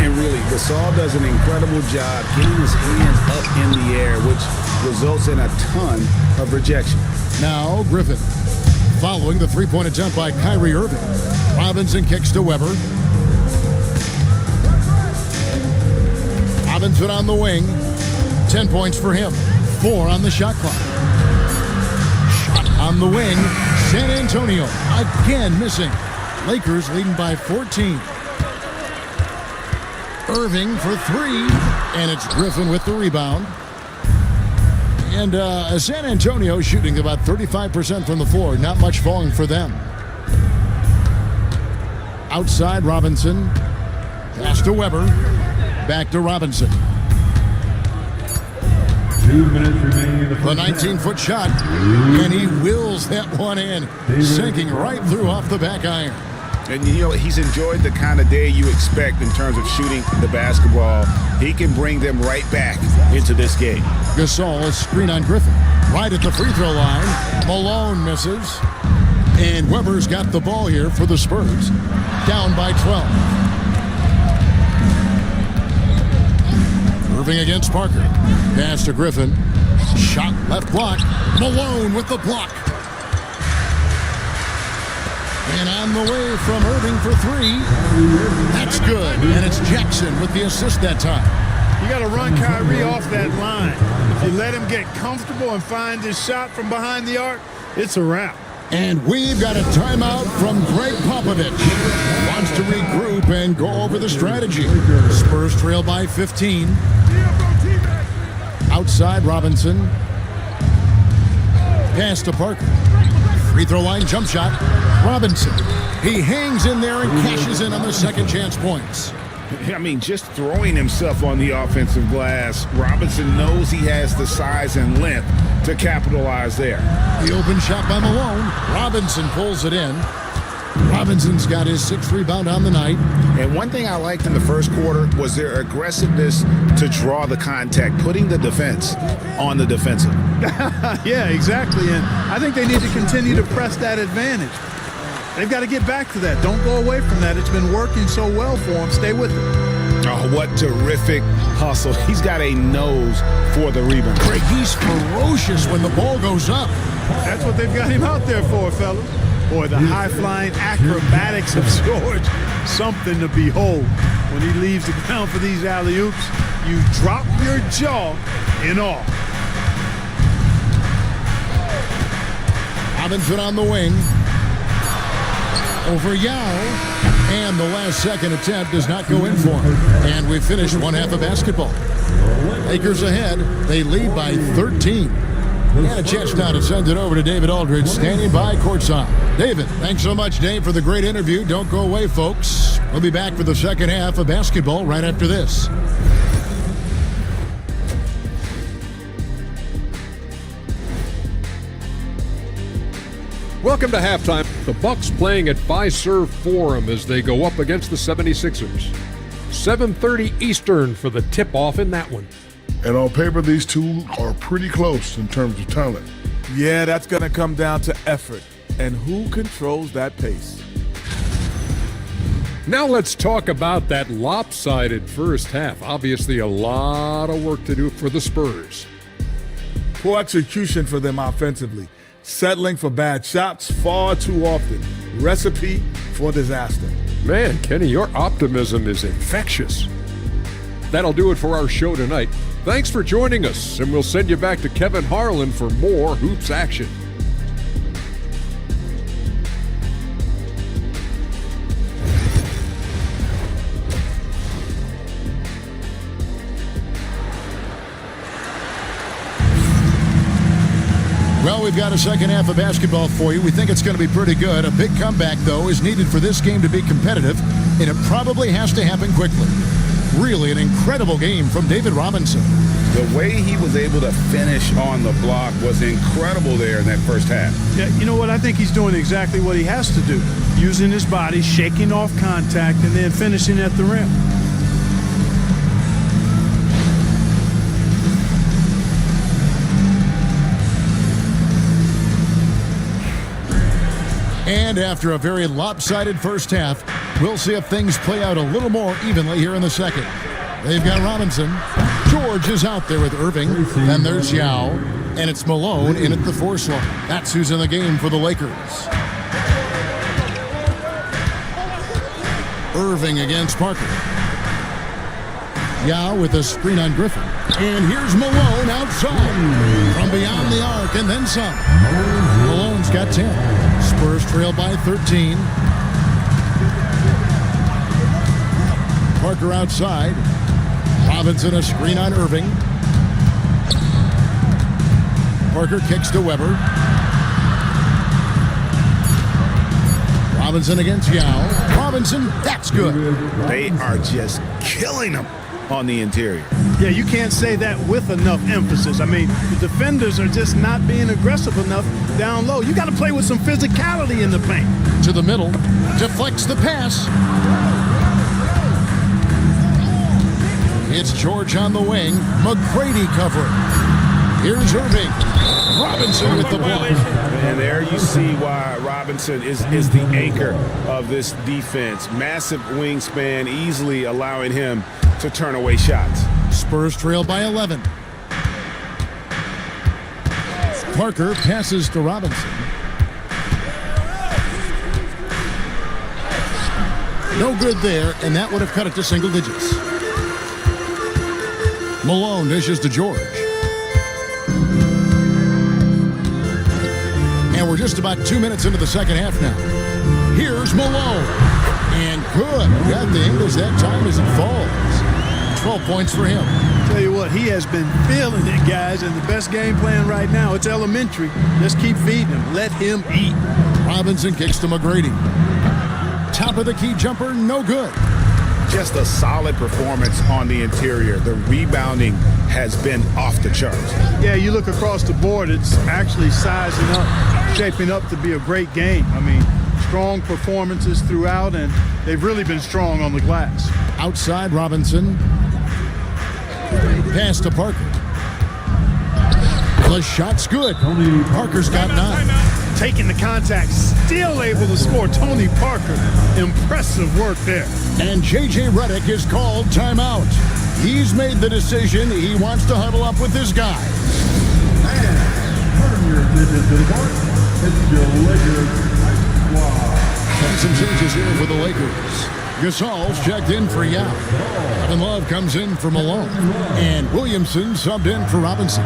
And really, Gasol does an incredible job getting his hands up in the air, which results in a ton of rejection. Now, Griffin. Following the three-point attempt by Kyrie Irving. Robinson kicks to Weber. Robinson on the wing. 10 points for him. 4 on the shot clock. Shot on the wing. San Antonio again missing. Lakers leading by 14. Irving for 3. And it's Griffin with the rebound. And San Antonio shooting about 35% from the floor. Not much falling for them. Outside Robinson. Pass to Weber. Back to Robinson. 2 minutes remaining in the The 19-foot shot. And he wills that one in. Sinking right through off the back iron. And, you know, he's enjoyed the kind of day you expect in terms of shooting the basketball. He can bring them right back into this game. Gasol, a screen on Griffin. Right at the free throw line. Malone misses. And Weber's got the ball here for the Spurs. Down by 12. Irving against Parker. Pass to Griffin. Shot left block. Malone with the block. And on the way from Irving for 3. That's good. And it's Jackson with the assist that time. You got to run Kyrie off that line. If you let him get comfortable and find his shot from behind the arc, it's a wrap. And we've got a timeout from Greg Popovich. Wants to regroup and go over the strategy. Spurs trail by 15. Outside Robinson. Pass to Parker. Free throw line jump shot. Robinson. He hangs in there and cashes in on the second chance points. I mean, just throwing himself on the offensive glass, Robinson knows he has the size and length to capitalize there. The open shot by Malone. Robinson pulls it in. Robinson's got his 6th rebound on the night. And one thing I liked in the first quarter was their aggressiveness to draw the contact, putting the defense on the defensive. Yeah, exactly. And I think they need to continue to press that advantage. They've got to get back to that. Don't go away from that. It's been working so well for them. Stay with it. Oh, what terrific hustle. He's got a nose for the rebound. Craig, he's ferocious when the ball goes up. That's what they've got him out there for, fellas. Boy, the high-flying acrobatics of George, something to behold. When he leaves the ground for these alley-oops, you drop your jaw in awe. Robinson on the wing. Over Yao. And the last second attempt does not go in for him. And we finished one half of basketball. Lakers ahead. They lead by 13. And a chance now to send it over to David Aldridge, standing by courtside. David, thanks so much, Dave, for the great interview. Don't go away, folks. We'll be back for the second half of basketball right after this. Welcome to halftime. The Bucks playing at Fiserv Forum as they go up against the 76ers. 7:30 Eastern for the tip-off in that one. And on paper, these two are pretty close in terms of talent. Yeah, that's going to come down to effort and who controls that pace. Now let's talk about that lopsided first half. Obviously, a lot of work to do for the Spurs. Poor execution for them offensively. Settling for bad shots far too often. Recipe for disaster. Man, Kenny, your optimism is infectious. That'll do it for our show tonight. Thanks for joining us, and we'll send you back to Kevin Harlan for more Hoops action. Well, we've got a second half of basketball for you. We think it's going to be pretty good. A big comeback, though, is needed for this game to be competitive, and it probably has to happen quickly. Really an incredible game from David Robinson. The way he was able to finish on the block was incredible there in that first half. Yeah, you know what? I think he's doing exactly what he has to do. Using his body, shaking off contact, and then finishing at the rim. And after a very lopsided first half, we'll see if things play out a little more evenly here in the second. They've got Robinson. George is out there with Irving. Then there's Yao. And it's Malone in at the 4 slot. That's who's in the game for the Lakers. Irving against Parker. Yao with a screen on Griffin. And here's Malone outside. From beyond the arc and then some. Malone's got 10. Spurs trail by 13. Parker outside. Robinson a screen on Irving. Parker kicks to Weber. Robinson against Yao. Robinson, that's good. They are just killing them on the interior. Yeah, you can't say that with enough emphasis. I mean, the defenders are just not being aggressive enough down low. You got to play with some physicality in the paint. To the middle. Deflects the pass. It's George on the wing. McGrady covering. Here's Irving. Robinson with the block. And there you see why Robinson is the anchor of this defense. Massive wingspan, easily allowing him to turn away shots. Spurs trail by 11. Parker passes to Robinson. No good there, and that would have cut it to single digits. Malone dishes to George. And we're just about 2 minutes into the second half now. Here's Malone. And good. Got the English that time as it falls. 12 points for him. Tell you what, he has been feeling it, guys, and the best game plan right now, it's elementary. Just keep feeding him. Let him eat. Robinson kicks to McGrady. Top of the key jumper, no good. Just a solid performance on the interior. The rebounding has been off the charts. Yeah, you look across the board, it's actually sizing up, shaping up to be a great game. I mean, strong performances throughout, and they've really been strong on the glass. Outside Robinson. Pass to Parker. The shot's good. Parker's got 9. Taking the contact, still able to score. Tony Parker, impressive work there. And J.J. Redick is called timeout. He's made the decision. He wants to huddle up with his guys. And turn your attention to the court. It's your Lakers squad. And some changes here for the Lakers. Gasol's checked in for Yao. Kevin Love comes in for Malone. And Williamson subbed in for Robinson.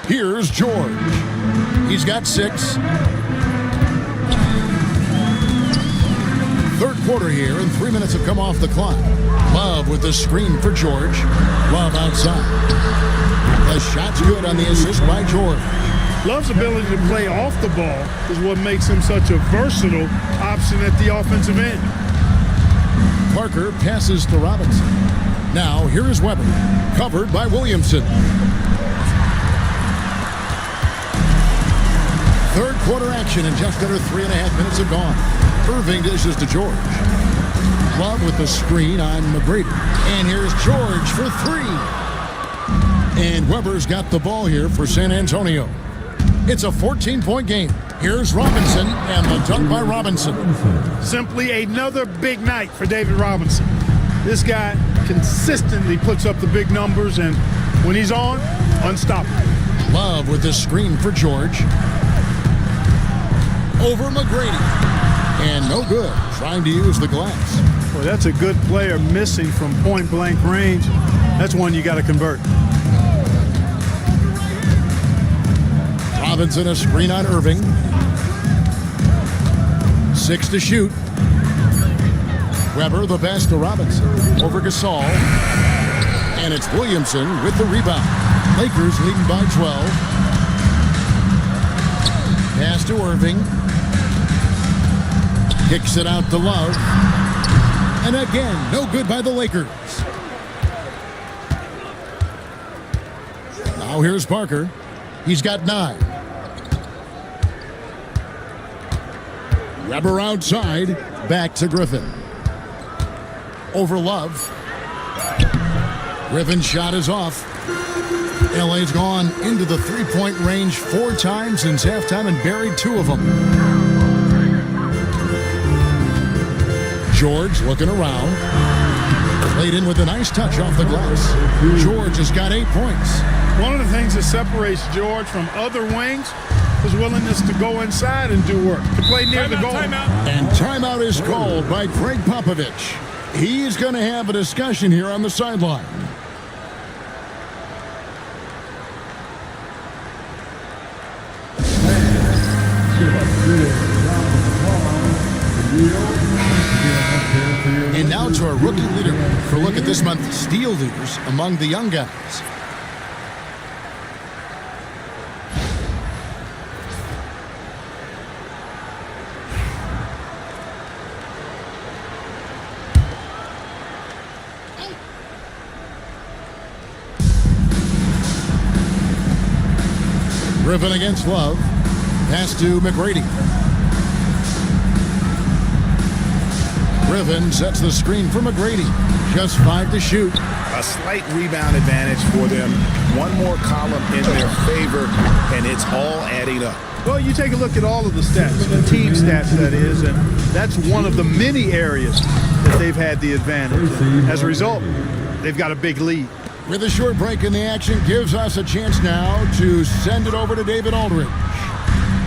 Here's George. He's got 6. Third quarter here, and 3 minutes have come off the clock. Love with the screen for George. Love outside. The shot's good on the assist by George. Love's ability to play off the ball is what makes him such a versatile option at the offensive end. Parker passes to Robinson. Now, here is Weber. Covered by Williamson. Third quarter action, and just under 3.5 minutes have gone. Irving dishes to George. Love with the screen on McGrady. And here's George for 3. And Weber's got the ball here for San Antonio. It's a 14-point game. Here's Robinson, and the dunk by Robinson. Simply another big night for David Robinson. This guy consistently puts up the big numbers, and when he's on, unstoppable. Love with the screen for George. Over McGrady. And no good, trying to use the glass. Boy, that's a good player missing from point-blank range. That's one you got to convert. Robinson a screen on Irving. 6 to shoot. Weber the pass to Robinson. Over Gasol. And it's Williamson with the rebound. Lakers leading by 12. Pass to Irving. Kicks it out to Love. And again, no good by the Lakers. Now here's Parker. He's got 9. Weber outside. Back to Griffin. Over Love. Griffin's shot is off. LA's gone into the three-point range 4 times since halftime and buried 2 of them. George looking around. Played in with a nice touch off the glass. George has got 8 points. One of the things that separates George from other wings is willingness to go inside and do work, to play near the goal. And timeout is called by Greg Popovich. He's going to have a discussion here on the sideline. And now to our rookie leader for a look at this month's steal leaders among the young guys. Griffin against Love. Pass to McGrady. Griffin sets the screen for McGrady. Just 5 to shoot. A slight rebound advantage for them. One more column in their favor, and it's all adding up. Well, you take a look at all of the stats, the team stats, that is, and that's one of the many areas that they've had the advantage. As a result, they've got a big lead. With a short break in the action, gives us a chance now to send it over to David Aldridge.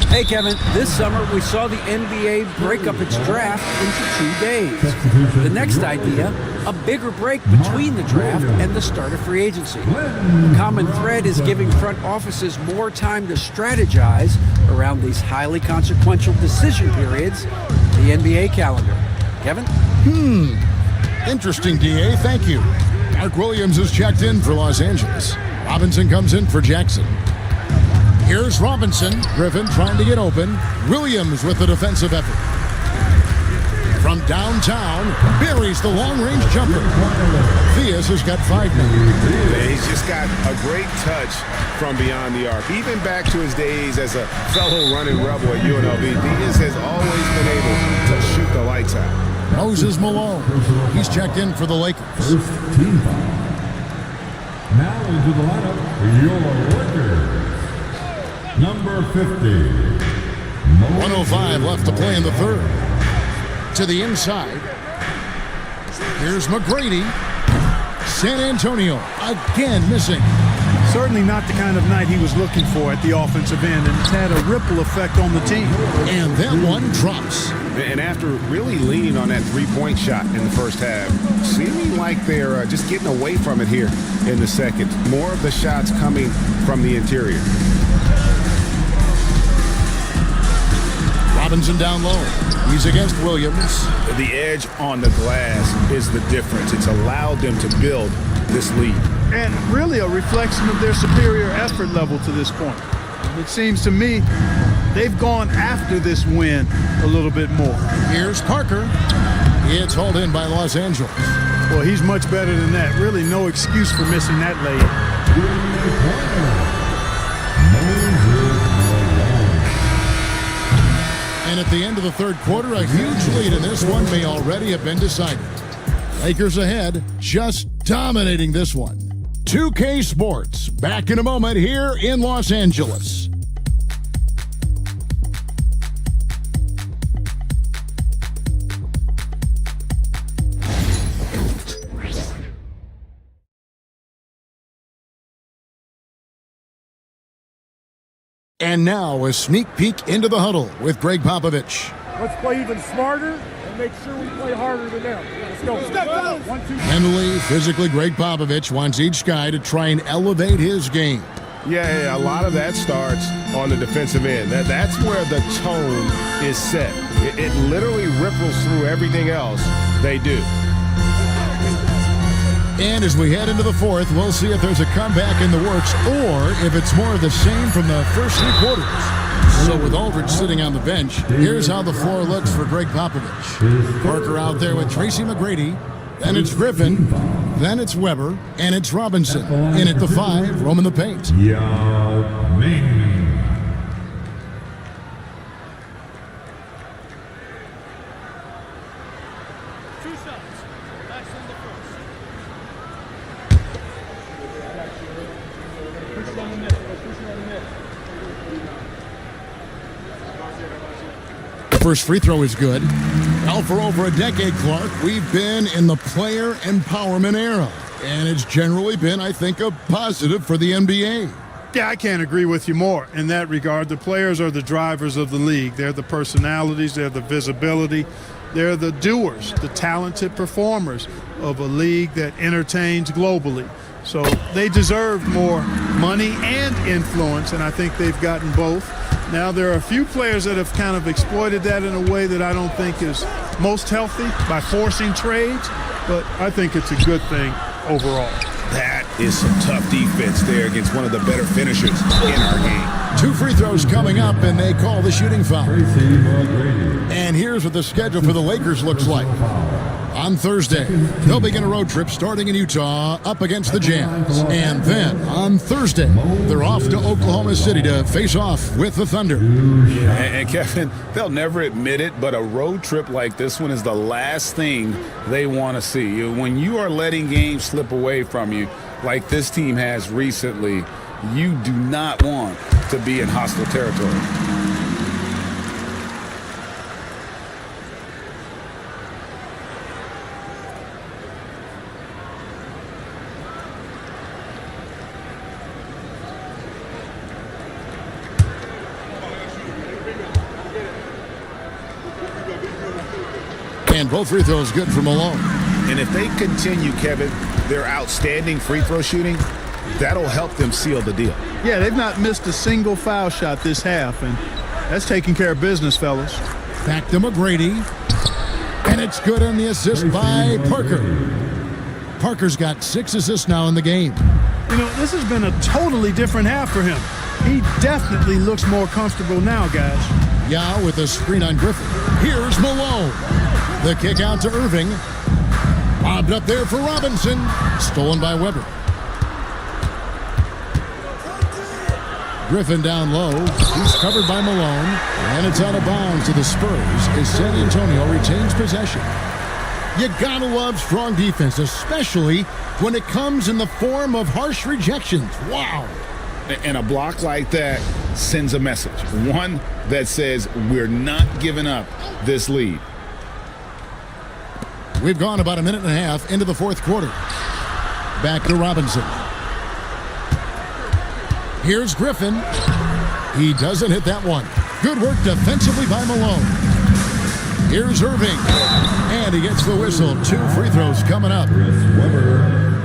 Hey, Kevin, this summer we saw the NBA break up its draft into 2 days. The next idea, a bigger break between the draft and the start of free agency. The common thread is giving front offices more time to strategize around these highly consequential decision periods, the NBA calendar. Kevin? Interesting, DA. Thank you. Mark Williams is checked in for Los Angeles. Robinson comes in for Jackson. Here's Robinson. Griffin trying to get open. Williams with the defensive effort. From downtown, buries the long-range jumper. Theus has got 5 now. He's just got a great touch from beyond the arc. Even back to his days as a fellow running rebel at UNLV, Theus has always been able to shoot the lights out. Moses Malone. He's checked in for the Lakers. First team foul. Now into the lineup, your Lakers. Number 50. 1:05 left to play in the third. To the inside. Here's McGrady. San Antonio again missing. Certainly not the kind of night he was looking for at the offensive end, and it's had a ripple effect on the team. And that one drops. And after really leaning on that three-point shot in the first half, seeming like they're just getting away from it here in the second. More of the shots coming from the interior. Robinson down low. He's against Williams. The edge on the glass is the difference. It's allowed them to build this lead. And really a reflection of their superior effort level to this point. It seems to me they've gone after this win a little bit more. Here's Parker. It's hauled in by Los Angeles. Well, he's much better than that. Really no excuse for missing that layup. And at the end of the third quarter, a huge lead in this one may already have been decided. Lakers ahead, just dominating this one. 2K Sports, back in a moment here in Los Angeles. And now a sneak peek into the huddle with Greg Popovich. Let's play even smarter and make sure we play harder than them. Let's go. Let's go. 1, 2, 3. Mentally, physically, Greg Popovich wants each guy to try and elevate his game. Yeah, a lot of that starts on the defensive end. That's where the tone is set. It literally ripples through everything else they do. And as we head into the fourth, we'll see if there's a comeback in the works or if it's more of the same from the first 3 quarters. So with Aldridge sitting on the bench, here's how the floor looks for Greg Popovich. Parker out there with Tracy McGrady. Then it's Griffin. Then it's Weber. And it's Robinson. In at the 5, roaming the paint. Yao Ming. First free throw is good. Now for over a decade, Clark, we've been in the player empowerment era. And it's generally been, I think, a positive for the NBA. Yeah, I can't agree with you more in that regard. The players are the drivers of the league. They're the personalities. They're the visibility. They're the doers, the talented performers of a league that entertains globally. So they deserve more money and influence, and I think they've gotten both. Now, there are a few players that have kind of exploited that in a way that I don't think is most healthy by forcing trades, but I think it's a good thing overall. That is some tough defense there against one of the better finishers in our game. 2 free throws coming up, and they call the shooting foul. And here's what the schedule for the Lakers looks like. On Thursday, they'll begin a road trip starting in Utah up against the Jazz. And then on Thursday, they're off to Oklahoma City to face off with the Thunder. And Kevin, they'll never admit it, but a road trip like this one is the last thing they want to see. When you are letting games slip away from you like this team has recently, you do not want to be in hostile territory. And both free throws good for Malone. And if they continue, Kevin, their outstanding free throw shooting, that'll help them seal the deal. Yeah, they've not missed a single foul shot this half, and that's taking care of business, fellas. Back to McGrady. And it's good on the assist by Parker. Parker's got 6 assists now in the game. You know, this has been a totally different half for him. He definitely looks more comfortable now, guys. Yao with a screen on Griffin. Here's Malone. The kick out to Irving. Bobbed up there for Robinson. Stolen by Weber. Griffin down low. He's covered by Malone. And it's out of bounds to the Spurs as San Antonio retains possession. You gotta love strong defense, especially when it comes in the form of harsh rejections. Wow. And a block like that sends a message. One that says we're not giving up this lead. We've gone about a minute and a half into the fourth quarter. Back to Robinson. Here's Griffin. He doesn't hit that one. Good work defensively by Malone. Here's Irving. And he gets the whistle. 2 free throws coming up.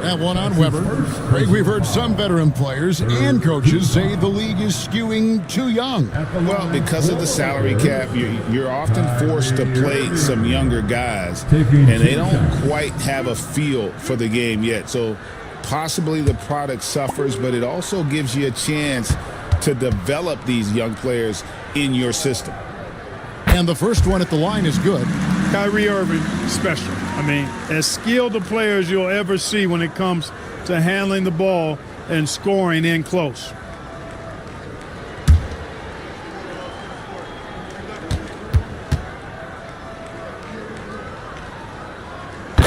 That one on Weber. Greg, we've heard some veteran players and coaches say the league is skewing too young. Well, because of the salary cap, you're often forced to play some younger guys, and they don't quite have a feel for the game yet. So possibly the product suffers, but it also gives you a chance to develop these young players in your system. And the first one at the line is good. Kyrie Irving, special. I mean, as skilled a player as you'll ever see when it comes to handling the ball and scoring in close.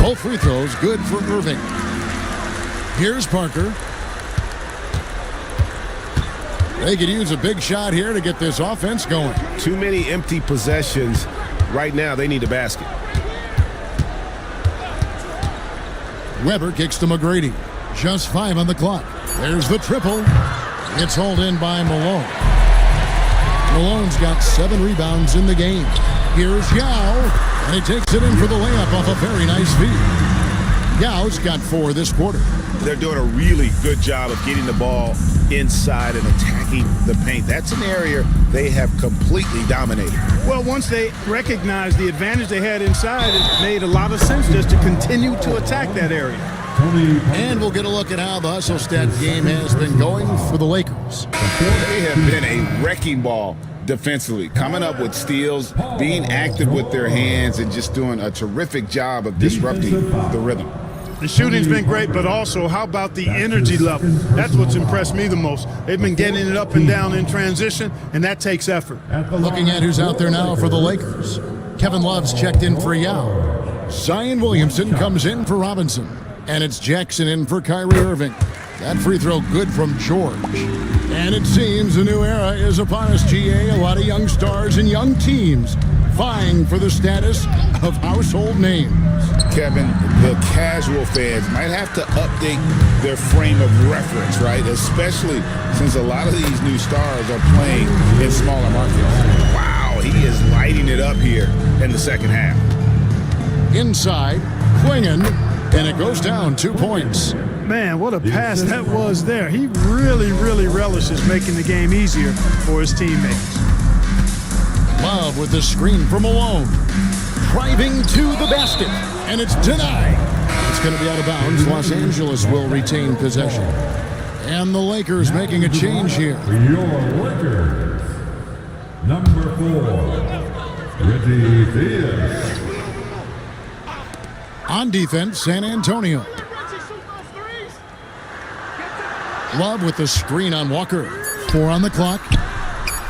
Both free throws good for Irving. Here's Parker. They could use a big shot here to get this offense going. Too many empty possessions. Right now, they need a basket. Weber kicks to McGrady. Just 5 on the clock. There's the triple. It's hauled in by Malone. Malone's got 7 rebounds in the game. Here's Yao, and he takes it in for the layup off a very nice feed. Yao's got 4 this quarter. They're doing a really good job of getting the ball inside and attacking the paint. That's an area they have completely dominated. Well, once they recognized the advantage they had inside, it made a lot of sense just to continue to attack that area. And we'll get a look at how the Hustle Stat game has been going for the Lakers. They have been a wrecking ball defensively, coming up with steals, being active with their hands, and just doing a terrific job of disrupting the rhythm. The shooting's been great, but also how about the energy level? That's what's impressed me the most. They've been getting it up and down in transition, and that takes effort. Looking at who's out there now for the Lakers. Kevin Love's checked in for Yao. Zion Williamson comes in for Robinson. And it's Jackson in for Kyrie Irving. That free throw good from George. And it seems a new era is upon us, GA. A lot of young stars and young teams vying for the status of household names. Kevin, the casual fans might have to update their frame of reference, right? Especially since a lot of these new stars are playing in smaller markets. Wow, he is lighting it up here in the second half. Inside, Klingon, and it goes down 2 points. Man, what a pass that was there. He really, really relishes making the game easier for his teammates. Love with the screen from Malone. Driving to the basket, and it's denied. It's going to be out of bounds. Los Angeles will retain possession. And the Lakers making a change here. Your Lakers, number 4, Reggie Theus. On defense, San Antonio. Love with the screen on Walker. 4 on the clock.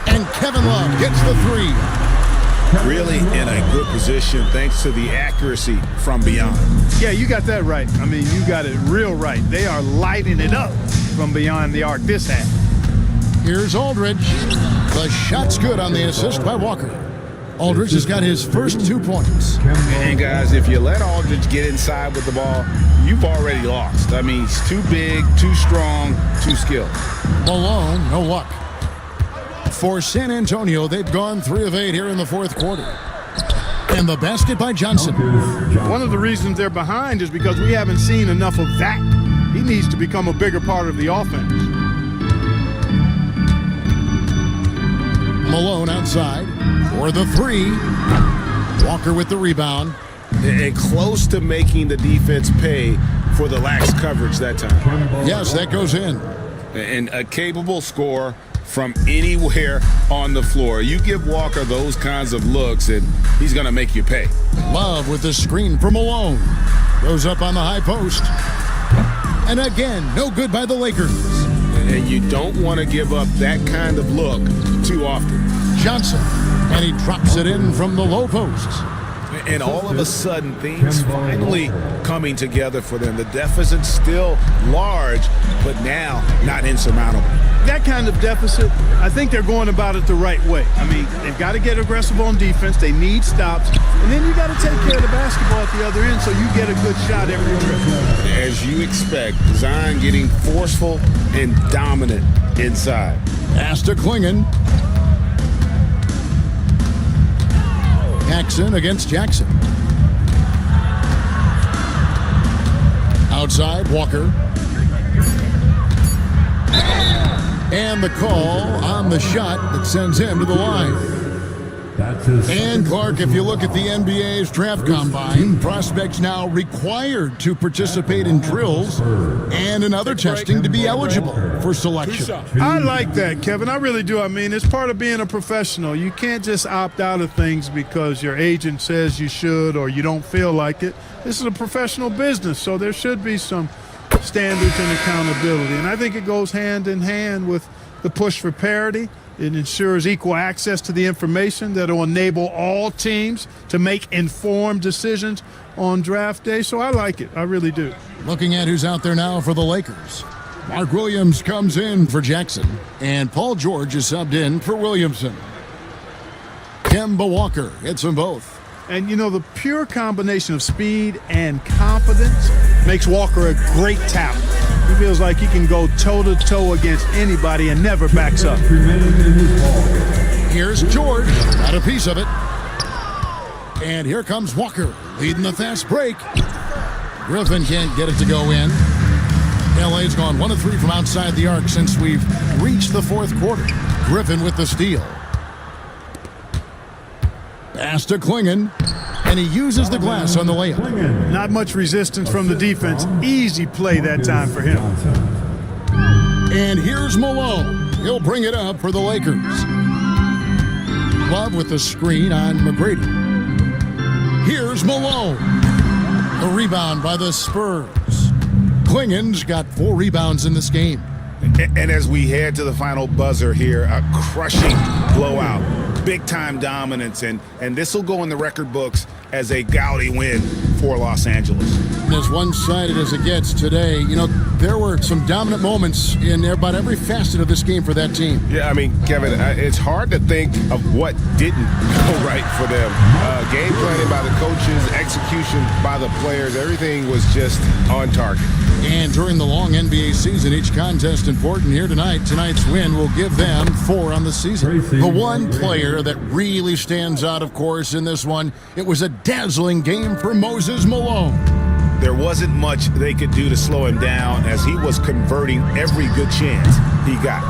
And Kevin Love gets the 3. Really in a good position thanks to the accuracy from beyond. Yeah, you got that right. I mean, you got it real right. They are lighting it up from beyond the arc this half. Here's Aldridge. The shot's good on the assist by Walker. Aldridge has got his first 2 points. And guys, if you let Aldridge get inside with the ball, you've already lost. I mean, he's too big, too strong, too skilled. Malone, no luck. For San Antonio, they've gone 3 of 8 here in the fourth quarter. And the basket by Johnson. One of the reasons they're behind is because we haven't seen enough of that. He needs to become a bigger part of the offense. Malone outside for the 3. Walker with the rebound. And close to making the defense pay for the lax coverage that time. Yes, that goes in. And a capable scorer from anywhere on the floor. You give Walker those kinds of looks, and he's going to make you pay. Love with the screen for Malone. Goes up on the high post. And again, no good by the Lakers. And you don't want to give up that kind of look too often. Johnson, and he drops it in from the low post. And all of a sudden, things finally coming together for them. The deficit's still large, but now not insurmountable. That kind of deficit, I think they're going about it the right way. I mean, they've got to get aggressive on defense. They need stops. And then you got to take care of the basketball at the other end so you get a good shot every trip. As you expect, Zion getting forceful and dominant inside. Pass to Klingon. Jackson against Jackson. Outside, Walker. And the call on the shot that sends him to the line. And Clark, if you look at the NBA's draft combine, prospects now required to participate in drills and in other testing to be eligible for selection. I like that, Kevin. I really do. I mean, it's part of being a professional. You can't just opt out of things because your agent says you should or you don't feel like it. This is a professional business, so there should be some standards and accountability. And I think it goes hand in hand with the push for parity. It ensures equal access to the information that will enable all teams to make informed decisions on draft day. So I like it. I really do. Looking at who's out there now for the Lakers. Mark Williams comes in for Jackson, and Paul George is subbed in for Williamson. Kemba Walker hits them both. And, you know, the pure combination of speed and confidence makes Walker a great talent. He feels like he can go toe-to-toe against anybody and never backs up. Here's George. Got a piece of it. And here comes Walker, leading the fast break. Griffin can't get it to go in. LA's gone 1 of 3 from outside the arc since we've reached the fourth quarter. Griffin with the steal. Pass to Klingon, and he uses the glass on the layup. Not much resistance from the defense. Easy play that time for him. And here's Malone. He'll bring it up for the Lakers. Love with the screen on McGrady. Here's Malone. The rebound by the Spurs. Klingon's got 4 rebounds in this game. And as we head to the final buzzer here, a crushing blowout, big-time dominance, and this will go in the record books as a gaudy win for Los Angeles. And as one-sided as it gets today, you know, there were some dominant moments in about every facet of this game for that team. Yeah, I mean, Kevin, it's hard to think of what didn't go right for them. Game planning by the coaches, execution by the players, everything was just on target. And during the long NBA season, each contest important here tonight. Tonight's win will give them 4 on the season. The one player that really stands out, of course, in this one, it was a dazzling game for Moses Malone. There wasn't much they could do to slow him down as he was converting every good chance he got.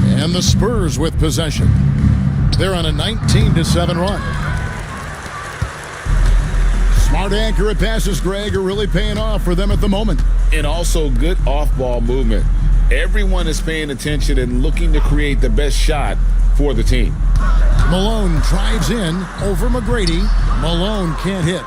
And the Spurs with possession. They're on a 19-7 run. Smart, accurate passes, Greg, are really paying off for them at the moment. And also good off-ball movement. Everyone is paying attention and looking to create the best shot for the team. Malone drives in over McGrady. Malone can't hit.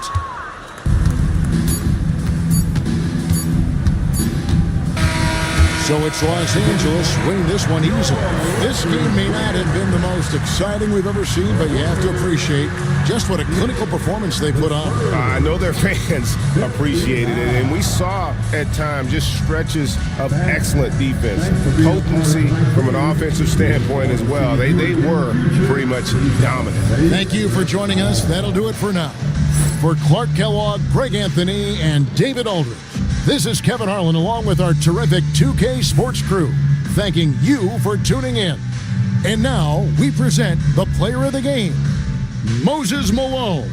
So it's Los Angeles winning this one easily. This game may not have been the most exciting we've ever seen, but you have to appreciate just what a clinical performance they put on. I know their fans appreciated it, and we saw at times just stretches of excellent defense, potency from an offensive standpoint as well. They were pretty much dominant. Thank you for joining us. That'll do it for now. For Clark Kellogg, Greg Anthony, and David Aldridge, this is Kevin Harlan along with our terrific 2K Sports crew, thanking you for tuning in. And now we present the player of the game, Moses Malone.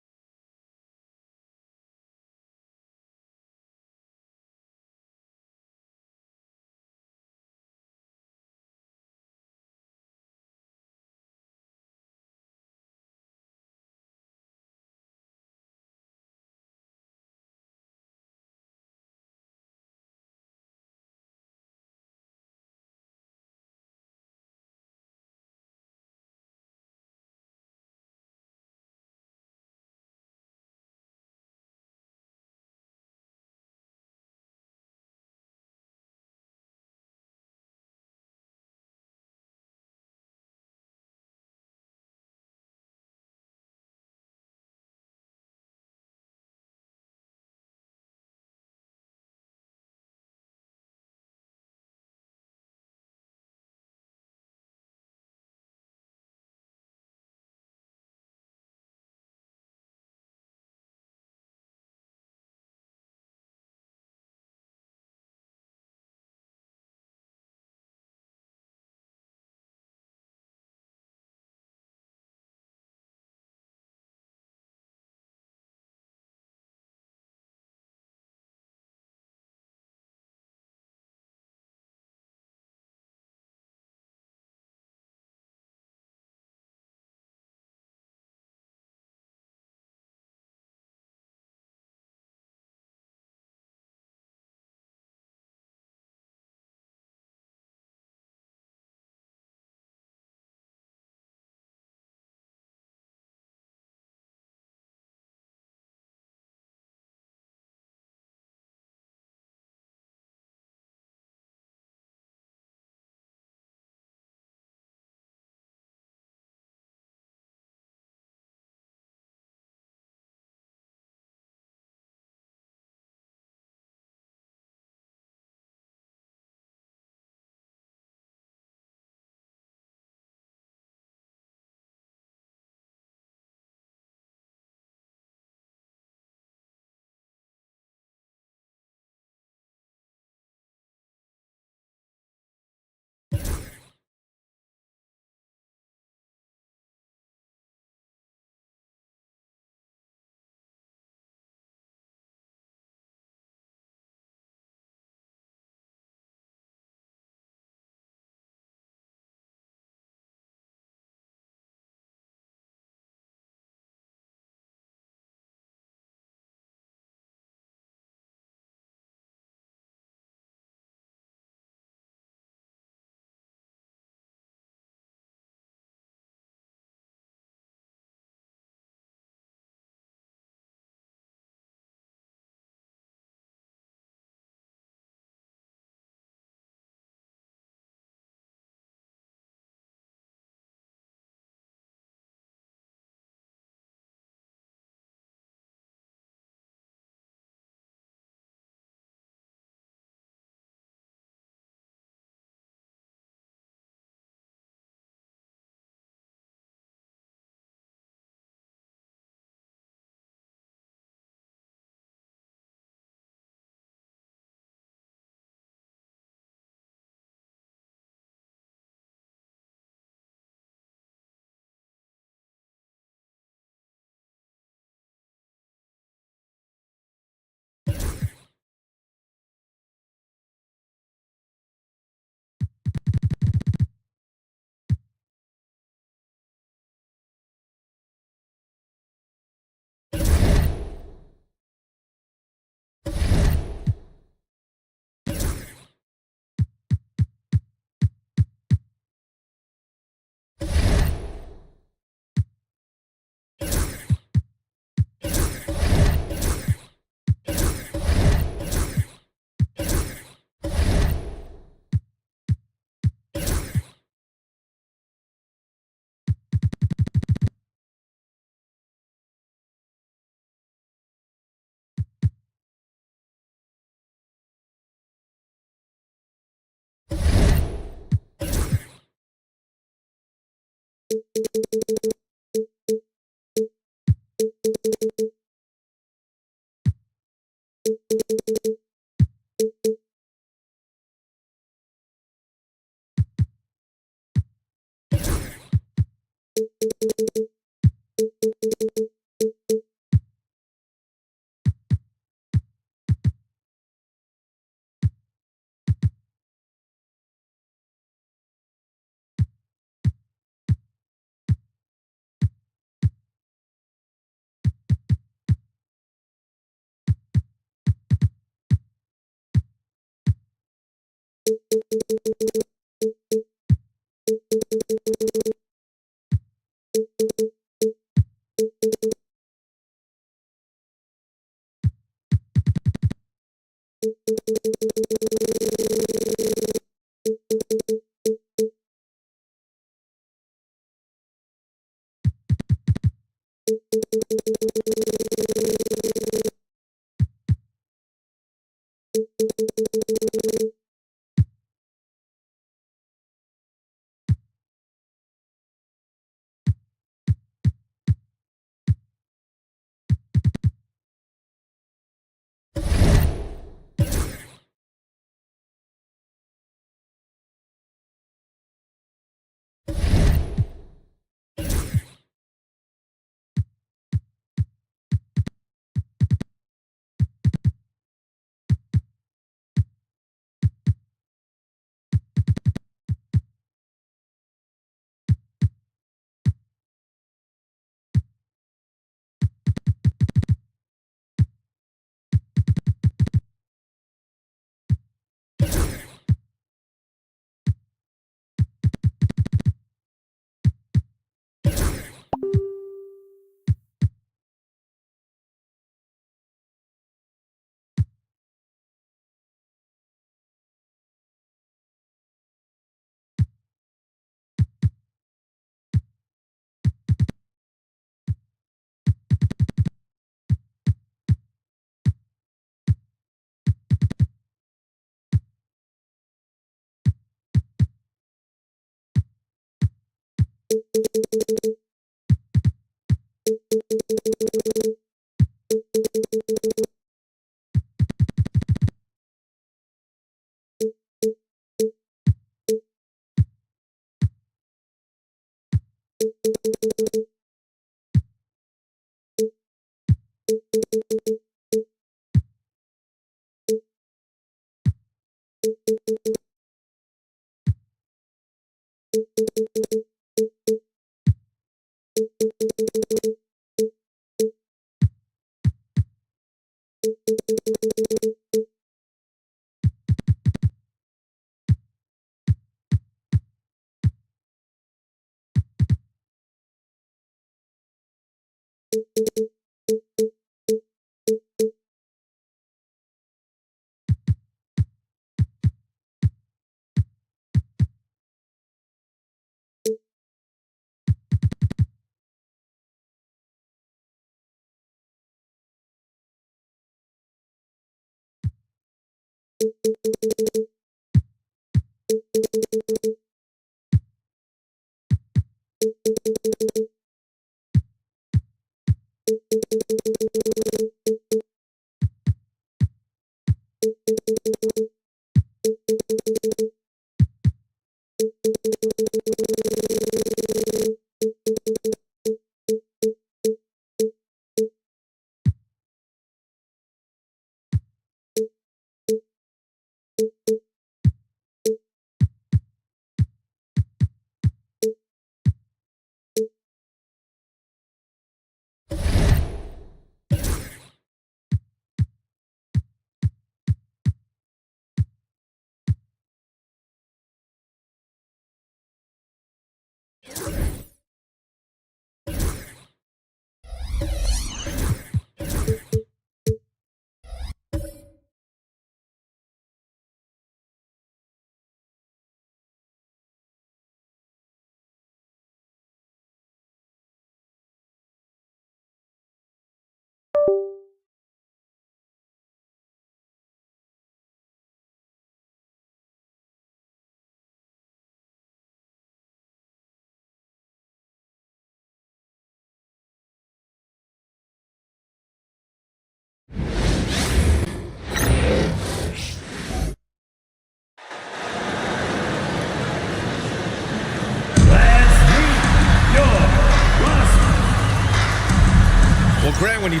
Well, Grant, when you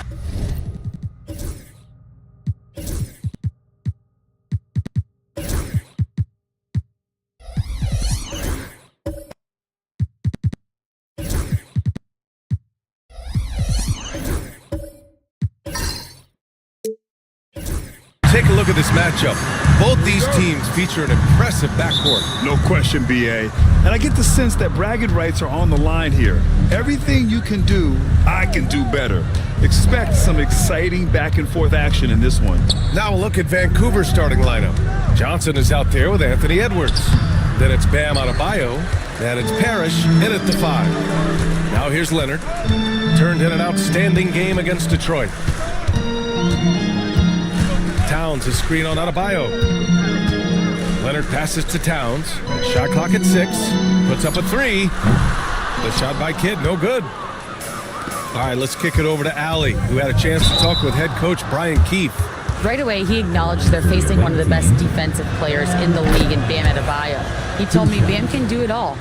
take a look at this matchup. Both these teams feature an impressive backcourt. No question, BA. And I get the sense that bragging rights are on the line here. Everything you can do, I can do better. Expect some exciting back-and-forth action in this one. Now a look at Vancouver's starting lineup. Johnson is out there with Anthony Edwards. Then it's Bam Adebayo. Then it's Parrish in at the 5. Now here's Leonard. Turned in an outstanding game against Detroit. Towns is screen on Adebayo. Leonard passes to Towns. Shot clock at 6. Puts up a 3. The shot by Kidd, no good. All right, let's kick it over to Allie, who had a chance to talk with head coach Brian Keefe. Right away, he acknowledged they're facing one of the best defensive players in the league in Bam Adebayo. He told me Bam can do it all.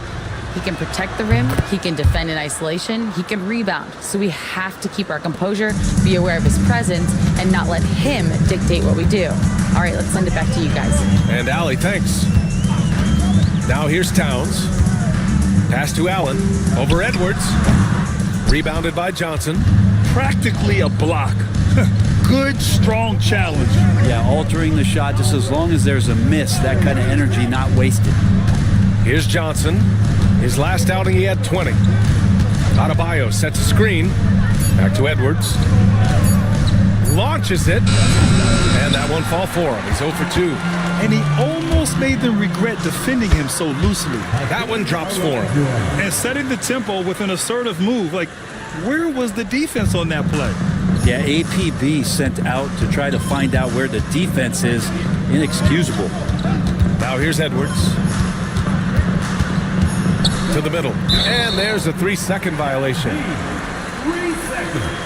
He can protect the rim, he can defend in isolation, he can rebound. So we have to keep our composure, be aware of his presence, and not let him dictate what we do. All right, let's send it back to you guys. And Allie, thanks. Now here's Towns. Pass to Allen. Over Edwards. Rebounded by Johnson. Practically a block. Good, strong challenge. Yeah, altering the shot just as long as there's a miss, that kind of energy not wasted. Here's Johnson. His last outing, he had 20. Adebayo sets a screen. Back to Edwards. Launches it. And that one fall for him. He's 0 for 2. And he almost made them regret defending him so loosely. That one drops for him. And setting the tempo with an assertive move. Like, where was the defense on that play? Yeah, APB sent out to try to find out where the defense is. Inexcusable. Now here's Edwards. To the middle. And there's a 3-second violation. 3 seconds.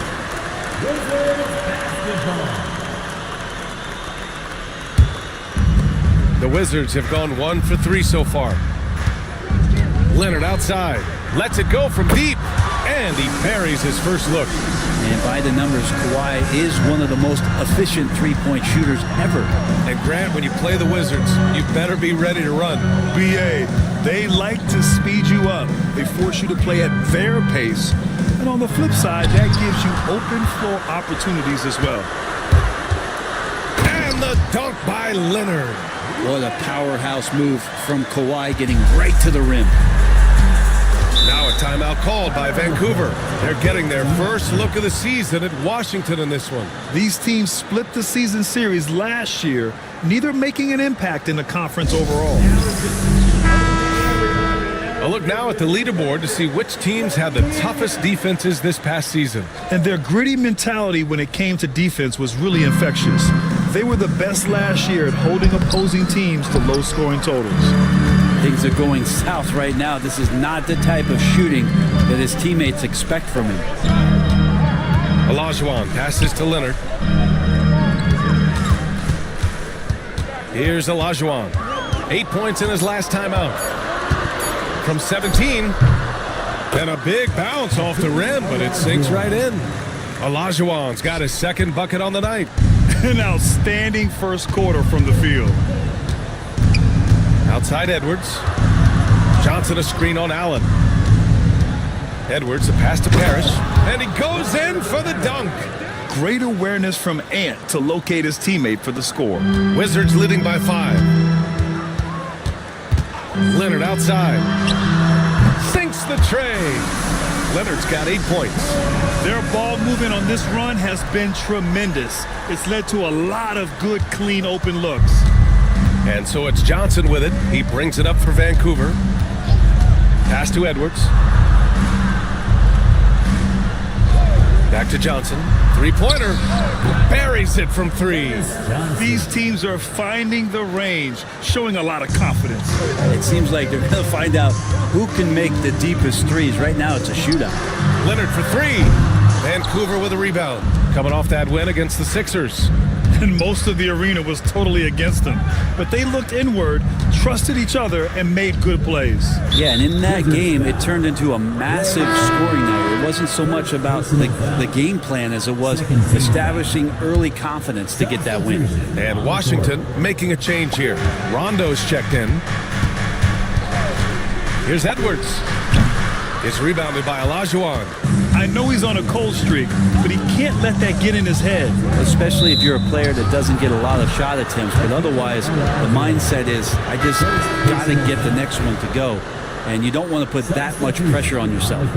The Wizards have gone 1 for 3 so far. Leonard outside. Lets it go from deep. And he parries his first look. And by the numbers, Kawhi is one of the most efficient three-point shooters ever. And Grant, when you play the Wizards, you better be ready to run. BA, they like to speed you up. They force you to play at their pace. And on the flip side, that gives you open floor opportunities as well. And the dunk by Leonard. What a powerhouse move from Kawhi, getting right to the rim. Now a timeout called by Vancouver. They're getting their first look of the season at Washington in this one. These teams split the season series last year, neither making an impact in the conference overall. A look now at the leaderboard to see which teams had the toughest defenses this past season. And their gritty mentality when it came to defense was really infectious. They were the best last year at holding opposing teams to low-scoring totals. Things are going south right now. This is not the type of shooting that his teammates expect from him. Olajuwon passes to Leonard. Here's Olajuwon. 8 points in his last time out. From 17. And a big bounce off the rim, but it sinks right in. Olajuwon's got his second bucket on the night. An outstanding first quarter from the field. Outside Edwards. Johnson a screen on Allen. Edwards a pass to Parrish. And he goes in for the dunk. Great awareness from Ant to locate his teammate for the score. Wizards leading by 5. Leonard outside. Sinks the tray. Leonard's got 8 points. Their ball movement on this run has been tremendous. It's led to a lot of good, clean, open looks. And so it's Johnson with it. He brings it up for Vancouver. Pass to Edwards. Back to Johnson. Three-pointer. Buries it from 3. These teams are finding the range, showing a lot of confidence. It seems like they're going to find out who can make the deepest threes. Right now, it's a shootout. Leonard for 3. Vancouver with a rebound. Coming off that win against the Sixers. and most of the arena was totally against them. But they looked inward, trusted each other, and made good plays. Yeah, and in that game, it turned into a massive scoring night. It wasn't so much about the game plan as it was establishing early confidence to get that win. And Washington making a change here. Rondo's checked in. Here's Edwards. It's rebounded by Olajuwon. I know he's on a cold streak, but he can't let that get in his head. Especially if you're a player that doesn't get a lot of shot attempts, but otherwise the mindset is, I just got to get the next one to go. And you don't want to put that much pressure on yourself.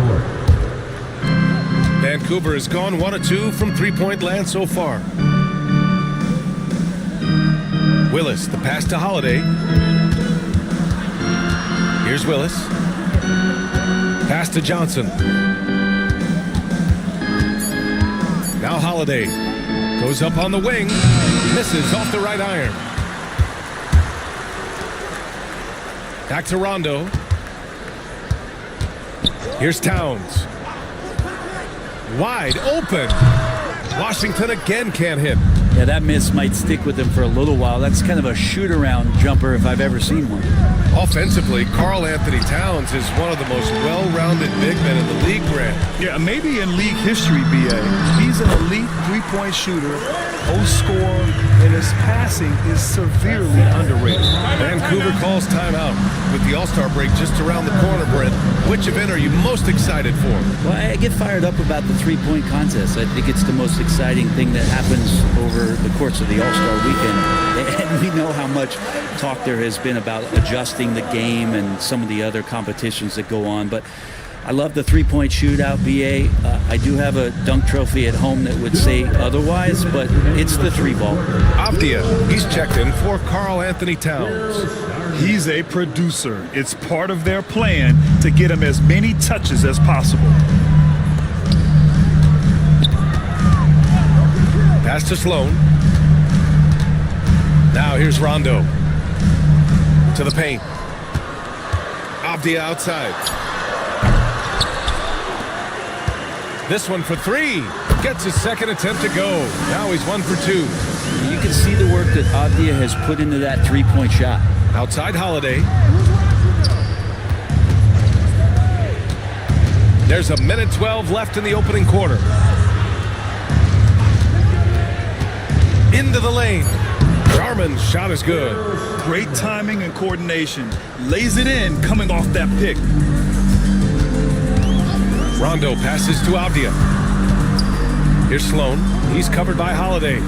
Vancouver has gone 1 of 2 from three-point land so far. Willis, the pass to Holiday. Here's Willis. Pass to Johnson. Now Holiday goes up on the wing, misses off the right iron. Back to Rondo. Here's Towns. Wide open. Washington again can't hit. Yeah, that miss might stick with him for a little while. That's kind of a shoot-around jumper if I've ever seen one. Offensively, Karl Anthony Towns is one of the most well-rounded big men in the league, Grant. Yeah, maybe in league history, B.A. He's an elite three-point shooter, post scorer, and his passing is severely underrated. Vancouver calls timeout. With the All-Star break just around the corner, Brent, which event are you most excited for? Well, I get fired up about the three-point contest. I think it's the most exciting thing that happens over the course of the All-Star weekend. And we know how much talk there has been about adjusting the game and some of the other competitions that go on. But I love the three-point shootout, B.A. I do have a dunk trophy at home that would say otherwise, but it's the three ball. Avdia, he's checked in for Karl Anthony Towns. He's a producer. It's part of their plan to get him as many touches as possible. Pass to Sloan. Now here's Rondo. To the paint. Avdia outside. This one for three. Gets his second attempt to go. Now he's 1 for 2. You can see the work that Avdia has put into that three-point shot. Outside Holiday. There's 1:12 left in the opening quarter. Into the lane. Jarman's shot is good. Great timing and coordination. Lays it in coming off that pick. Rondo passes to Avdia. Here's Sloan. He's covered by Holiday.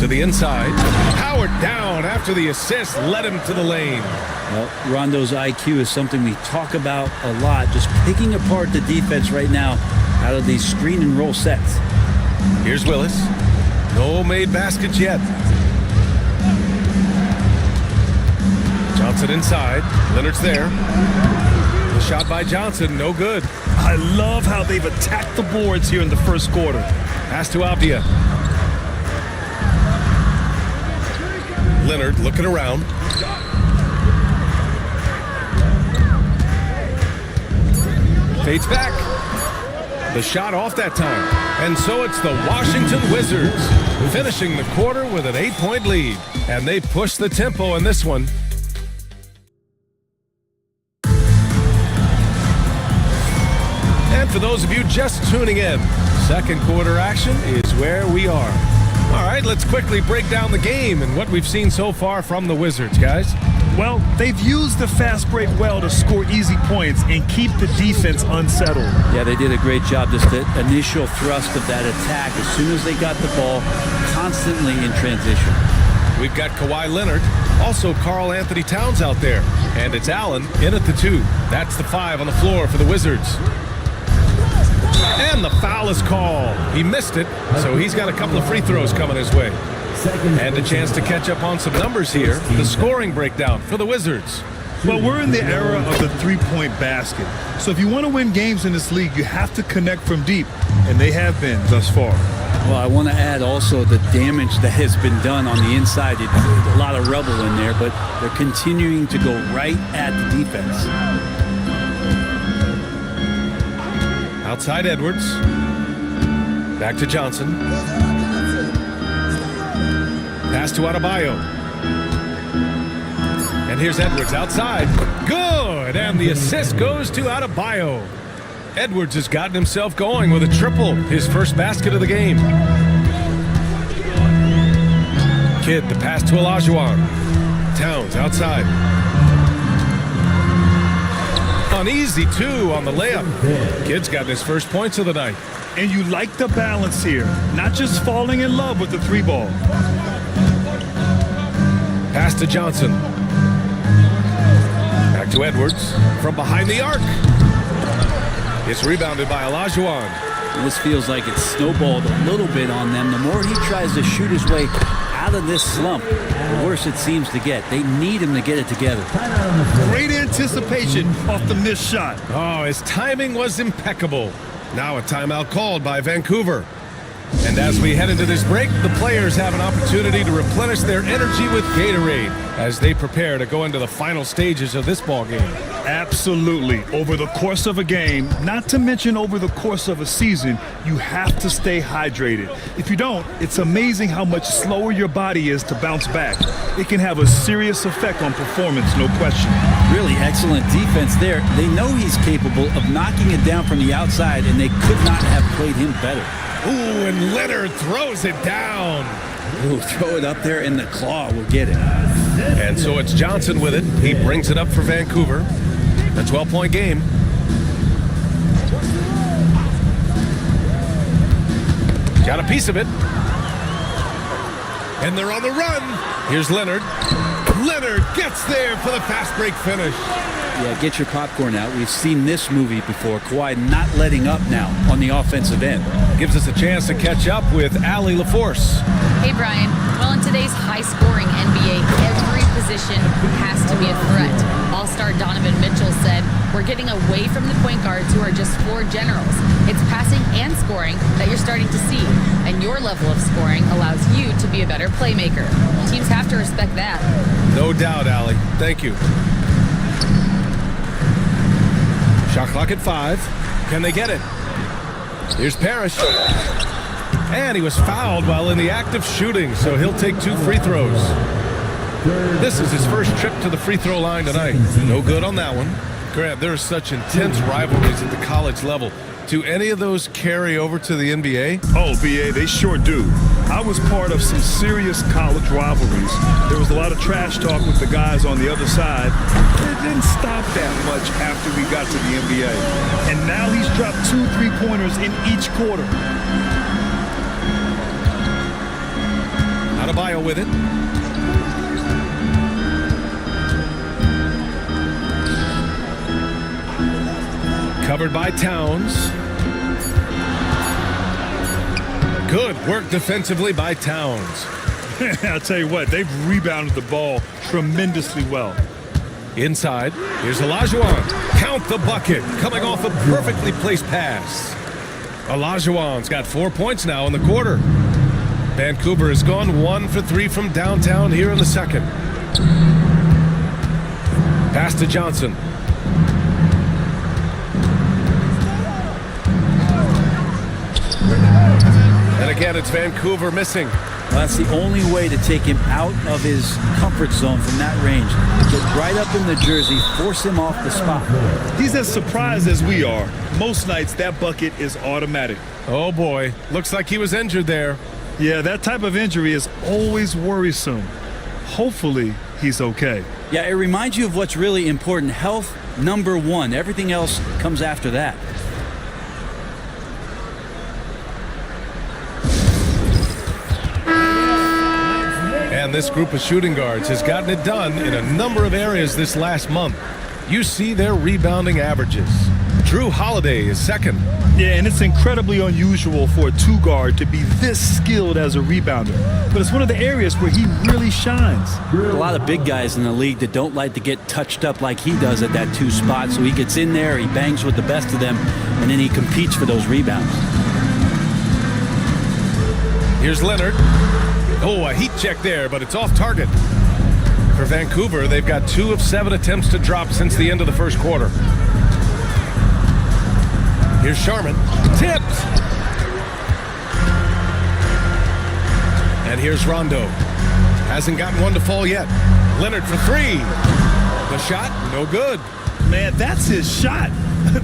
To the inside. Howard down after the assist led him to the lane. Well, Rondo's IQ is something we talk about a lot. Just picking apart the defense right now out of these screen and roll sets. Here's Willis. No made baskets yet. Johnson inside. Leonard's there. The shot by Johnson, no good. I love how they've attacked the boards here in the first quarter. Pass to Avdia. Leonard looking around. Fades back. The shot off that time. And so it's the Washington Wizards finishing the quarter with an 8-point lead. And they push the tempo in this one. And for those of you just tuning in, second quarter action is where we are. All right, let's quickly break down the game and what we've seen so far from the Wizards, guys. Well, they've used the fast break well to score easy points and keep the defense unsettled. Yeah, they did a great job. Just the initial thrust of that attack, as soon as they got the ball, constantly in transition. We've got Kawhi Leonard, also Karl Anthony Towns out there, and it's Allen in at the 2. That's the 5 on the floor for the Wizards. And the foul is called. He missed it, so he's got a couple of free throws coming his way. And a chance to catch up on some numbers here. The scoring breakdown for the Wizards. Well, we're in the era of the three-point basket. So if you want to win games in this league, you have to connect from deep, and they have been thus far. Well, I want to add also the damage that has been done on the inside. A lot of rubble in there, but they're continuing to go right at the defense. Outside Edwards. Back to Johnson. Pass to Adebayo. And here's Edwards outside. Good! And the assist goes to Adebayo. Edwards has gotten himself going with a triple, his first basket of the game. Kidd, the pass to Olajuwon. Towns outside. Uneasy, too, on the layup. Kidd's gotten his first points of the night. And you like the balance here, not just falling in love with the three ball. Pass to Johnson. Back to Edwards from behind the arc. It's rebounded by Olajuwon. This feels like it's snowballed a little bit on them. The more he tries to shoot his way out of this slump, the worse it seems to get. They need him to get it together. Great anticipation off the missed shot. Oh, his timing was impeccable. Now a timeout called by Vancouver. And as we head into this break, the players have an opportunity to replenish their energy with Gatorade as they prepare to go into the final stages of this ball game. Absolutely. Over the course of a game, not to mention over the course of a season, you have to stay hydrated. If you don't, it's amazing how much slower your body is to bounce back. It can have a serious effect on performance, no question. Really excellent defense there. They know he's capable of knocking it down from the outside, and they could not have played him better. Ooh, and Leonard throws it down. Ooh, throw it up there and the claw will get it. And so it's Johnson with it. He brings it up for Vancouver. A 12-point game. Got a piece of it. And they're on the run. Here's Leonard. Leonard gets there for the fast break finish. Yeah, get your popcorn out. We've seen this movie before. Kawhi not letting up now on the offensive end. Gives us a chance to catch up with Allie LaForce. Hey, Brian. Well, in today's high-scoring NBA, every position has to be a threat. All-star Donovan Mitchell said, "We're getting away from the point guards who are just floor generals. It's passing and scoring that you're starting to see, and your level of scoring allows you to be a better playmaker. Teams have to respect that." No doubt, Allie. Thank you. Shot clock at 5. Can they get it? Here's Parrish. And he was fouled while in the act of shooting, so he'll take 2 free throws. This is his first trip to the free throw line tonight. No good on that one. Grant, there are such intense rivalries at the college level. Do any of those carry over to the NBA? Oh, BA, they sure do. I was part of some serious college rivalries. There was a lot of trash talk with the guys on the other side. It didn't stop that much after we got to the NBA. And now he's dropped 2 3-pointers in each quarter. Adebayo with it. Covered by Towns. Good work defensively by Towns. I'll tell you what, they've rebounded the ball tremendously well. Inside, here's Olajuwon. Count the bucket, coming off a perfectly placed pass. Olajuwon's got 4 points now in the quarter. Vancouver has gone 1 for 3 from downtown here in the second. Pass to Johnson. And again, it's Vancouver missing. Well, that's the only way to take him out of his comfort zone from that range. Get right up in the jersey, force him off the spot. He's as surprised as we are. Most nights, that bucket is automatic. Oh, boy. Looks like he was injured there. Yeah, that type of injury is always worrisome. Hopefully, he's okay. Yeah, it reminds you of what's really important. Health, number one. Everything else comes after that. And this group of shooting guards has gotten it done in a number of areas this last month. You see their rebounding averages. Drew Holiday is second. Yeah, and it's incredibly unusual for a 2-guard to be this skilled as a rebounder. But it's one of the areas where he really shines. A lot of big guys in the league that don't like to get touched up like he does at that 2 spot. So he gets in there, he bangs with the best of them, and then he competes for those rebounds. Here's Leonard. Oh, a heat check there, but it's off target. For Vancouver, they've got 2 of 7 attempts to drop since the end of the first quarter. Here's Sharman. Tipped. And here's Rondo. Hasn't gotten one to fall yet. Leonard for three. The shot, no good. Man, that's his shot.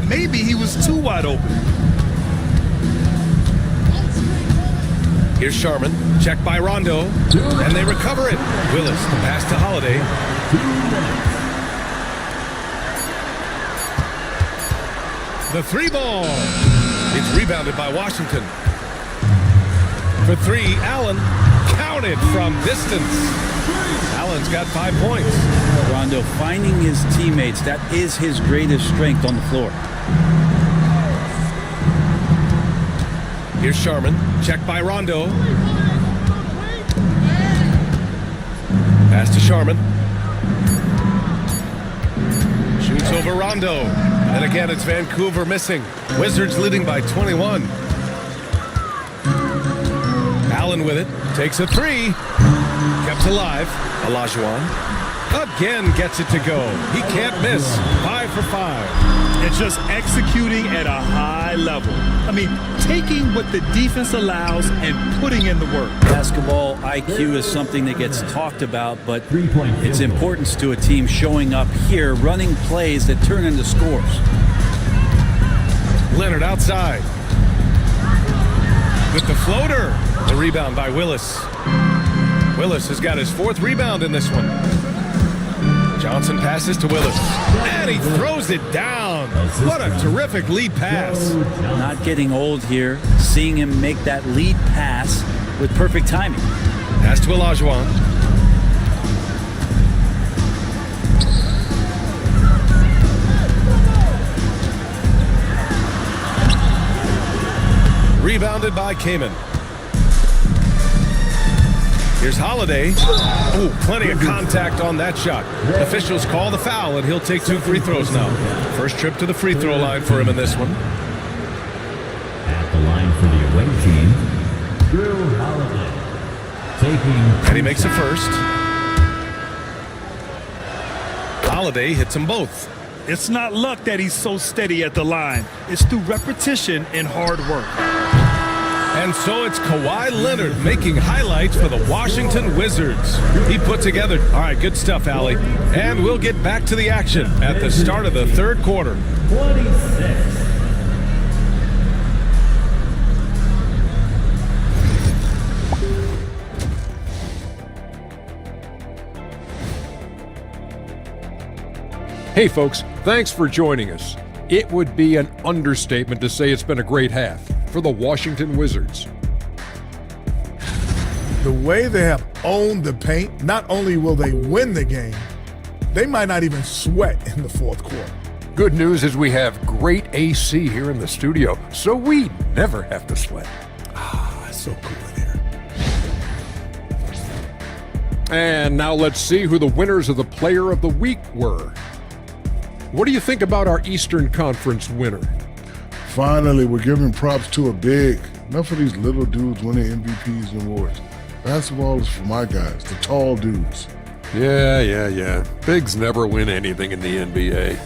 Maybe he was too wide open. Here's Sharman. Checked by Rondo. And they recover it. Willis, the pass to Holiday. The three ball. It's rebounded by Washington. For three, Allen. Counted from distance. Allen's got 5 points. Rondo finding his teammates. That is his greatest strength on the floor. Here's Sharman. Checked by Rondo. Pass to Sharman. Shoots over Rondo. And again, it's Vancouver missing. Wizards leading by 21. Allen with it. Takes a three. Kept alive. Olajuwon. Again gets it to go. He can't miss. 5 for 5. And just executing at a high level. I mean, taking what the defense allows and putting in the work. Basketball IQ is something that gets talked about, but its importance to a team showing up here, running plays that turn into scores. Leonard outside. With the floater. The rebound by Willis. Willis has got his 4th rebound in this one. Johnson passes to Willis. And he throws it down. What a terrific lead pass. Not getting old here. Seeing him make that lead pass with perfect timing. Pass to Olajuwon. Rebounded by Kaman. Here's Holiday. Ooh, plenty of contact on that shot. Officials call the foul, and he'll take 2 free throws now. First trip to the free throw line for him in this one. At the line for the away team, Drew Holiday. And he makes a first. Holiday hits them both. It's not luck that he's so steady at the line. It's through repetition and hard work. And so it's Kawhi Leonard making highlights for the Washington Wizards. He put together, all right, good stuff, Allie. And we'll get back to the action at the start of the third quarter. 26. Hey folks, thanks for joining us. It would be an understatement to say it's been a great half for the Washington Wizards. The way they have owned the paint, not only will they win the game, they might not even sweat in the fourth quarter. Good news is we have great AC here in the studio, so we never have to sweat. It's so cool in here. And now let's see who the winners of the Player of the Week were. What do you think about our Eastern Conference winner? Finally, we're giving props to a big. Enough of these little dudes winning MVPs and awards. Basketball is for my guys, the tall dudes. Yeah. Bigs never win anything in the NBA.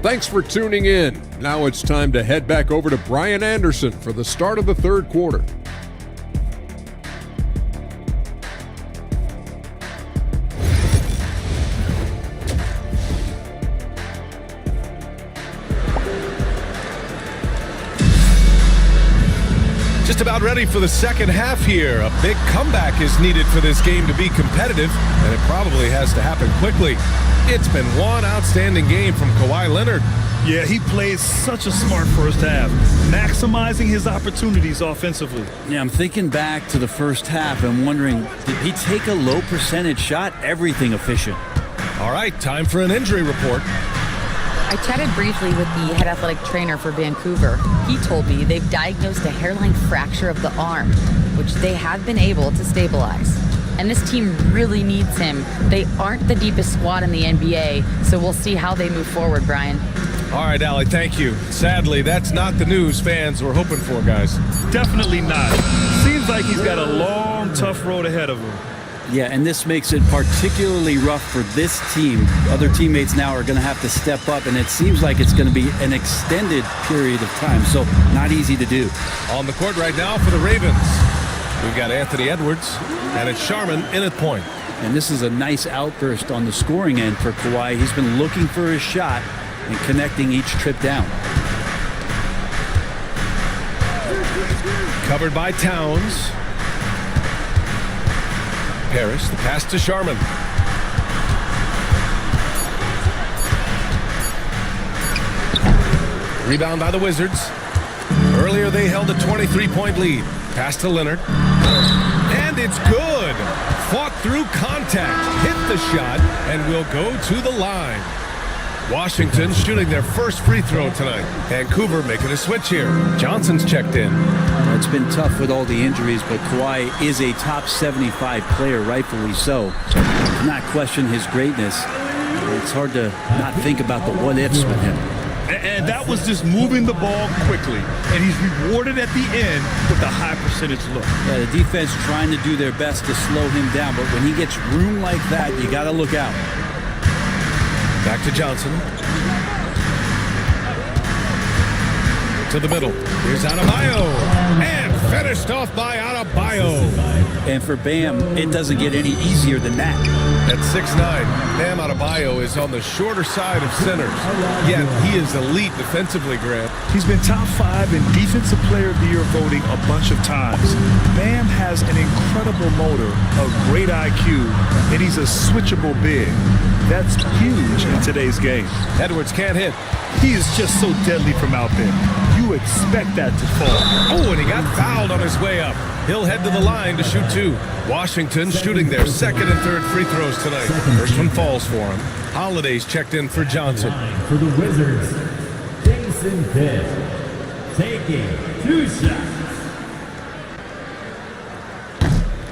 Thanks for tuning in. Now it's time to head back over to Brian Anderson for the start of the third quarter. Just about ready for the second half here. A big comeback is needed for this game to be competitive, and it probably has to happen quickly. It's been one outstanding game from Kawhi Leonard. Yeah, he played such a smart first half, maximizing his opportunities offensively. Yeah, I'm thinking back to the first half and wondering, did he take a low percentage shot? Everything efficient. All right, time for an injury report. I chatted briefly with the head athletic trainer for Vancouver. He told me they've diagnosed a hairline fracture of the arm, which they have been able to stabilize. And this team really needs him. They aren't the deepest squad in the NBA, so we'll see how they move forward, Brian. All right, Allie, thank you. Sadly, that's not the news fans were hoping for, guys. Definitely not. Seems like he's got a long, tough road ahead of him. Yeah, and this makes it particularly rough for this team. Other teammates now are going to have to step up, and it seems like it's going to be an extended period of time, so not easy to do. On the court right now for the Ravens, we've got Anthony Edwards, and it's Sharman in at point. And this is a nice outburst on the scoring end for Kawhi. He's been looking for his shot and connecting each trip down. Covered by Towns. Parrish, the pass to Sharman. Rebound by the Wizards. Earlier they held a 23-point lead. Pass to Leonard. And it's good. Fought through contact, hit the shot, and will go to the line. Washington shooting their first free throw tonight. Vancouver making a switch here. Johnson's checked in. It's been tough with all the injuries, but Kawhi is a top 75 player, rightfully so. Not question his greatness. It's hard to not think about the what-ifs with him. And that was just moving the ball quickly. And he's rewarded at the end with a high percentage look. Yeah, the defense trying to do their best to slow him down, but when he gets room like that, you got to look out. Back to Johnson. To the middle. Here's Adebayo. And finished off by Adebayo. And for Bam, it doesn't get any easier than that. At 6'9", Bam Adebayo is on the shorter side of centers. Yet he is elite defensively, Grant. He's been top 5 in Defensive Player of the Year voting a bunch of times. Bam has an incredible motor, a great IQ, and he's a switchable big. That's huge in today's game. Edwards can't hit. He is just so deadly from out there. You expect that to fall. Oh, and he got fouled on his way up. He'll head to the line to shoot 2. Washington shooting their second and third free throws tonight. First one falls for him. Holiday's checked in for Johnson. For the Wizards, Jason Kidd taking 2 shots.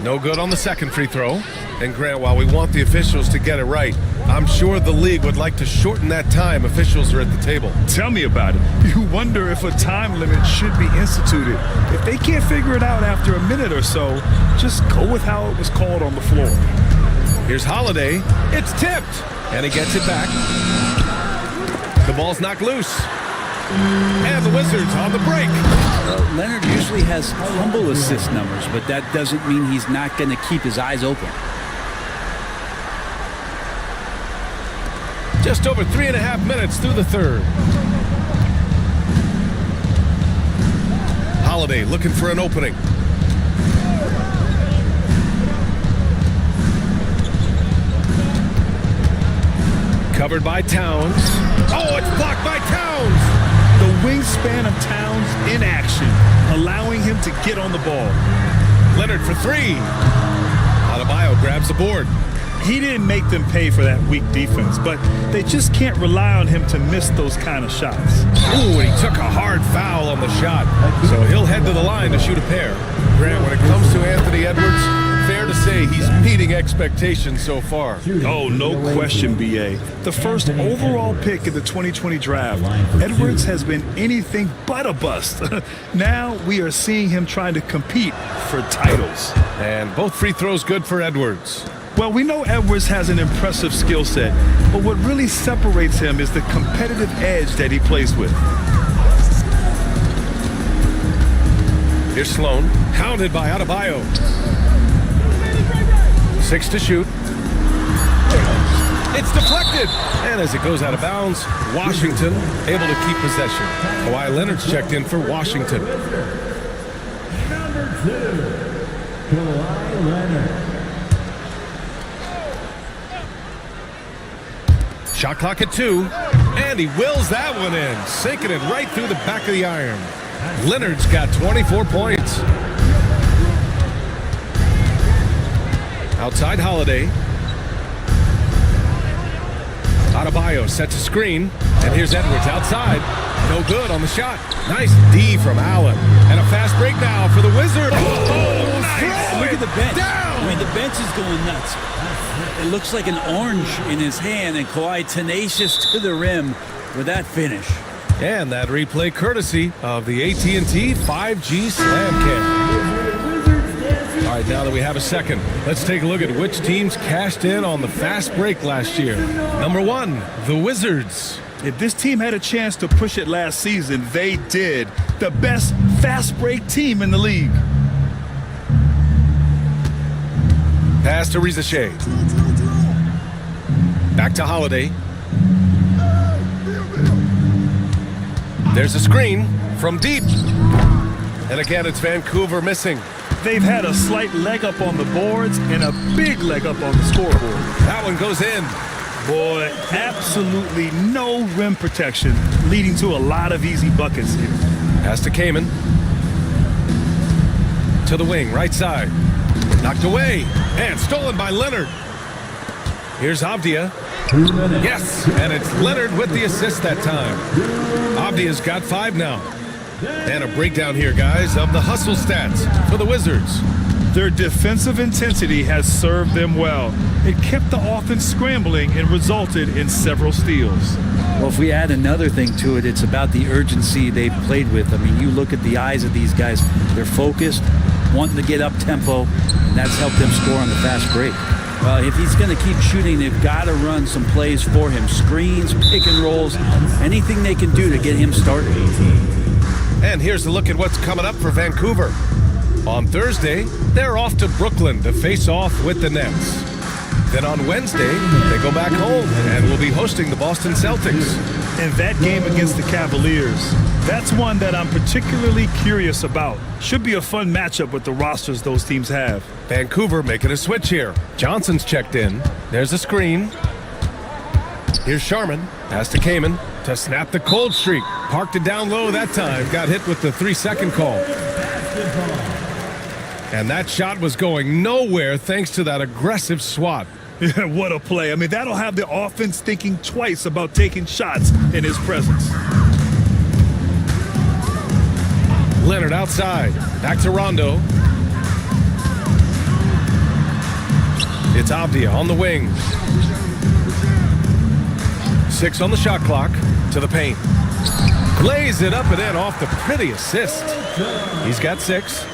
No good on the second free throw. And Grant, while we want the officials to get it right, I'm sure the league would like to shorten that time officials are at the table. Tell me about it. You wonder if a time limit should be instituted. If they can't figure it out after a minute or so, just go with how it was called on the floor. Here's Holiday. It's tipped. And he gets it back. The ball's knocked loose. And the Wizards on the break. Leonard usually has humble assist numbers, but that doesn't mean he's not going to keep his eyes open. Just over 3.5 minutes through the third. Holiday looking for an opening. Covered by Towns. Oh, it's blocked by Towns. The wingspan of Towns in action, allowing him to get on the ball. Leonard for 3. Adebayo grabs the board. He didn't make them pay for that weak defense, but they just can't rely on him to miss those kind of shots. Ooh, and he took a hard foul on the shot. So he'll head to the line to shoot a pair. Grant, when it comes to Anthony Edwards, fair to say he's meeting expectations so far. Oh, no question, B.A. The first overall pick in the 2020 draft, Edwards has been anything but a bust. Now we are seeing him trying to compete for titles. And both free throws good for Edwards. Well, we know Edwards has an impressive skill set, but what really separates him is the competitive edge that he plays with. Here's Sloan, hounded by Adebayo. 6 to shoot. It's deflected. And as it goes out of bounds, Washington able to keep possession. Kawhi Leonard's checked in for Washington. Number 2, Kawhi Leonard. Shot clock at 2, and he wills that one in, sinking it right through the back of the iron. Leonard's got 24 points. Outside Holiday. Adebayo sets a screen, and here's Edwards outside. No good on the shot. Nice D from Allen. And a fast break now for the Wizards. Oh, nice. Look at the bench. Down. I mean, the bench is going nuts. It looks like an orange in his hand, and Kawhi tenacious to the rim with that finish. And that replay courtesy of the AT&T 5G Slam Cam. All right, now that we have a second, let's take a look at which teams cashed in on the fast break last year. Number 1, the Wizards. If this team had a chance to push it last season, they did. The best fast break team in the league. Pass to Rizachet. Back to Holiday. There's a screen from deep. And again, it's Vancouver missing. They've had a slight leg up on the boards and a big leg up on the scoreboard. That one goes in. Boy, absolutely no rim protection, leading to a lot of easy buckets here. Pass to Kaman. To the wing, right side. Knocked away. And stolen by Leonard. Here's Avdia. Yes, and it's Leonard with the assist that time. Avdia's got 5 now. And a breakdown here, guys, of the hustle stats for the Wizards. Their defensive intensity has served them well. It kept the offense scrambling and resulted in several steals. Well, if we add another thing to it, it's about the urgency they've played with. I mean, you look at the eyes of these guys. They're focused, wanting to get up tempo, and that's helped them score on the fast break. Well, if he's going to keep shooting, they've got to run some plays for him. Screens, pick and rolls, anything they can do to get him started. And here's a look at what's coming up for Vancouver. On Thursday, they're off to Brooklyn to face off with the Nets. Then on Wednesday, they go back home and will be hosting the Boston Celtics. And that game against the Cavaliers, that's one that I'm particularly curious about. Should be a fun matchup with the rosters those teams have. Vancouver making a switch here. Johnson's checked in. There's a screen. Here's Sharman. Pass to Kaman to snap the cold streak. Parked it down low that time. Got hit with the 3-second call. And that shot was going nowhere thanks to that aggressive swat. Yeah, what a play. I mean, that'll have the offense thinking twice about taking shots in his presence. Leonard outside. Back to Rondo. It's Avdia on the wing. 6 on the shot clock. To the paint. Lays it up and in off the pretty assist. He's got 6.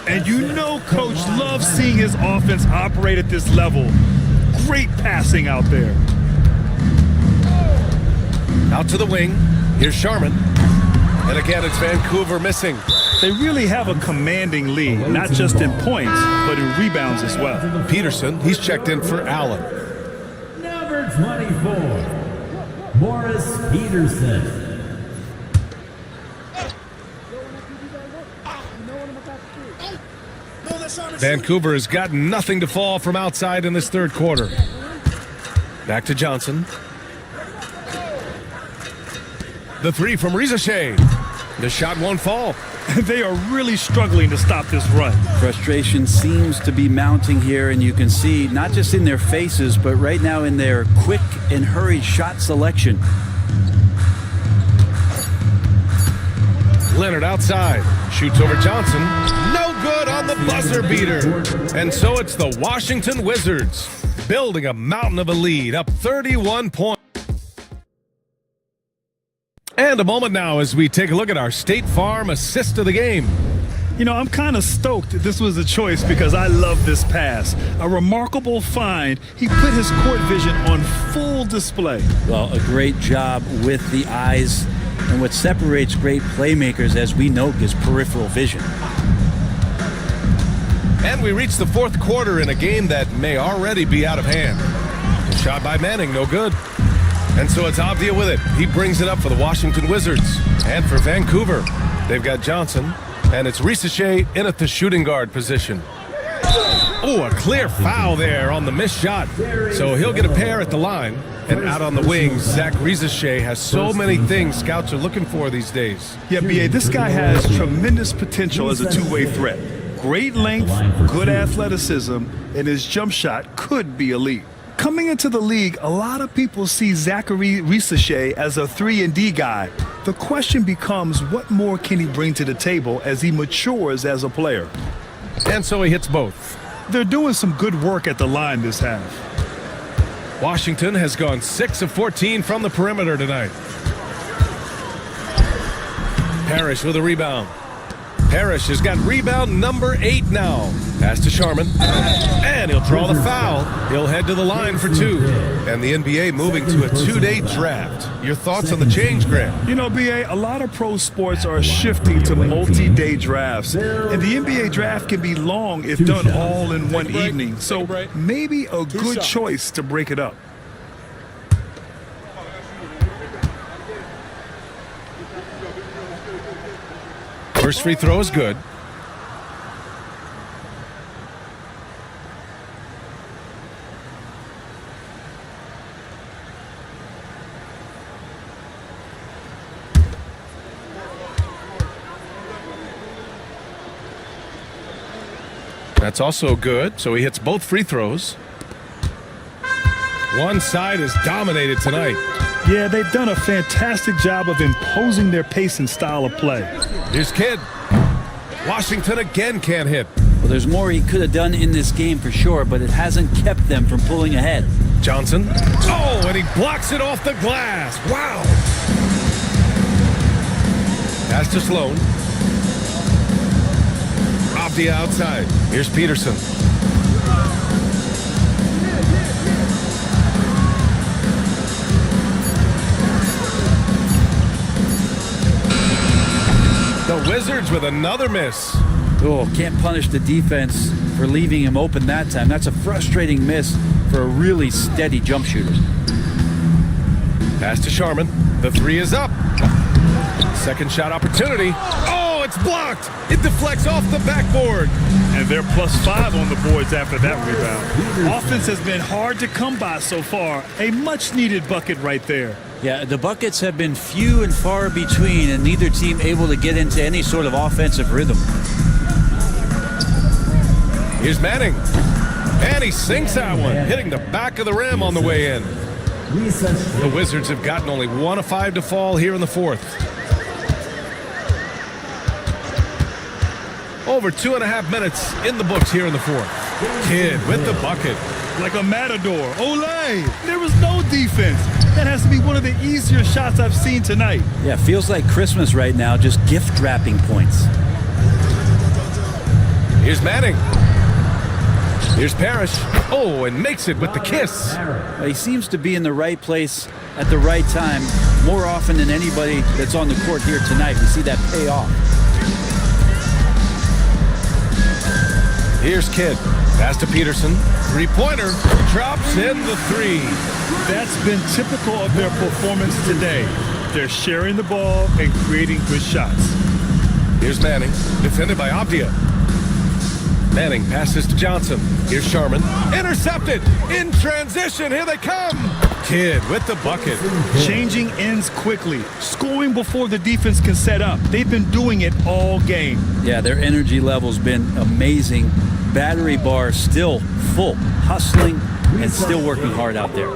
And you know Coach loves seeing his offense operate at this level. Great passing out there. Out to the wing. Here's Sharman. And again, it's Vancouver missing. They really have a commanding lead, not just in points, but in rebounds as well. Peterson, he's checked in for Allen. Number 24, Morris Peterson. Vancouver has got nothing to fall from outside in this third quarter. Back to Johnson. The 3 from Rizachet. The shot won't fall. They are really struggling to stop this run. Frustration seems to be mounting here, and you can see not just in their faces, but right now in their quick and hurried shot selection. Leonard outside. Shoots over Johnson. No good on the buzzer beater. And so it's the Washington Wizards building a mountain of a lead, up 31 points. And a moment now as we take a look at our State Farm assist of the game. You know, I'm kind of stoked this was a choice because I love this pass. A remarkable find. He put his court vision on full display. Well, a great job with the eyes. And what separates great playmakers, as we know, is peripheral vision. And we reach the fourth quarter in a game that may already be out of hand. The shot by Manning, no good. And so it's Avdia with it. He brings it up for the Washington Wizards. And for Vancouver, they've got Johnson. And it's Rizachet in at the shooting guard position. Oh, a clear foul there on the missed shot. So he'll get a pair at the line. And out on the wings, Zach Rizachet has so many things scouts are looking for these days. Yeah, B.A., this guy has tremendous potential as a two-way threat. Great length, good athleticism, and his jump shot could be elite. Coming into the league, a lot of people see Zachary Rizachet as a 3-and-D guy. The question becomes, what more can he bring to the table as he matures as a player? And so he hits both. They're doing some good work at the line this half. Washington has gone 6 of 14 from the perimeter tonight. Parrish with a rebound. Parrish has got rebound number 8 now. Pass to Sharman. And he'll draw the foul. He'll head to the line for 2. And the NBA moving to a 2-day draft. Your thoughts on the change, Grant? You know, BA, a lot of pro sports are shifting to multi-day drafts. And the NBA draft can be long if done all in one evening. So maybe a good choice to break it up. First free throw is good. That's also good, so he hits both free throws. One side is dominated tonight. Yeah, they've done a fantastic job of imposing their pace and style of play. Here's Kidd. Washington again can't hit. Well, there's more he could have done in this game for sure, but it hasn't kept them from pulling ahead. Johnson. Oh, and he blocks it off the glass. Wow. Pass to Sloan. Off the outside. Here's Peterson. The Wizards with another miss. Oh, can't punish the defense for leaving him open that time. That's a frustrating miss for a really steady jump shooter. Pass to Sharman. The 3 is up. Second shot opportunity. Oh, it's blocked. It deflects off the backboard. And they're +5 on the boards after that rebound. Offense has been hard to come by so far. A much-needed bucket right there. Yeah, the buckets have been few and far between, and neither team able to get into any sort of offensive rhythm. Here's Manning. And he sinks that one, hitting the back of the rim on the way in. The Wizards have gotten only 1 of 5 to fall here in the 4th. Over 2.5 minutes in the books here in the 4th. Kidd with the bucket. Like a matador. Olay! There was no defense. That has to be one of the easier shots I've seen tonight. Yeah, feels like Christmas right now, just gift wrapping points. Here's Manning. Here's Parrish. Oh, and makes it with the kiss. He seems to be in the right place at the right time more often than anybody that's on the court here tonight. We see that pay off. Here's Kidd. Pass to Peterson. Three-pointer. Drops in the 3. That's been typical of their performance today. They're sharing the ball and creating good shots. Here's Manning. Defended by Abdia. Manning passes to Johnson. Here's Sharman. Intercepted. In transition. Here they come. Kidd with the bucket. Changing ends quickly. Scoring before the defense can set up. They've been doing it all game. Yeah, their energy level's been amazing. Battery bar still full. Hustling and still working hard out there.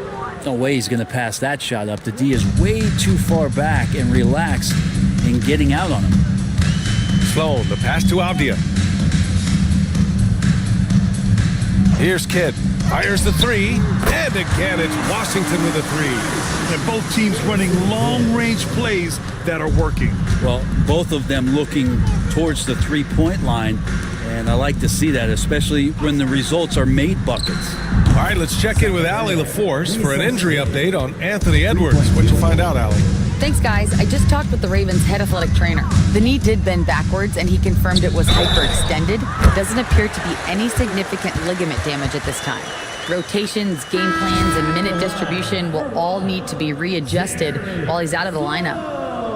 No way he's going to pass that shot up. The D is way too far back and relaxed in getting out on him. Sloan, the pass to Abdia. Here's Kidd. Fires the 3. And again, it's Washington with a 3. And both teams running long-range plays that are working. Well, both of them looking towards the three-point line. And I like to see that, especially when the results are made buckets. All right, let's check in with Allie LaForce for an injury update on Anthony Edwards. What'd you find out, Allie? Thanks, guys. I just talked with the Ravens' head athletic trainer. The knee did bend backwards, and he confirmed it was hyperextended. Doesn't appear to be any significant ligament damage at this time. Rotations, game plans, and minute distribution will all need to be readjusted while he's out of the lineup.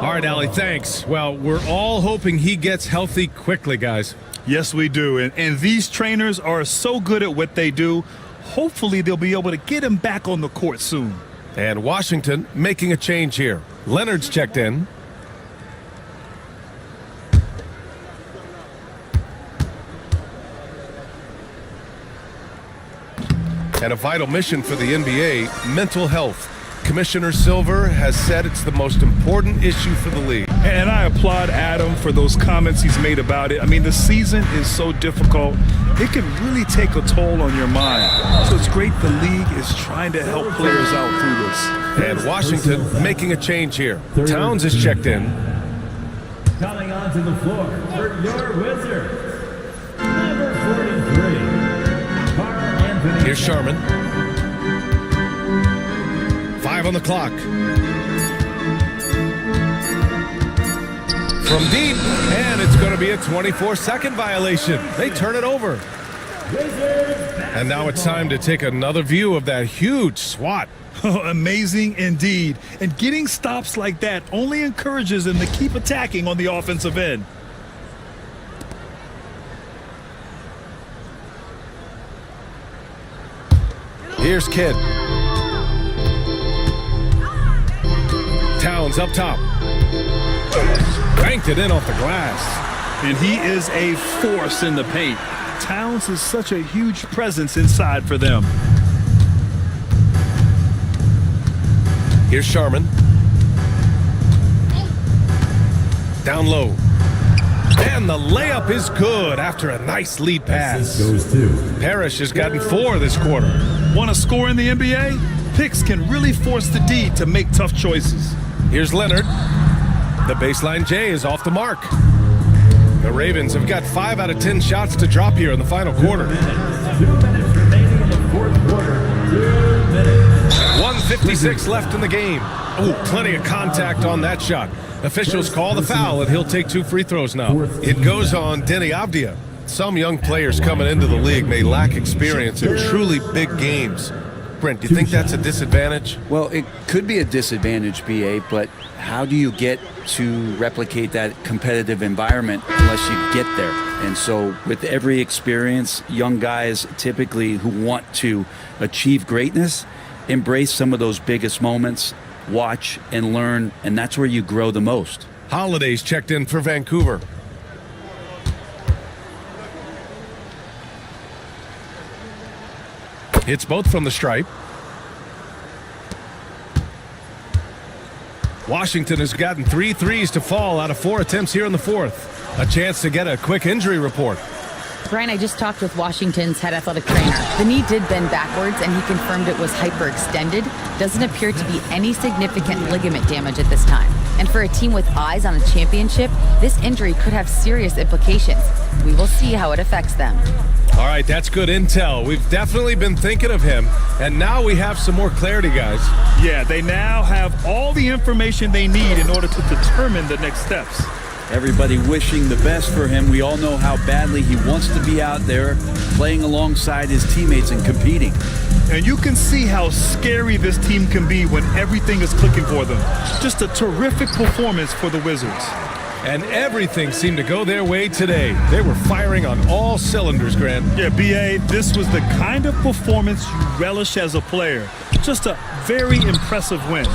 All right, Allie, thanks. Well, we're all hoping he gets healthy quickly, guys. Yes, we do. And these trainers are so good at what they do. Hopefully, they'll be able to get him back on the court soon. And Washington making a change here. Leonard's checked in. And a vital mission for the NBA, mental health. Commissioner Silver has said it's the most important issue for the league. And I applaud Adam for those comments he's made about it. I mean, the season is so difficult. It can really take a toll on your mind. So it's great the league is trying to help players out through this. And Washington making a change here. Towns is checked in. Coming on onto the floor for your Wizards, number 43, Carl Anthony. Here's Sharman. 5 on the clock. From deep, and it's going to be a 24-second violation. They turn it over. And now it's time to take another view of that huge swat. Amazing indeed. And getting stops like that only encourages them to keep attacking on the offensive end. Here's Kidd. Towns up top. Banked it in off the glass. And he is a force in the paint. Towns is such a huge presence inside for them. Here's Sharman. Down low. And the layup is good after a nice lead pass. Goes to Parrish has gotten 4 this quarter. Want to score in the NBA? Picks can really force the D to make tough choices. Here's Leonard. The baseline J is off the mark. The Ravens have got 5 out of 10 shots to drop here in the final quarter. 2 minutes remaining in the fourth quarter. 2 minutes. 1:56 left in the game. Ooh, plenty of contact on that shot. Officials call the foul, and he'll take 2 free throws now. It goes on Denny Avdia. Some young players coming into the league may lack experience in truly big games. Brent, do you think that's a disadvantage? Well, it could be a disadvantage, BA, but how do you get to replicate that competitive environment unless you get there? And so with every experience, young guys typically who want to achieve greatness, embrace some of those biggest moments, watch and learn, and that's where you grow the most. Holiday's checked in for Vancouver. Hits both from the stripe. Washington has gotten 3 threes to fall out of 4 attempts here in the fourth. A chance to get a quick injury report. Brian, I just talked with Washington's head athletic trainer. The knee did bend backwards, and he confirmed it was hyperextended. Doesn't appear to be any significant ligament damage at this time. And for a team with eyes on a championship, this injury could have serious implications. We will see how it affects them. All right, that's good intel. We've definitely been thinking of him, and now we have some more clarity, guys. Yeah, they now have all the information they need in order to determine the next steps. Everybody wishing the best for him. We all know how badly he wants to be out there playing alongside his teammates and competing. And you can see how scary this team can be when everything is clicking for them. Just a terrific performance for the Wizards. And everything seemed to go their way today. They were firing on all cylinders, Grant. Yeah, B.A., this was the kind of performance you relish as a player. Just a very impressive win.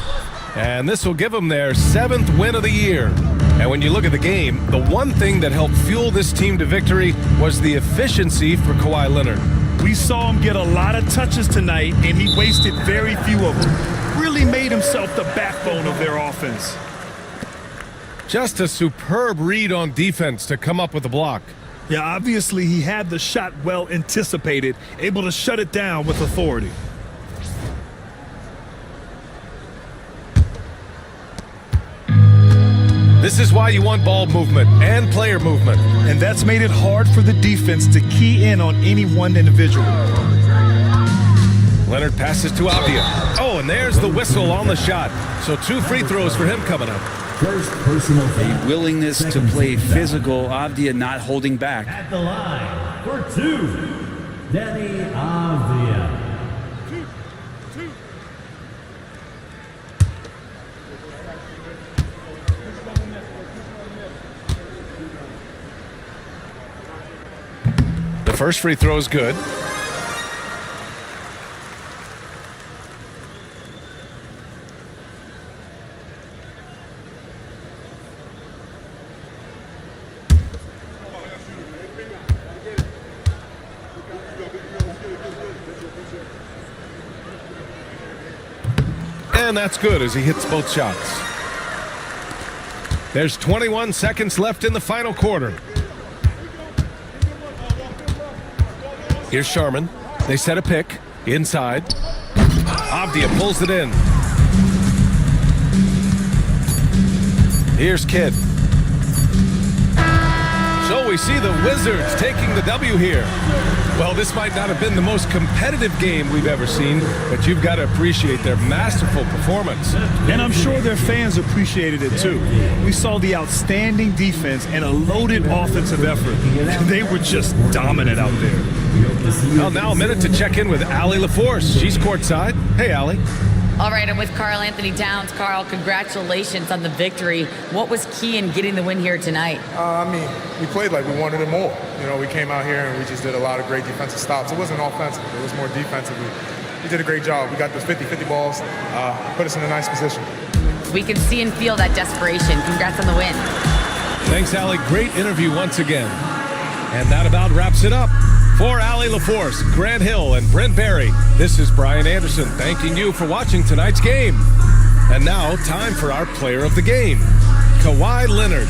And this will give them their 7th win of the year. And when you look at the game, the one thing that helped fuel this team to victory was the efficiency for Kawhi Leonard. We saw him get a lot of touches tonight, and he wasted very few of them. Really made himself the backbone of their offense. Just a superb read on defense to come up with the block. Yeah, obviously he had the shot well anticipated, able to shut it down with authority. This is why you want ball movement and player movement. And that's made it hard for the defense to key in on any one individual. Leonard passes to Avdia. Oh, and there's the whistle on the shot. So 2 free throws for him coming up. First personal foul. A willingness to play physical, Avdia not holding back. At the line for 2, Denny Avdia. The first free throw is good. And that's good as he hits both shots. There's 21 seconds left in the final quarter. Here's Sharman. They set a pick. Inside. Avdia pulls it in. Here's Kidd. we see the Wizards taking the W here. Well, this might not have been the most competitive game we've ever seen, but you've got to appreciate their masterful performance. And I'm sure their fans appreciated it too. We saw the outstanding defense and a loaded offensive effort. They were just dominant out there. Well, now a minute to check in with Allie LaForce. She's courtside. Hey, Allie. All right, I'm with Karl Anthony Towns. Karl, congratulations on the victory. What was key in getting the win here tonight? We played like we wanted it more. We came out here and we just did a lot of great defensive stops. It wasn't offensive. It was more defensively. We did a great job. We got those 50-50 balls, put us in a nice position. We can see and feel that desperation. Congrats on the win. Thanks, Allie. Great interview once again. And that about wraps it up. For Allie LaForce, Grant Hill, and Brent Barry, this is Brian Anderson thanking you for watching tonight's game. And now, time for our player of the game, Kawhi Leonard.